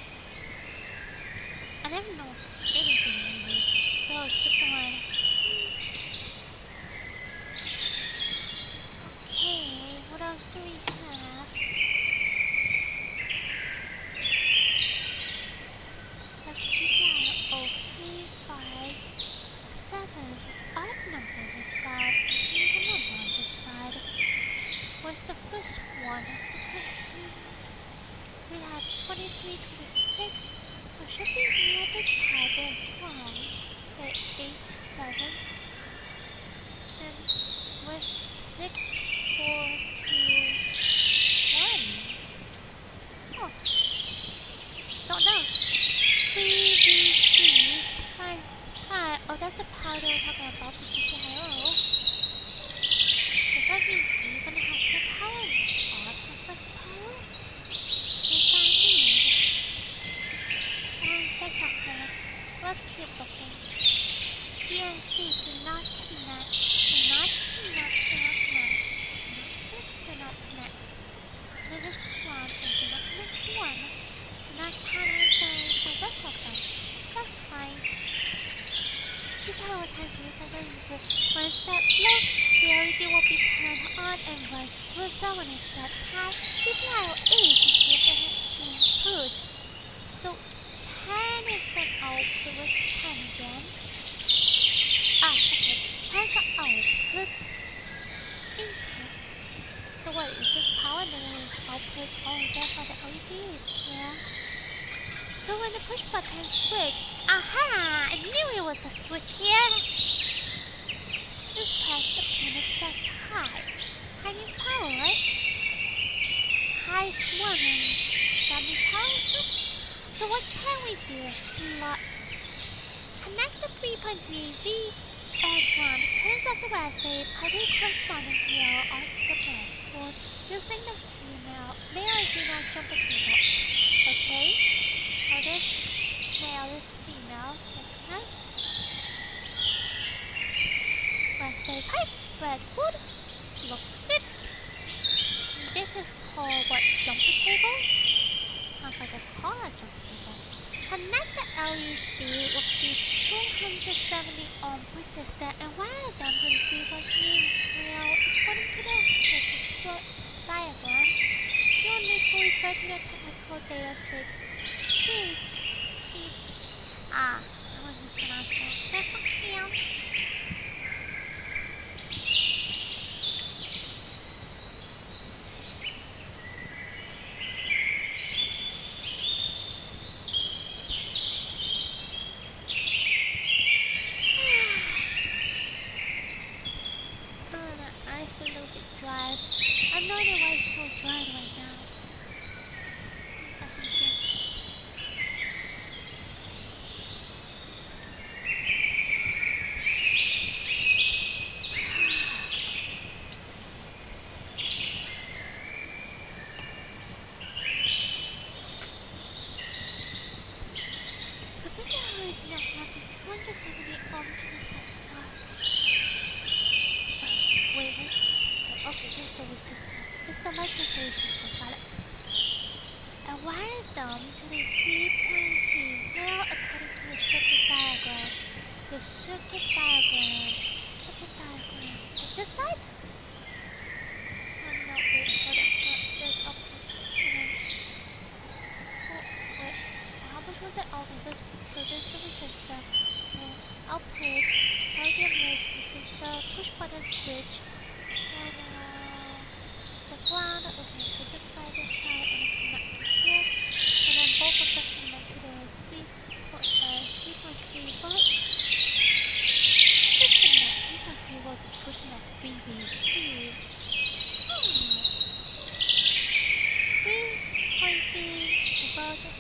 I never know anything really. So it's good to learn. Okay, what else do we have? Multiply 3, 5, 7. Just odd number this side, even number on this side. What's the first one? That's the question. We have 23, 26. Or should we multiply them from 8, 7? And we're 6, 4, 2, 1. Oh, don't know. 3, 3, 5, 5. Oh, that's the powder we're talking about. GPIO. Does that mean even has more power? Odd has less power? Yes, I mean. Let's keep looking. PNC, do not connect. Do not connect. Do not connect. To this one, and do not connect to one. Do not connect the rest of them. That's fine. Keep power times use of the when it's set low, the LED will be turned on and vice versa when it's set high. GPIO 8 is used as input. So 10 is set out, the rest 10 again. Okay. 10 is output. Input. So what is this power? Then is output. Oh, that's how the LED is here. So when the push button switch, aha! I knew it was a switch here. Just press the pin is set high. High means power, right? High is 1 and that means power. So what can we do? Lots. Connect the 3.3 V and ground pins of the raspberry Pi corresponding here onto the breadboard using the male and female jumper cable. Okay? Now this male, this female. Makes sense? Raspberry Pi breadboard. Looks good. This is called what? Jumper cable? Sounds like a car jumper cable. Connect the LED with the 270 ohm resistor and wire them to the 3.3 rail according to the circuit diagram. You'll need to refer to the technical data sheet. I was mispronouncing it. That's okay. It's a little bit dry. I have no idea why it's so dry right now. That's okay. 270 onto the resistor. Wait, where's the resistor? Okay, here's the resistor. It's the micro's resistor, got it. And wire them to the 3.3. Well, according to the circuit diagram. The circuit diagram. Like this side? No, wait, hold on. There's okay. Wait, how much was it? Okay, so there's the resistor. So output, plug in with resistor, push button switch, and the ground. Okay, so this side, and then connect to here, and then both of them connect to the 3.3 volts. Just enough. 3.3 volts is good enough. 3.3 volts.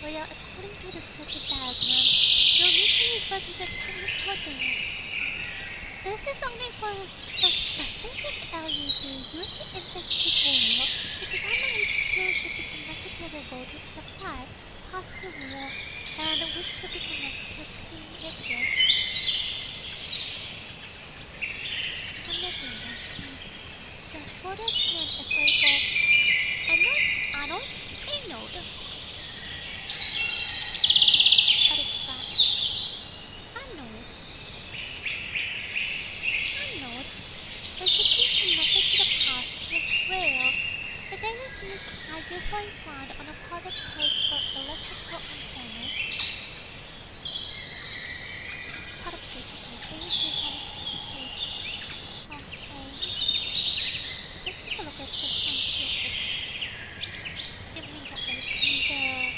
Well, according to the circuit diagram, you'll need to refer to the technical data. This is only for the specific LED used in this tutorial. The design indicator should be connected to the voltage supply, positive wheel, and which should be connected to P negative. The shorter pin is labeled anode, but it's not anode. It should be connected to the positive rail. The data units are usually found on a product page for electrical components. Product page, okay. Let's take a look at this one here. Give me the open new tab.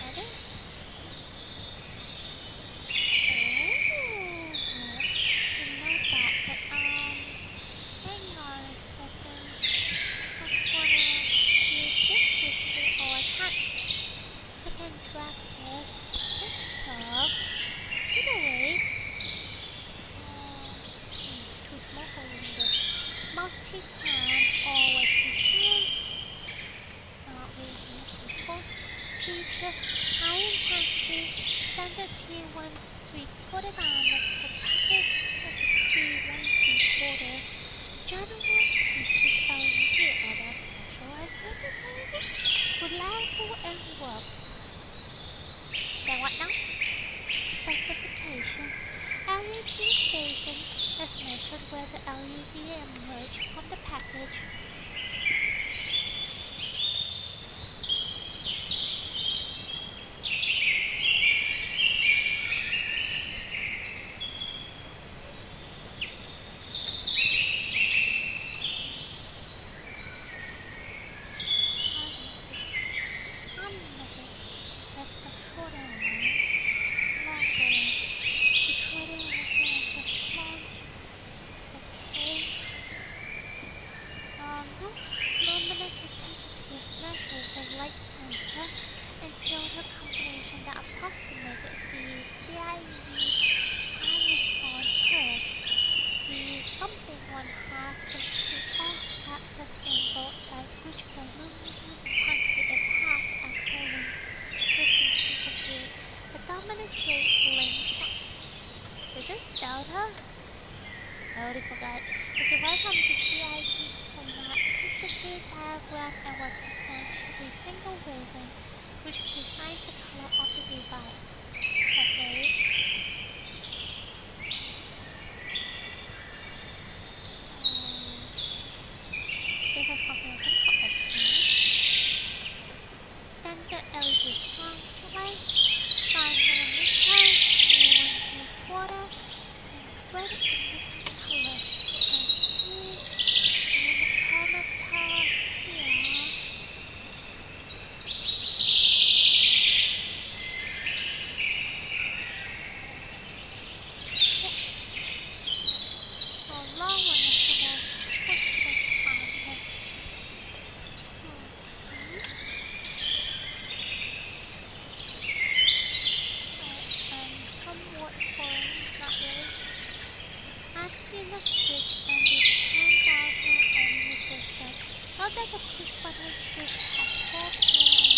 Edit. Hang on a second. I was gonna use this quickly. Oh, I can drag this. This sucks. Either way, it's too small for this. Multi-cam, always be sure. Feature high intensity standard T1 3/4 diameter package as a T1 3/4 general purpose LED or the specialized purpose LED, reliable and work. Then what now? Specifications. LED spacing is measured where the LED emerges from the package. Is this Delta? I already forgot. Okay, welcome to CID format, circuit diagram, and what presents every single wavelength, which defines the color of the device. Okay. This is configuration for SD. Standard LED device, 5mm, 1 3/4, and red indicator color. Note that the push button switch has 4 pins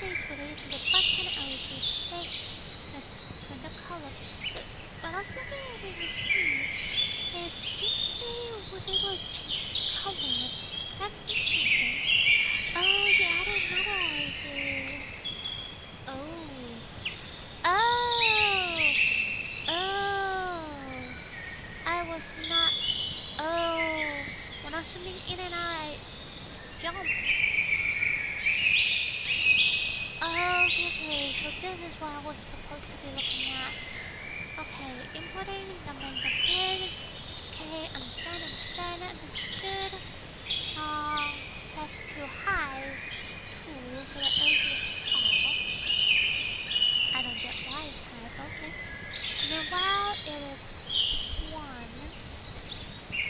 is related to the button LEDs. Okay, let's turn the color. When I was looking at it, it didn't say it was able to change color. That means something. Oh, you added another LED. Oh. Oh. Oh. I was not. Oh. When I was swimming in and out, I jumped. Oh, okay, okay. So this is what I was supposed to be looking at. Okay, inputting the main pin. Okay, understood. Set to high, which is 2, so the LED is off. I don't get why it's high, but okay. And then while it is 1,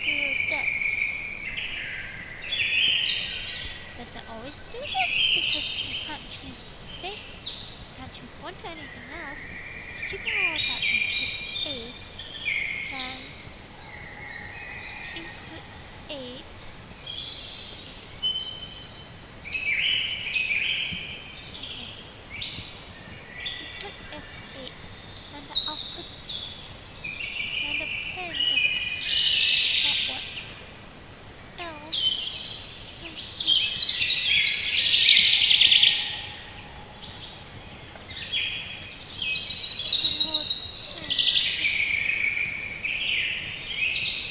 do this. Does it always do this? Because you can't change the state. You can't change 1 to anything else. Did you know that input 8, then input 8, okay, input is 8, then the output, then the pin is at what? L, hold 10.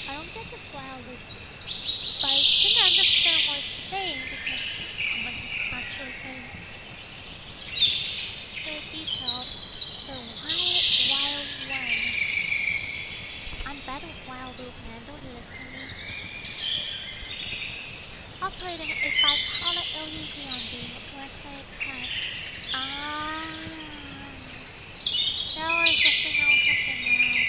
I don't get this while loop, but I think I understand what it's saying because Commerce is actually very detailed. So why, while, when? I'm bad with while loop, man. Don't do this to me. Operating a bicolor LED on the Raspberry Pi. Ah, that was the thing I was looking at.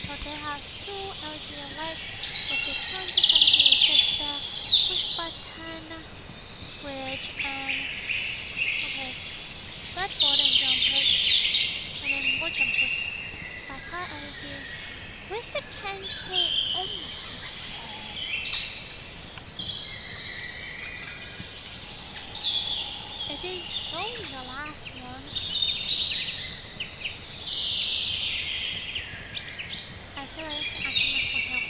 So they have 2 LED lights with the 270 resistor, push button, switch, and okay, breadboard and jumpers, and then more jumpers. Bicolor LED. Where's the 10K ohm system? It didn't show me the last one. I feel like I can ask someone for help.